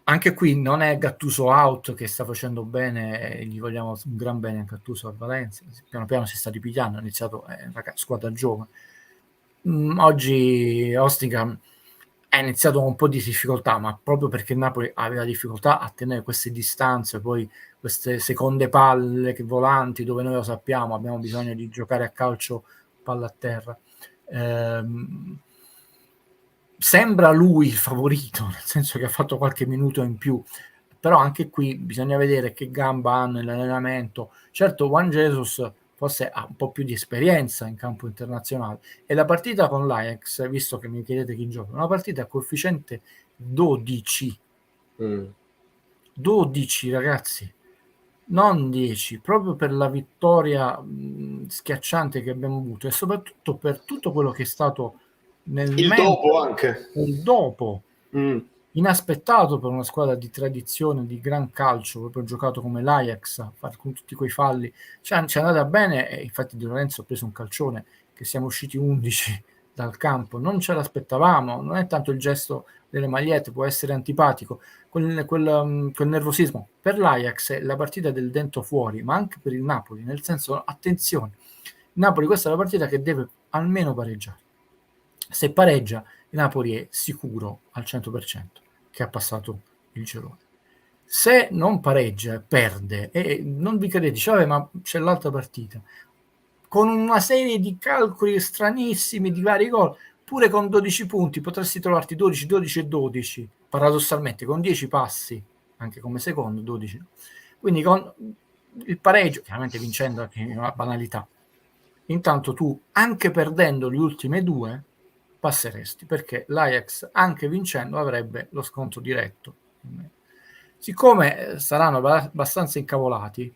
Anche qui non è Gattuso out che sta facendo bene, gli vogliamo un gran bene a Gattuso a Valencia, piano piano si sta ripigliando, ha iniziato squadra giovane. Oggi Ostingham è iniziato con un po' di difficoltà, ma proprio perché Napoli aveva difficoltà a tenere queste distanze, poi queste seconde palle che volanti, dove noi lo sappiamo, abbiamo bisogno di giocare a calcio palla a terra. Sembra lui il favorito, nel senso che ha fatto qualche minuto in più, però anche qui bisogna vedere che gamba hanno nell'allenamento. Certo, Juan Jesus forse ha un po' più di esperienza in campo internazionale e la partita con l'Ajax, visto che mi chiedete chi gioca, una partita a coefficiente 12. 12 ragazzi, non 10, proprio per la vittoria schiacciante che abbiamo avuto e soprattutto per tutto quello che è stato il dopo anche. Il dopo. Inaspettato per una squadra di tradizione, di gran calcio, proprio giocato come l'Ajax, con tutti quei falli. Ci è andata bene e infatti Di Lorenzo ha preso un calcione che siamo usciti 11 dal campo. Non ce l'aspettavamo, non è tanto il gesto delle magliette, può essere antipatico, quel nervosismo. Per l'Ajax è la partita del dentro fuori, ma anche per il Napoli, nel senso, attenzione, Napoli questa è la partita che deve almeno pareggiare. Se pareggia, il Napoli è sicuro al 100% che ha passato il girone. Se non pareggia, perde, e non vi credete, dice, ma c'è l'altra partita. Con una serie di calcoli stranissimi di vari gol, pure con 12 punti potresti trovarti 12, 12 e 12, paradossalmente, con 10 passi, anche come secondo, 12. Quindi con il pareggio, chiaramente vincendo è una banalità. Intanto tu, anche perdendo le ultime due, passeresti, perché l'Ajax, anche vincendo, avrebbe lo scontro diretto. Siccome saranno abbastanza incavolati,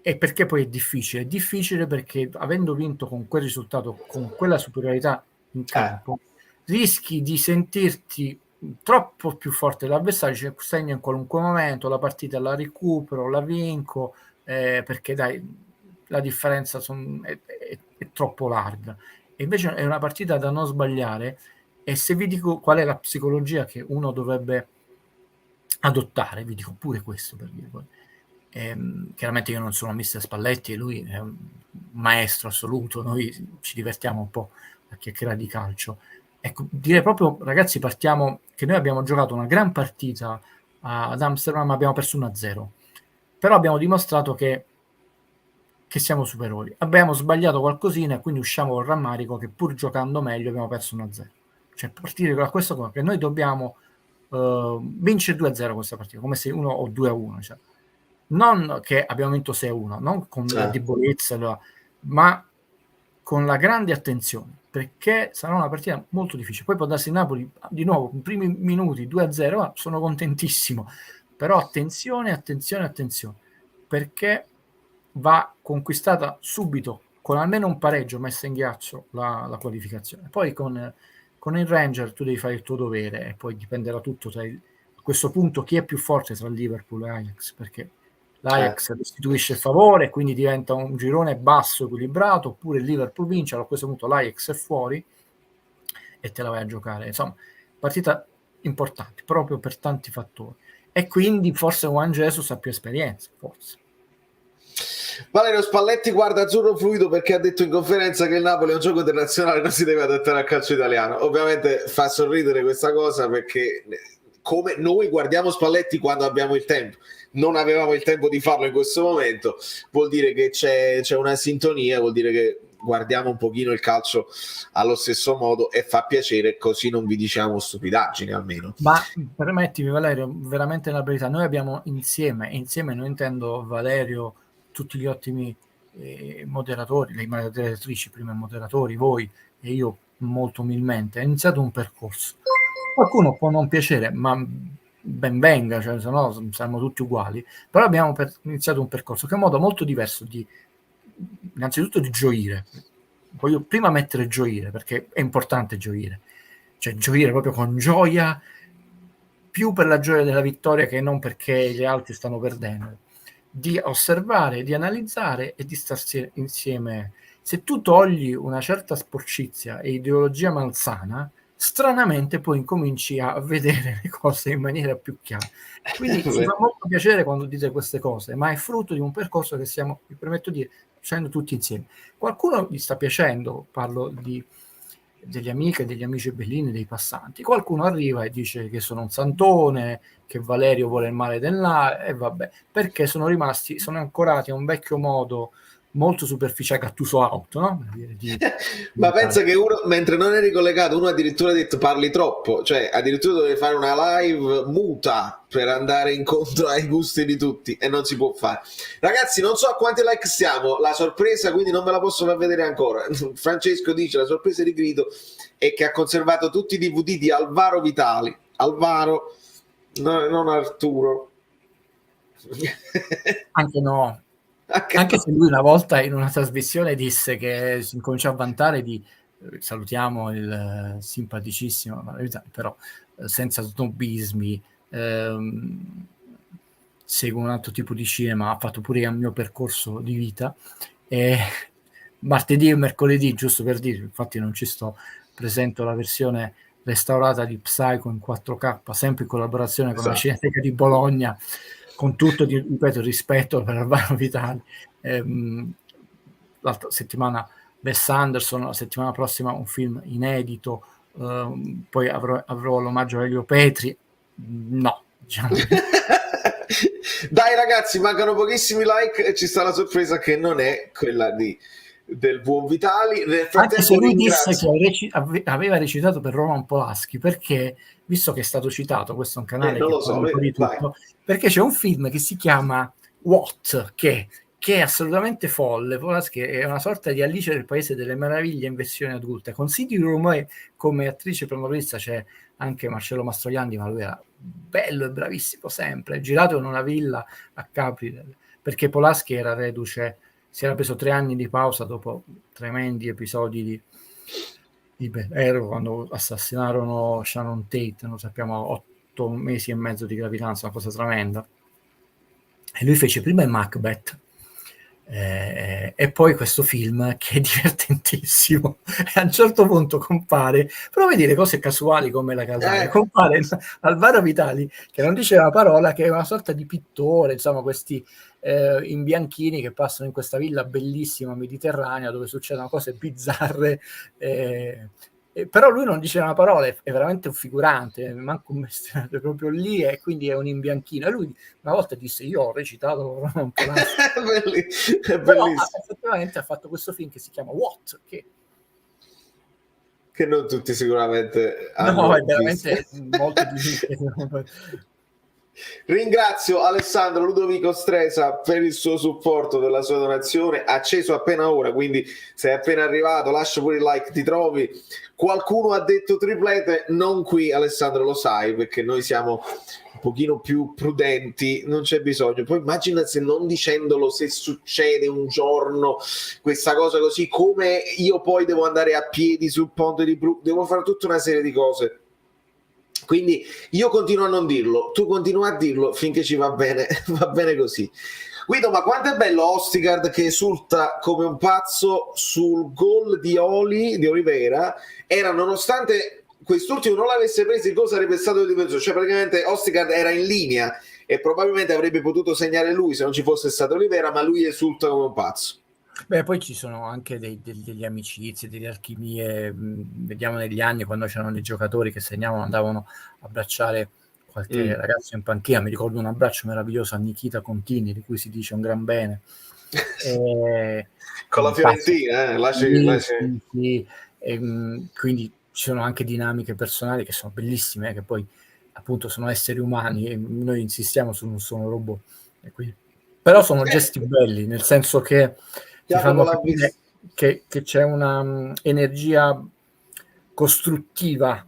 e perché poi è difficile? È difficile perché avendo vinto con quel risultato, con quella superiorità in campo, rischi di sentirti troppo più forte dell'avversario, cioè segno in qualunque momento, la partita la recupero, la vinco, perché dai, la differenza è troppo larga. E invece è una partita da non sbagliare, e se vi dico qual è la psicologia che uno dovrebbe adottare, vi dico pure questo per dire. Chiaramente io non sono mister Spalletti e lui è un maestro assoluto, noi ci divertiamo un po' a chiacchierare di calcio. ecco, direi proprio, ragazzi, partiamo che noi abbiamo giocato una gran partita ad Amsterdam, ma abbiamo perso 1-0. Però abbiamo dimostrato che siamo superiori. Abbiamo sbagliato qualcosina e quindi usciamo col rammarico che pur giocando meglio abbiamo perso 1-0. Cioè, partire da questo qua, che noi dobbiamo vincere 2-0 questa partita, come se 1 o 2-1. Cioè. Non che abbiamo vinto 6-1, non con la debolezza, ma con la grande attenzione, perché sarà una partita molto difficile. Poi può darsi Napoli di nuovo, in primi minuti 2-0, sono contentissimo, però attenzione, perché va conquistata subito, con almeno un pareggio messa in ghiaccio la qualificazione. Poi con il Ranger tu devi fare il tuo dovere e poi dipenderà tutto a questo punto chi è più forte tra Liverpool e Ajax, perché l'Ajax restituisce il favore e quindi diventa un girone basso equilibrato, oppure il Liverpool vince, allora a questo punto l'Ajax è fuori e te la vai a giocare. Insomma, partita importante proprio per tanti fattori, e quindi forse Juan Jesus ha più esperienza, forse. Valerio Spalletti guarda azzurro fluido perché ha detto in conferenza che il Napoli è un gioco internazionale, non si deve adattare al calcio italiano. Ovviamente fa sorridere questa cosa perché come noi guardiamo Spalletti quando abbiamo il tempo, non avevamo il tempo di farlo in questo momento, vuol dire che c'è una sintonia, vuol dire che guardiamo un pochino il calcio allo stesso modo e fa piacere, così non vi diciamo stupidaggini almeno. Ma permettimi Valerio, veramente una verità, noi abbiamo insieme non intendo Valerio, tutti gli ottimi moderatori, le moderatrici, prima moderatori, voi e io molto umilmente, è iniziato un percorso. Qualcuno può non piacere, ma ben venga, cioè, se no saremmo tutti uguali, però abbiamo iniziato un percorso che è un modo molto diverso innanzitutto di gioire. Voglio prima mettere gioire, perché è importante gioire, cioè gioire proprio con gioia, più per la gioia della vittoria che non perché gli altri stanno perdendo, di osservare, di analizzare e di starsi insieme. Se tu togli una certa sporcizia e ideologia malsana, stranamente poi incominci a vedere le cose in maniera più chiara. Quindi ci fa molto piacere quando dite queste cose, ma è frutto di un percorso che stiamo, mi permetto di dire, facendo tutti insieme. Qualcuno gli sta piacendo, parlo degli amiche, degli amici bellini, dei passanti. Qualcuno arriva e dice che sono un santone, che Valerio vuole il male dell'A, e vabbè, perché sono ancorati a un vecchio modo molto superficiale, Gattuso auto, no? Ma pensa che uno, mentre non eri collegato, uno addirittura ha detto parli troppo, cioè addirittura dovevi fare una live muta per andare incontro ai gusti di tutti e non si può fare. Ragazzi, non so a quanti like siamo, la sorpresa quindi non ve la posso far vedere ancora. Francesco dice la sorpresa di Grido è che ha conservato tutti i DVD di Alvaro Vitali. Alvaro, no, non Arturo. Anche no. Anche se lui una volta in una trasmissione disse che si incominciò a vantare di salutiamo il simpaticissimo, però senza snobismi, segue un altro tipo di cinema, ha fatto pure il mio percorso di vita, e martedì e mercoledì, giusto per dire, infatti non ci sto, presento la versione restaurata di Psycho in 4K, sempre in collaborazione con la Cineteca di Bologna, con tutto, ripeto, rispetto per Alvaro Vitali. L'altra settimana Wes Anderson, la settimana prossima un film inedito, poi avrò l'omaggio a Elio Petri. No, diciamo. Dai ragazzi, mancano pochissimi like e ci sta la sorpresa che non è quella del buon Vitali. Anche se lui disse che aveva recitato per Roman Polanski, perché, visto che è stato citato, questo è un canale che parla un po' di tutto, perché c'è un film che si chiama What, che è assolutamente folle. Polanski è una sorta di Alice del Paese delle Meraviglie in versione adulta. Considero ormai come attrice protagonista c'è anche Marcello Mastroianni, ma lui era bello e bravissimo sempre, girato in una villa a Capri, perché Polanski era reduce, si era preso 3 anni di pausa dopo tremendi episodi di Belero, quando assassinarono Sharon Tate, non sappiamo, 8 mesi e mezzo di gravidanza, una cosa tremenda, e lui fece prima il Macbeth e poi questo film che è divertentissimo, e a un certo punto compare, però vedi le cose casuali come la Casale, compare Alvaro Vitali che non dice una parola, che è una sorta di pittore, insomma, questi in bianchini che passano in questa villa bellissima mediterranea dove succedono cose bizzarre, e Però lui non dice una parola, è veramente un figurante, manco un mestiere, proprio lì, e quindi è un imbianchino. E lui una volta disse: io ho recitato un polacco. È Però bellissimo. effettivamente ha fatto questo film che si chiama What, Che non tutti sicuramente no, è hanno visto. veramente molto di nicchia. Ringrazio Alessandro Ludovico Stresa per il suo supporto, della sua donazione, acceso appena ora, quindi sei appena arrivato, lascia pure il like, ti trovi. Qualcuno ha detto triplete, non qui Alessandro, lo sai, perché noi siamo un pochino più prudenti, non c'è bisogno. Poi immagina se non dicendolo, se succede un giorno questa cosa così, come io poi devo andare a piedi sul ponte di Brooklyn, devo fare tutta una serie di cose. Quindi io continuo a non dirlo, tu continua a dirlo finché ci va bene, va bene così. Guido, ma quanto è bello Ostigard che esulta come un pazzo sul gol di Oliveira, era nonostante quest'ultimo non l'avesse preso, il gol sarebbe stato diverso, cioè praticamente Ostigard era in linea e probabilmente avrebbe potuto segnare lui se non ci fosse stato Oliveira, ma lui esulta come un pazzo. Beh, poi ci sono anche degli amicizie, delle alchimie, vediamo negli anni quando c'erano dei giocatori che segnavano, andavano a abbracciare qualche ragazzo in panchina. Mi ricordo un abbraccio meraviglioso a Nikita Contini, di cui si dice un gran bene. Con la Fiorentina, sì. Quindi ci sono anche dinamiche personali che sono bellissime, che poi appunto sono esseri umani e noi insistiamo su non sono robot. E quindi... Però sono gesti belli, nel senso che ti fanno capire che c'è una energia costruttiva.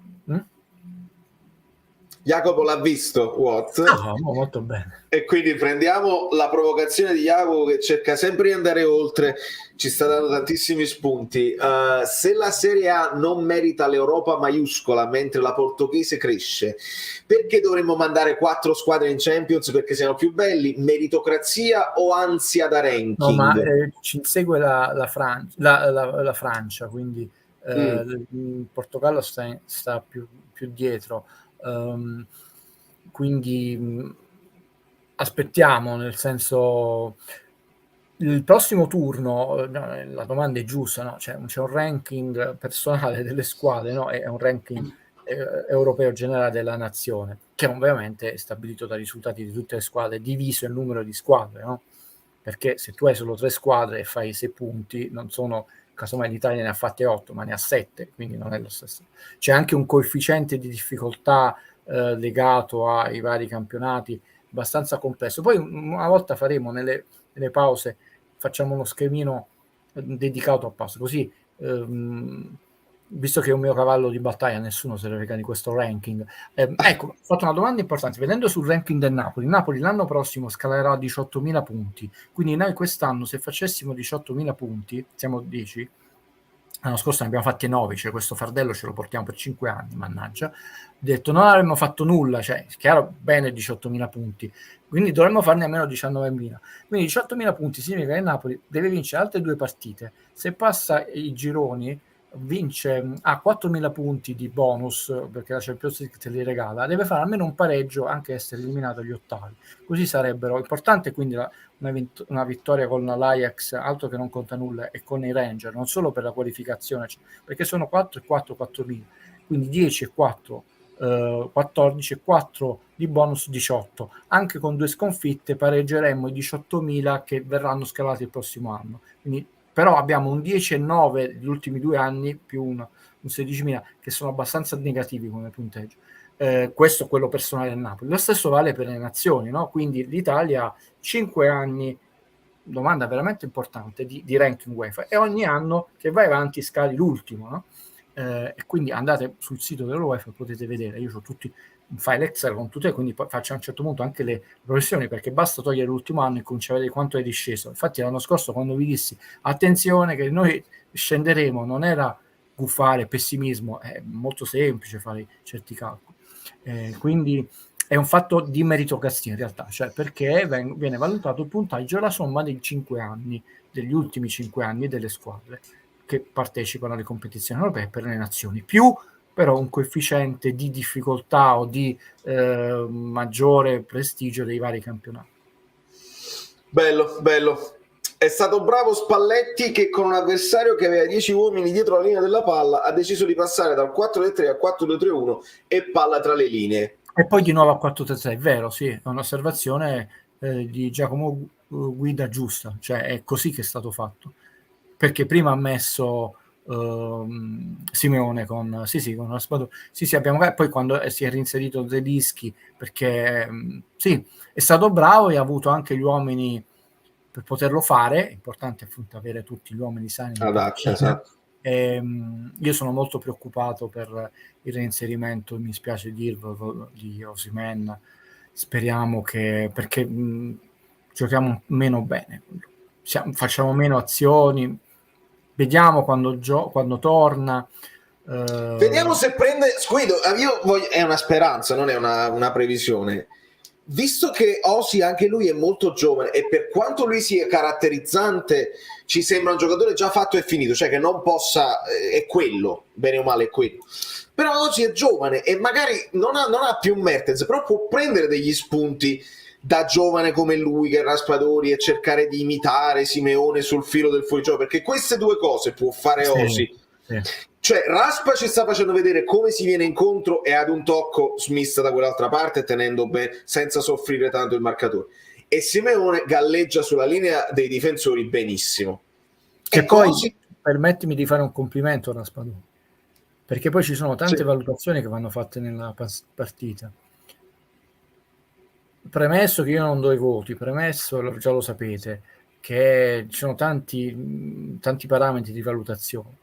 Jacopo l'ha visto, What? Molto bene. E quindi prendiamo la provocazione di Jacopo che cerca sempre di andare oltre, ci sta dando tantissimi spunti. Se la Serie A non merita l'Europa maiuscola mentre la portoghese cresce, perché dovremmo mandare 4 squadre in Champions perché siano più belli? Meritocrazia o ansia da ranking? No, ma ci insegue la Francia, quindi il Portogallo sta più dietro. Quindi aspettiamo, nel senso, il prossimo turno, la domanda è giusta, no? C'è un ranking personale delle squadre, no? È un ranking europeo generale della nazione, che ovviamente è stabilito dai risultati di tutte le squadre, diviso il numero di squadre, no? Perché se tu hai solo 3 squadre e fai 6 punti, non sono, casomai l'Italia ne ha fatte 8, ma ne ha 7, quindi non è lo stesso. C'è anche un coefficiente di difficoltà legato ai vari campionati abbastanza complesso. Poi una volta faremo nelle pause, facciamo uno schemino dedicato a pause, così visto che è un mio cavallo di battaglia, nessuno se ne frega di questo ranking. Ecco, ho fatto una domanda importante. Vedendo sul ranking del Napoli, il Napoli l'anno prossimo scalerà a 18.000 punti, quindi noi quest'anno se facessimo 18.000 punti, siamo 10, l'anno scorso ne abbiamo fatti 9, cioè questo fardello ce lo portiamo per 5 anni, mannaggia. Ho detto non avremmo fatto nulla, cioè chiaro, bene 18.000 punti, quindi dovremmo farne almeno 19.000. Quindi 18.000 punti significa che il Napoli deve vincere altre 2 partite. Se passa i gironi, vince a 4.000 punti di bonus, perché la Champions League te li regala, deve fare almeno un pareggio, anche essere eliminato agli ottavi. Così sarebbero importante, quindi una vittoria con l'Ajax, altro che non conta nulla, e con i Ranger, non solo per la qualificazione, perché sono 4 e 4, 4.000, quindi 10 e 4, 14 e 4 di bonus, 18. Anche con 2 sconfitte pareggeremmo i 18.000 che verranno scalati il prossimo anno. Quindi, però abbiamo un 10 e 9 gli ultimi 2 anni più un 16.000 che sono abbastanza negativi come punteggio. Questo è quello personale del Napoli. Lo stesso vale per le nazioni, no? Quindi l'Italia 5 anni, domanda veramente importante, di ranking UEFA, e ogni anno che vai avanti scali l'ultimo, no? E quindi andate sul sito dell'UEFA e potete vedere, io ho tutti un file Excel con tutte, quindi poi faccio a un certo punto anche le progressioni, perché basta togliere l'ultimo anno e cominciare a vedere quanto è disceso. Infatti l'anno scorso, quando vi dissi attenzione che noi scenderemo, non era gufare, pessimismo, è molto semplice fare certi calcoli. Quindi è un fatto di meritocrazia in realtà, cioè perché viene valutato il puntaggio e la somma dei 5 anni, degli ultimi 5 anni delle squadre che partecipano alle competizioni europee per le nazioni, più però un coefficiente di difficoltà o di maggiore prestigio dei vari campionati. Bello. È stato bravo Spalletti che con un avversario che aveva 10 uomini dietro la linea della palla ha deciso di passare dal 4-3-3 al 4-2-3-1 e palla tra le linee. E poi di nuovo a 4-3-3, è vero, sì, è un'osservazione di Giacomo Guida giusta, cioè è così che è stato fatto, perché prima ha messo Simeone con Raspadori, sì abbiamo, poi quando si è reinserito Zielinski, perché sì, è stato bravo e ha avuto anche gli uomini per poterlo fare. È importante appunto avere tutti gli uomini sani di partita. Esatto. Io sono molto preoccupato per il reinserimento, mi spiace dirlo, di Osimhen. Speriamo che, perché giochiamo meno bene, facciamo meno azioni, vediamo quando torna. Vediamo se prende Guido, è una speranza, non è una previsione. Visto che Osi anche lui è molto giovane e per quanto lui sia caratterizzante ci sembra un giocatore già fatto e finito, cioè che non possa, è quello, bene o male è quello, però Osi è giovane e magari non ha più Mertens, però può prendere degli spunti da giovane come lui che è Raspadori e cercare di imitare Simeone sul filo del fuorigioco, perché queste due cose può fare Osi. Sì. Cioè Raspa ci sta facendo vedere come si viene incontro e ad un tocco smista da quell'altra parte tenendo bene, senza soffrire tanto il marcatore, e Simeone galleggia sulla linea dei difensori benissimo. Che poi permettimi di fare un complimento a Raspadori, perché poi ci sono tante valutazioni che vanno fatte nella partita. Premesso che io non do i voti, premesso, già lo sapete, che ci sono tanti parametri di valutazione,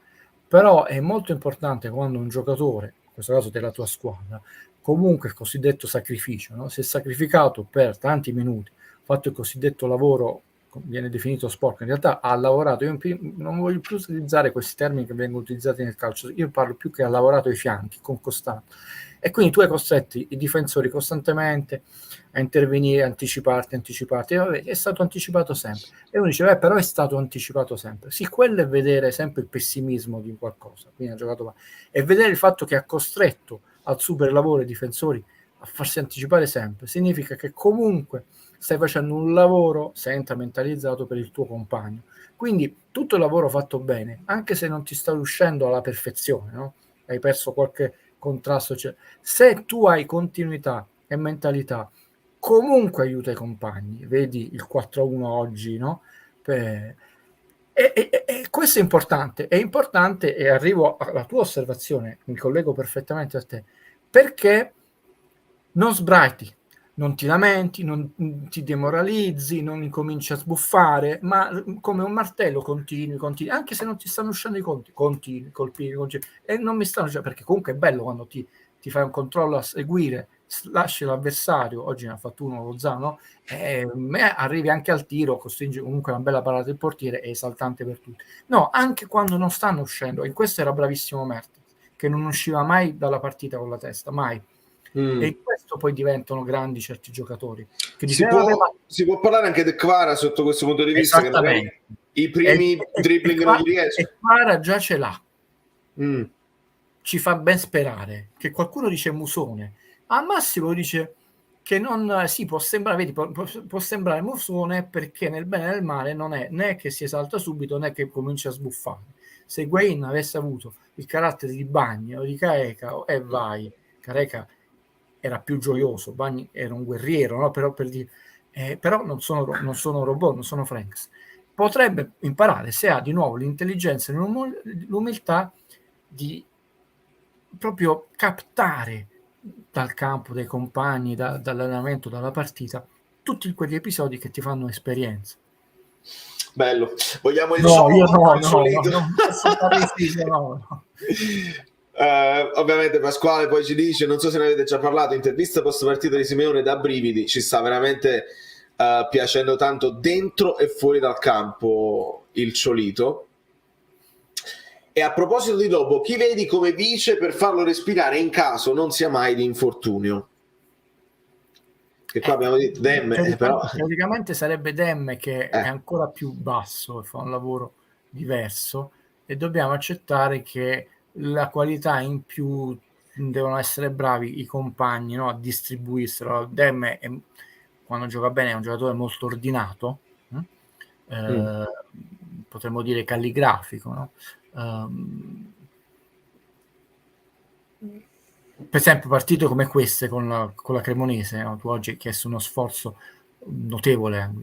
però è molto importante quando un giocatore, in questo caso della tua squadra, comunque il cosiddetto sacrificio, no? Si è sacrificato per tanti minuti, fatto il cosiddetto lavoro, viene definito sporco, in realtà ha lavorato, io non voglio più utilizzare questi termini che vengono utilizzati nel calcio, io parlo più che ha lavorato ai fianchi con costanza, e quindi tu hai costretti i difensori costantemente a intervenire, anticiparti, e vabbè, è stato anticipato sempre, e uno dice però è stato anticipato sempre, sì, quello è vedere sempre il pessimismo di qualcosa, quindi ha giocato male, e vedere il fatto che ha costretto al super lavoro i difensori a farsi anticipare sempre, significa che comunque stai facendo un lavoro senza mentalizzato per il tuo compagno, quindi tutto il lavoro fatto bene, anche se non ti sta riuscendo alla perfezione, no? Hai perso qualche contrasto, cioè, se tu hai continuità e mentalità, comunque aiuta i compagni, vedi il 4-1 oggi, no? E questo è importante, e arrivo alla tua osservazione, mi collego perfettamente a te, perché non sbraiti, non ti lamenti, non ti demoralizzi, non incominci a sbuffare, ma come un martello continui, anche se non ti stanno uscendo i conti, continui, colpire, e non mi stanno, perché comunque è bello quando ti fai un controllo a seguire, lasci l'avversario, oggi ne ha fatto uno Lozano, arrivi anche al tiro, costringi comunque una bella parata del portiere, è esaltante per tutti. No, anche quando non stanno uscendo, e in questo era bravissimo Mertens, che non usciva mai dalla partita con la testa, mai. E in questo poi diventano grandi certi giocatori. Che si può parlare anche di Kvara sotto questo punto di vista, che magari i primi dribbling non gli riescono. E Kvara già ce l'ha. Ci fa ben sperare che qualcuno dice Musone, al massimo dice che non può sembrare, vedi, può sembrare Musone, perché nel bene e nel male non è né che si esalta subito né che comincia a sbuffare. Se Higuaín avesse avuto il carattere di Bagni o di Careca, vai, Careca era più gioioso, Bagni era un guerriero, no? Però non sono robot, non sono Franks. Potrebbe imparare, se ha di nuovo l'intelligenza e l'umiltà, di proprio captare dal campo dei compagni, dall'allenamento, dalla partita, tutti quegli episodi che ti fanno esperienza. Bello. Vogliamo il ovviamente Pasquale poi ci dice, non so se ne avete già parlato, intervista post partita di Simeone da brividi, ci sta veramente piacendo tanto dentro e fuori dal campo il Ciolito. E a proposito di Lobo, chi vedi come vice per farlo respirare in caso non sia mai di infortunio? Che qua abbiamo detto Demme, però teoricamente sarebbe Demme, che è ancora più basso e fa un lavoro diverso, e dobbiamo accettare che la qualità in più devono essere bravi i compagni, no, a distribuirselo. Demme quando gioca bene è un giocatore molto ordinato, potremmo dire calligrafico, no? Per esempio partite come queste con la Cremonese, no? Tu oggi hai chiesto uno sforzo notevole,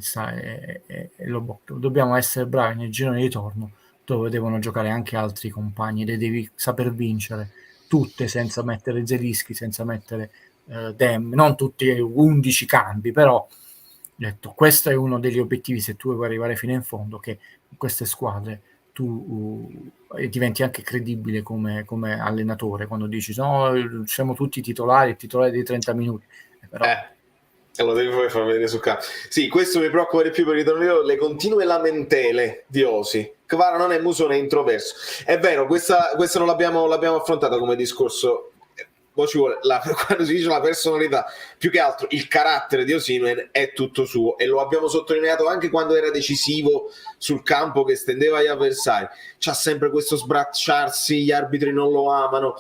dobbiamo essere bravi nel girone di ritorno, dove devono giocare anche altri compagni, le devi saper vincere tutte senza mettere Zelischi, senza mettere Dem, non tutti 11 cambi, però detto, questo è uno degli obiettivi se tu vuoi arrivare fino in fondo, che queste squadre tu diventi anche credibile come allenatore quando dici no, siamo tutti titolari di 30 minuti, però lo devi poi far vedere su campo. Sì, questo mi preoccupa di più per il ritorno, le continue lamentele di Osi. Kvara non è muso né introverso. È vero, questa non l'abbiamo affrontata come discorso. Poi ci vuole quando si dice la personalità, più che altro il carattere di Osimhen è tutto suo, e lo abbiamo sottolineato anche quando era decisivo sul campo, che stendeva gli avversari. C'ha sempre questo sbracciarsi, gli arbitri non lo amano,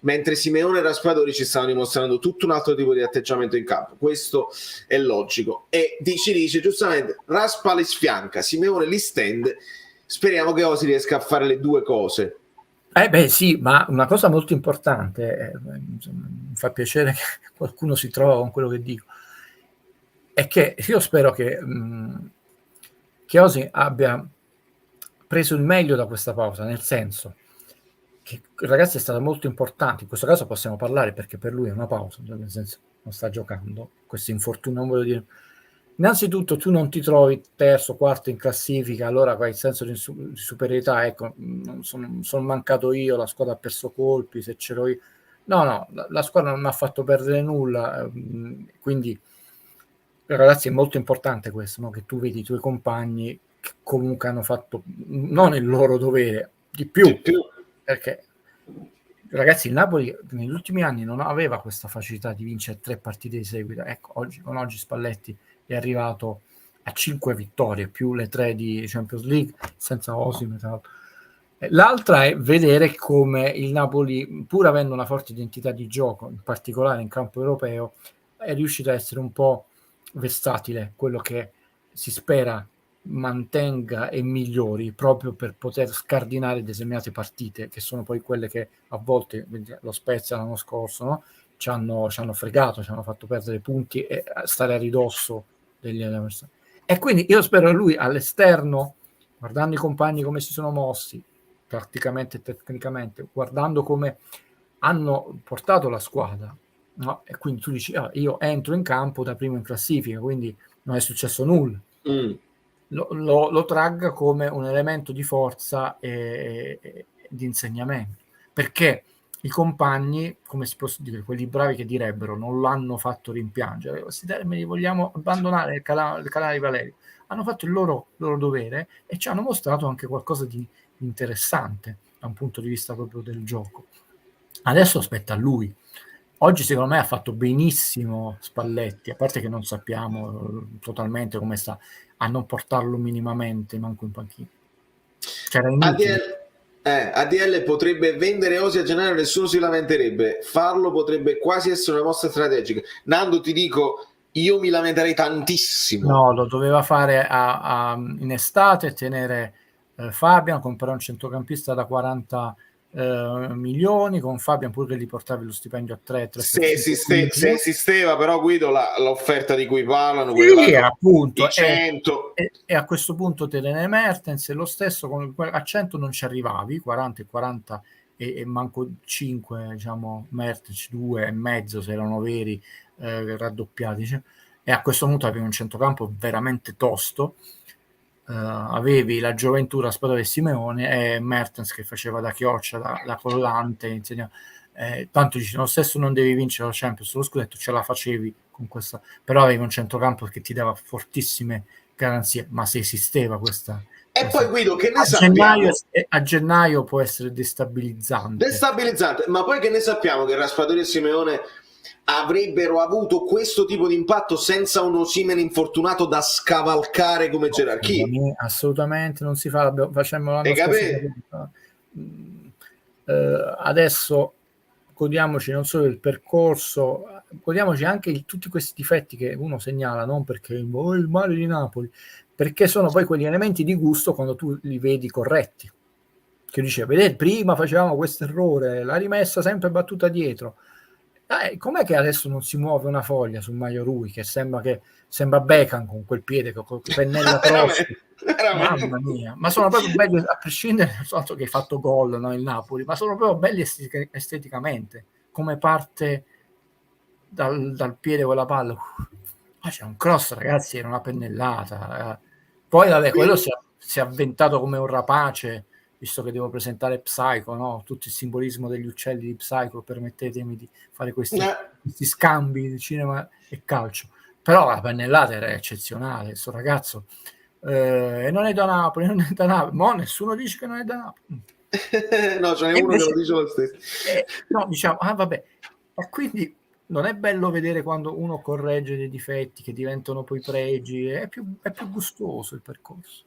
mentre Simeone e Raspadori ci stanno dimostrando tutto un altro tipo di atteggiamento in campo. Questo è logico, e ci dice giustamente Raspa li sfianca, Simeone li stende. Speriamo che Osi riesca a fare le due cose. Beh sì, ma una cosa molto importante, insomma, mi fa piacere che qualcuno si trova con quello che dico, è che io spero che Osi abbia preso il meglio da questa pausa, nel senso che ragazzi è stata molto importante, in questo caso possiamo parlare perché per lui è una pausa, nel senso non sta giocando, questo infortunio non voglio dire. Innanzitutto tu non ti trovi terzo, quarto in classifica, allora hai il senso di superiorità, ecco, sono mancato io, la squadra ha perso colpi, se c'ero io. No, la squadra non mi ha fatto perdere nulla, quindi ragazzi è molto importante questo, no? Che tu vedi i tuoi compagni che comunque hanno fatto non il loro dovere, di più. Perché ragazzi il Napoli negli ultimi anni non aveva questa facilità di vincere 3 partite di seguito, ecco, oggi Spalletti è arrivato a 5 vittorie più le 3 di Champions League senza Osimhen. L'altra è vedere come il Napoli, pur avendo una forte identità di gioco, in particolare in campo europeo, è riuscito a essere un po' versatile, quello che si spera mantenga e migliori proprio per poter scardinare determinate partite, che sono poi quelle che a volte, lo Spezia l'anno scorso, no? ci hanno fregato, ci hanno fatto perdere punti e stare a ridosso degli avversari. E quindi io spero che lui all'esterno, guardando i compagni come si sono mossi tatticamente e tecnicamente, guardando come hanno portato la squadra, no? E quindi tu dici io entro in campo da primo in classifica, quindi non è successo nulla. Lo tragga come un elemento di forza e di insegnamento, perché i compagni, come si può dire, quelli bravi che direbbero non l'hanno fatto rimpiangere, questi termini vogliamo abbandonare il canale di Valerio, hanno fatto il loro dovere e ci hanno mostrato anche qualcosa di interessante da un punto di vista proprio del gioco. Adesso aspetta a lui. Oggi secondo me ha fatto benissimo Spalletti, a parte che non sappiamo totalmente come sta, a non portarlo minimamente manco in panchina. C'era ADL potrebbe vendere Osi a gennaio, nessuno si lamenterebbe. Farlo potrebbe quasi essere una mossa strategica. Nando, ti dico, io mi lamenterei tantissimo. No, lo doveva fare in estate, tenere Fabian, comprare un centrocampista da 40 milioni, con Fabian pure che gli portavi lo stipendio a 3 se esisteva, però Guido l'offerta di cui parlano, appunto, 100 e a questo punto Telene Mertens lo stesso, a 100 non ci arrivavi, 40 e 40 e manco 5, diciamo Mertens 2 e mezzo se erano veri, raddoppiati, cioè, e a questo punto avevi un centrocampo veramente tosto. Avevi la gioventù Raspadori e Simeone e Mertens che faceva da chioccia, da collante, insegna, tanto dici lo stesso non devi vincere la Champions, lo scudetto ce la facevi con questa, però avevi un centrocampo che ti dava fortissime garanzie, ma se esisteva questa e poi Guido, che ne sappiamo? A gennaio può essere destabilizzante, ma poi che ne sappiamo che Raspadori e Simeone avrebbero avuto questo tipo di impatto senza un Osimhen infortunato da scavalcare come gerarchia? Assolutamente non si fa, facciamo l'anno scorso. Adesso godiamoci non solo il percorso, godiamoci anche tutti questi difetti che uno segnala, non perché il male di Napoli, perché sono poi quegli elementi di gusto quando tu li vedi corretti, che dice, vedete, prima facevamo questo errore, la rimessa sempre battuta dietro. Com'è che adesso non si muove una foglia su Maio Rui che sembra Beckham con quel piede, con pennella cross? Veramente. Mamma mia, ma sono proprio belli, a prescindere dal fatto che hai fatto gol, no, il Napoli, ma sono proprio belli esteticamente, come parte dal piede con la palla. C'è un cross, ragazzi, era una pennellata. Poi, vabbè, quello si è avventato come un rapace, visto che devo presentare Psycho, no? Tutto il simbolismo degli uccelli di Psycho, permettetemi di fare questi scambi di cinema e calcio. Però la pennellata era eccezionale, questo ragazzo. E non è da Napoli, non è da Napoli. Mo nessuno dice che non è da Napoli. No, ce n'è uno che lo dice lo stesso. No, diciamo, vabbè. E quindi non è bello vedere quando uno corregge dei difetti che diventano poi pregi, è più gustoso il percorso.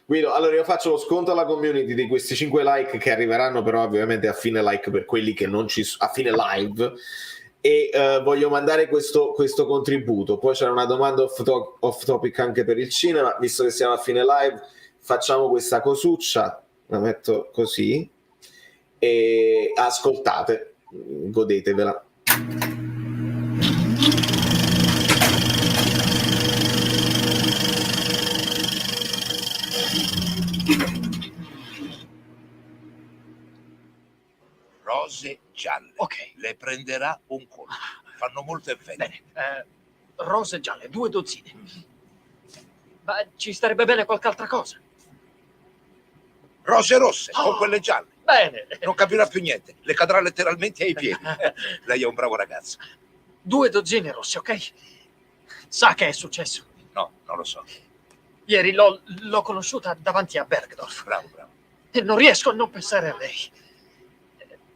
Guido, allora io faccio lo sconto alla community di questi 5 like che arriveranno però ovviamente a fine like per quelli che non ci a fine live, e voglio mandare questo contributo. Poi c'era una domanda off topic anche per il cinema, visto che siamo a fine live facciamo questa cosuccia, la metto così e ascoltate, godetevela. Rose gialle. Ok. Le prenderà un colpo. Fanno molto effetto. Bene, rose gialle, 2 dozzine. Ma ci starebbe bene qualche altra cosa? Rose rosse, con quelle gialle. Bene. Non capirà più niente. Le cadrà letteralmente ai piedi. Lei è un bravo ragazzo. 2 dozzine rosse, ok? Sa che è successo? No, non lo so. Ieri l'ho conosciuta davanti a Bergdorf. Bravo, bravo. E non riesco a non pensare a lei.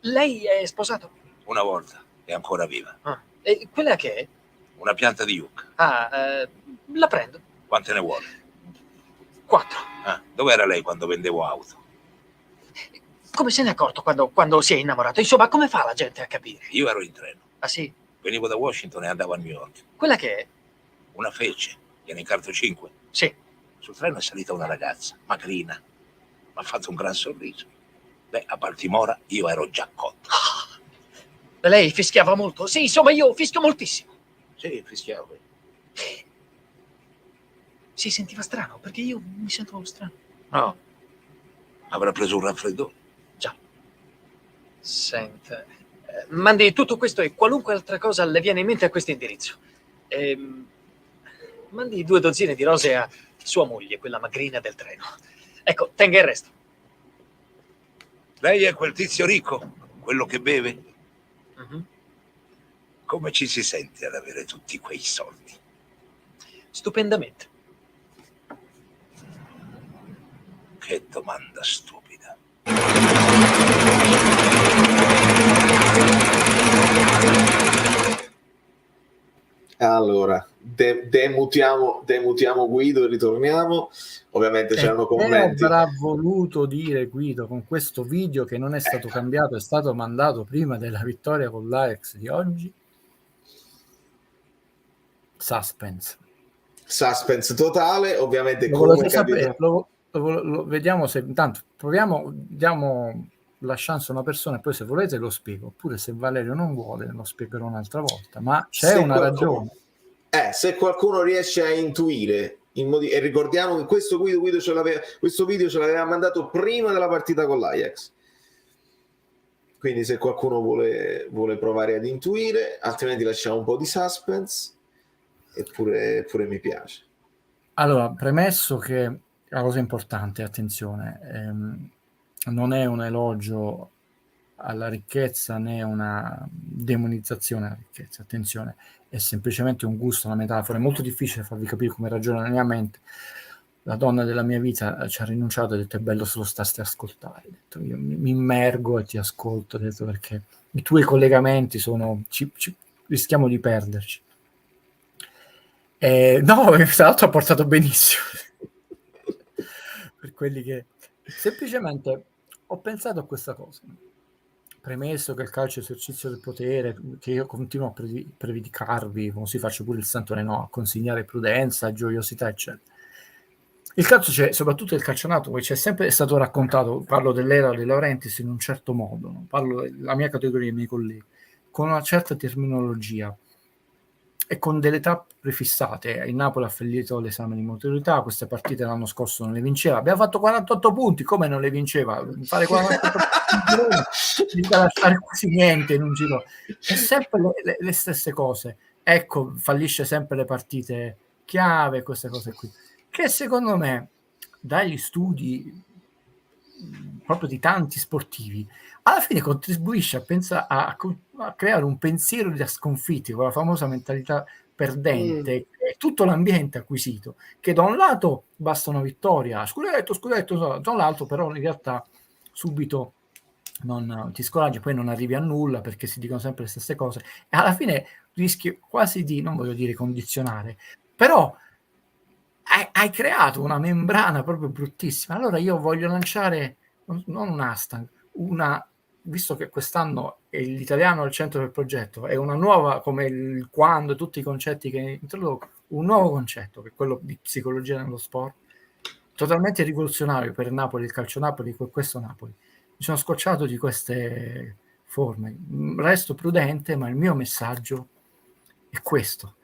Lei è sposato? Una volta. È ancora viva. E quella che è? Una pianta di yucca. La prendo. Quante ne vuole? 4. Dov'era lei quando vendevo auto? Come se ne è accorto quando si è innamorato? Insomma, come fa la gente a capire? Io ero in treno. Ah sì? Venivo da Washington e andavo a New York. Quella che è? Una fece. Gliene incarto 5. Sì. Sul treno è salita una ragazza, magrina. Mi ha fatto un gran sorriso. Beh, a Baltimora io ero già cotto. Lei fischiava molto? Sì, insomma, io fischio moltissimo. Sì, fischiavo. Si sentiva strano, perché io mi sento strano. No. Avrà preso un raffreddore. Già. Senta, mandi tutto questo e qualunque altra cosa le viene in mente a questo indirizzo. Mandi 2 dozzine di rose a sua moglie, quella magrina del treno. Ecco, tenga il resto. Lei è quel tizio ricco, quello che beve? Come ci si sente ad avere tutti quei soldi? Stupendamente. Che domanda stupida. Allora, demutiamo Guido e ritorniamo. Ovviamente c'erano commenti. Avrà voluto dire Guido con questo video che non è stato cambiato, è stato mandato prima della vittoria con l'Ajax di oggi? Suspense totale, ovviamente. Lo vediamo se intanto diamo la chance a una persona e poi se volete lo spiego, oppure se Valerio non vuole lo spiegherò un'altra volta, ma c'è una ragione. Se qualcuno riesce a intuire e ricordiamo che questo video ce l'aveva mandato prima della partita con l'Ajax, quindi se qualcuno vuole provare ad intuire, altrimenti lasciamo un po' di suspense, eppure mi piace. Allora, premesso che la cosa importante, attenzione, non è un elogio alla ricchezza né una demonizzazione alla ricchezza, attenzione, è semplicemente un gusto, una metafora. È molto difficile farvi capire come ragiona la mia mente. La donna della mia vita ci ha rinunciato, ha detto è bello se lo stasti a ascoltare, ho detto, io mi immergo e ti ascolto, ho detto, perché i tuoi collegamenti rischiamo di perderci. No, tra l'altro ha portato benissimo per quelli che semplicemente ho pensato a questa cosa, premesso che il calcio è esercizio del potere, che io continuo a predicarvi, come si faccia pure il Santo Renò, a consigliare prudenza, gioiosità eccetera, Il calcio c'è, soprattutto il calcionato, poi c'è sempre stato raccontato, parlo dell'era De Laurentiis in un certo modo, no? Parlo della mia categoria, dei miei colleghi, con una certa terminologia e con delle tappe prefissate. Il Napoli ha fallito l'esame di maturità, queste partite l'anno scorso non le vinceva, abbiamo fatto 48 punti, come non le vinceva? Fare 48 punti non lasciare quasi niente in un giro, è sempre le stesse cose. Ecco, fallisce sempre le partite chiave, queste cose qui, che secondo me dagli studi proprio di tanti sportivi alla fine contribuisce a creare un pensiero da sconfitti, con la famosa mentalità perdente, e tutto l'ambiente acquisito, che da un lato basta una vittoria, scudetto, da un lato però in realtà subito non ti scoraggi, poi non arrivi a nulla perché si dicono sempre le stesse cose e alla fine rischi quasi di, non voglio dire condizionare, però hai creato una membrana proprio bruttissima. Allora io voglio lanciare non un hashtag, visto che quest'anno è l'italiano al centro del progetto, è una nuova, come il quando, tutti i concetti che introduco, un nuovo concetto che è quello di psicologia nello sport, totalmente rivoluzionario per Napoli, il calcio Napoli, questo Napoli. Mi sono scocciato di queste forme, resto prudente, ma il mio messaggio è questo.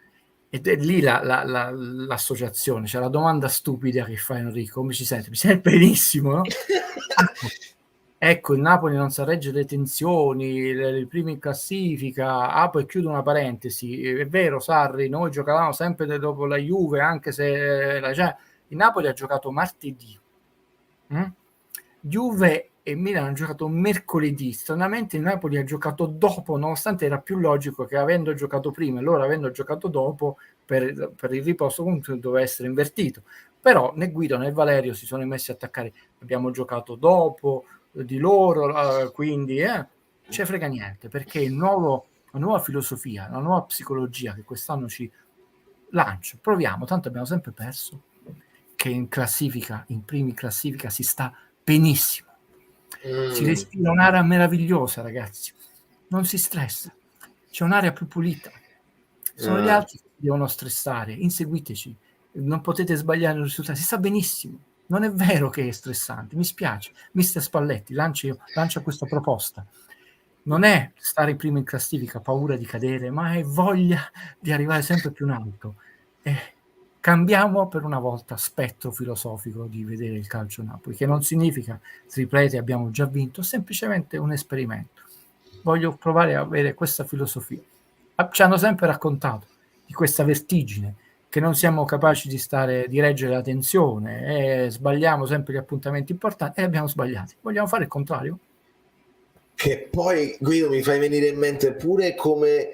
Ed è lì l'associazione, cioè la domanda stupida che fa Enrico, come ci senti? Mi senti benissimo, no? Ecco, il Napoli non sa reggere le tensioni, i primi in classifica, apro e chiudo una parentesi, è vero Sarri, noi giocavamo sempre dopo la Juve, anche se il Napoli ha giocato martedì, Juve e Milan hanno giocato mercoledì, stranamente il Napoli ha giocato dopo, nonostante era più logico che avendo giocato prima e loro avendo giocato dopo per il riposto comunque doveva essere invertito, però né Guido né Valerio si sono messi a attaccare, abbiamo giocato dopo di loro, quindi ci frega niente, perché la nuova filosofia, la nuova psicologia che quest'anno ci lancia, proviamo, tanto abbiamo sempre perso, che in classifica, in primi classifica si sta benissimo, si respira un'area meravigliosa, ragazzi, non si stressa, c'è un'area più pulita, sono gli altri che devono stressare, inseguiteci, non potete sbagliare il risultato, si sta benissimo, non è vero che è stressante, mi spiace, mister Spalletti lancia questa proposta, non è stare primo in classifica, paura di cadere, ma è voglia di arrivare sempre più in alto. Cambiamo per una volta spettro filosofico di vedere il calcio Napoli, che non significa triplete abbiamo già vinto, semplicemente un esperimento. Voglio provare a avere questa filosofia. Ci hanno sempre raccontato di questa vertigine, che non siamo capaci di reggere la tensione, sbagliamo sempre gli appuntamenti importanti e abbiamo sbagliati. Vogliamo fare il contrario? Che poi, Guido, mi fai venire in mente pure come...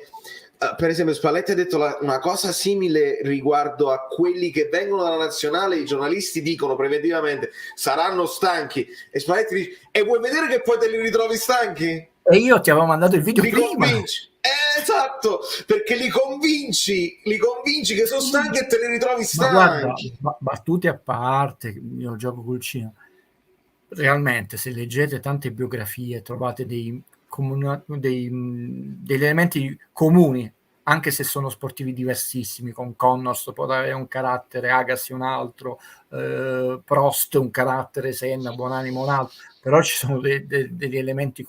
per esempio Spalletti ha detto una cosa simile riguardo a quelli che vengono dalla nazionale, i giornalisti dicono preventivamente saranno stanchi e Spalletti dice e vuoi vedere che poi te li ritrovi stanchi? E io ti avevo mandato il video prima. Esatto, perché li convinci che sono stanchi e te li ritrovi stanchi. Ma guarda, battute a parte, io gioco col cinema, realmente se leggete tante biografie trovate degli elementi comuni, anche se sono sportivi diversissimi, con Connors può avere un carattere, Agassi un altro, Prost un carattere, Senna, Buonanimo un altro, però ci sono degli elementi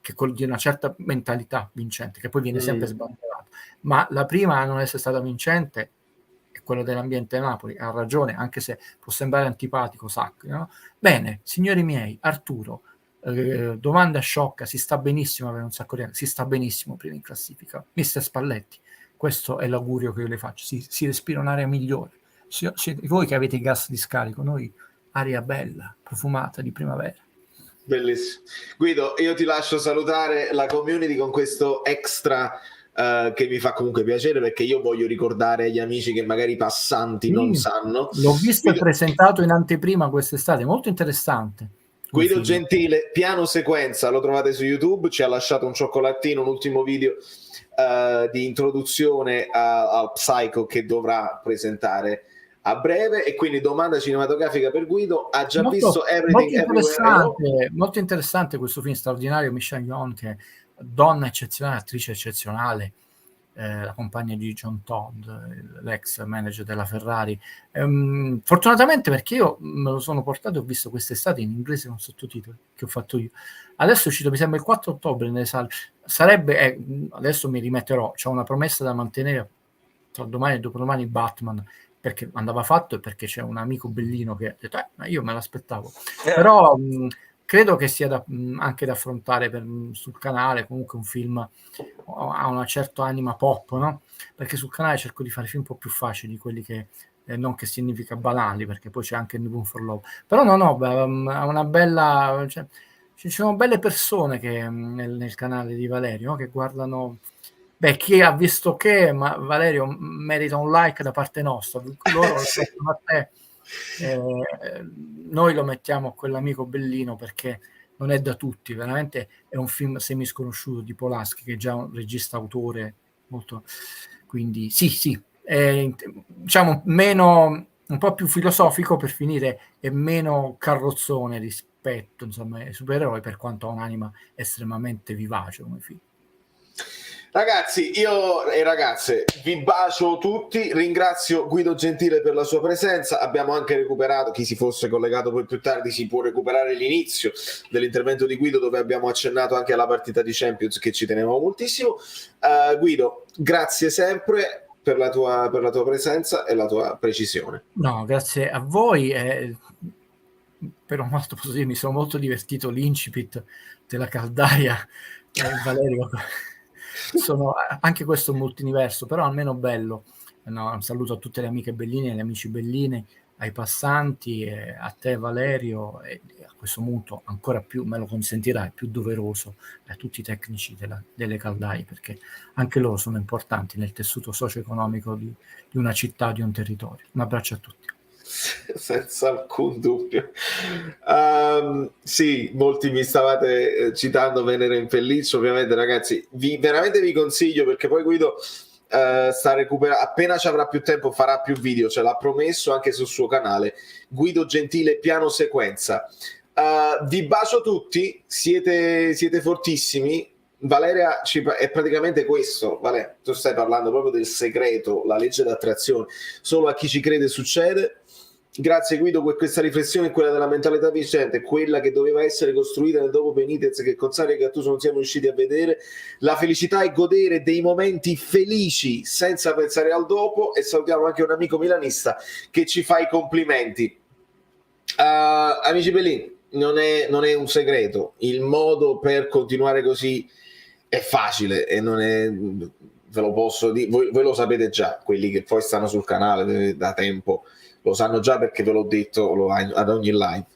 che di una certa mentalità vincente, che poi viene sempre sbandierato, ma la prima a non essere stata vincente è quello dell'ambiente Napoli, ha ragione, anche se può sembrare antipatico Sacchi, no? Bene, signori miei, Arturo, domanda sciocca, si sta benissimo avere un sacco di anni, si sta benissimo prima in classifica, mister Spalletti, questo è l'augurio che io le faccio, si respira un'area migliore, voi che avete i gas di scarico, noi aria bella, profumata di primavera. Bellissimo. Guido, io ti lascio salutare la community con questo extra che mi fa comunque piacere, perché io voglio ricordare agli amici che magari passanti non sanno. L'ho visto Guido, presentato in anteprima quest'estate, molto interessante. Guido Gentile, piano sequenza, lo trovate su YouTube, ci ha lasciato un cioccolatino, un ultimo video di introduzione al Psycho che dovrà presentare a breve, e quindi domanda cinematografica per Guido, ha già visto Everything Everywhere? Molto interessante questo film straordinario, Michelle Yeoh, che donna eccezionale, attrice eccezionale, la compagna di John Todd, l'ex manager della Ferrari. Fortunatamente, perché io me lo sono portato e ho visto quest'estate in inglese con sottotitoli, che ho fatto io. Adesso è uscito, mi sembra, il 4 ottobre nelle sale. Sarebbe, adesso mi rimetterò, c'ho una promessa da mantenere tra domani e dopodomani, Batman, perché andava fatto e perché c'è un amico bellino che ha detto ma io me l'aspettavo. Però credo che sia anche da affrontare sul canale, comunque un film ha una certa anima pop, no? Perché sul canale cerco di fare film un po' più facili, quelli che non che significa banali, perché poi c'è anche il Room for Love. Però ha una bella, cioè, ci sono belle persone che nel canale di Valerio, no? Che guardano. Beh, chi ha visto che, ma Valerio merita un like da parte nostra, per cui loro Sì. a te, noi lo mettiamo a quell'amico bellino perché non è da tutti, veramente è un film semisconosciuto di Polanski, che è già un regista autore molto, quindi sì, è, diciamo meno, un po' più filosofico per finire, e meno carrozzone rispetto, insomma, ai supereroi, per quanto ha un'anima estremamente vivace come film. Ragazzi, io e ragazze, vi bacio tutti, ringrazio Guido Gentile per la sua presenza. Abbiamo anche recuperato, chi si fosse collegato poi più tardi si può recuperare l'inizio dell'intervento di Guido, dove abbiamo accennato anche alla partita di Champions, che ci tenevamo moltissimo. Guido, grazie sempre per la tua presenza e la tua precisione. No, grazie a voi. Per un modo posso dire, mi sono molto divertito, l'incipit della caldaia, Valerio. Sono anche questo multiverso, però almeno bello. No, un saluto a tutte le amiche belline e gli amici bellini, ai passanti, a te Valerio, e a questo punto ancora più, me lo consentirai, più doveroso a tutti i tecnici delle caldaie, perché anche loro sono importanti nel tessuto socio-economico di una città, di un territorio. Un abbraccio a tutti. Senza alcun dubbio. Sì, molti mi stavate citando Venere in Pelliccio, ovviamente ragazzi veramente vi consiglio, perché poi Guido sta recuperando, appena ci avrà più tempo farà più video, ce l'ha promesso anche sul suo canale, Guido Gentile piano sequenza. Vi bacio tutti, siete fortissimi. Valeria, è praticamente questo. Valeria, tu stai parlando proprio del segreto, la legge d'attrazione, solo a chi ci crede succede. Grazie Guido per questa riflessione, quella della mentalità vincente, quella che doveva essere costruita nel dopo Benitez, che con Sarri e Gattuso non siamo riusciti a vedere. La felicità è godere dei momenti felici senza pensare al dopo. E salutiamo anche un amico milanista che ci fa i complimenti. Amici bellini, non è un segreto, il modo per continuare così è facile e non è, ve lo posso dire, voi lo sapete già, quelli che poi stanno sul canale da tempo lo sanno già, perché ve l'ho detto ad ogni live.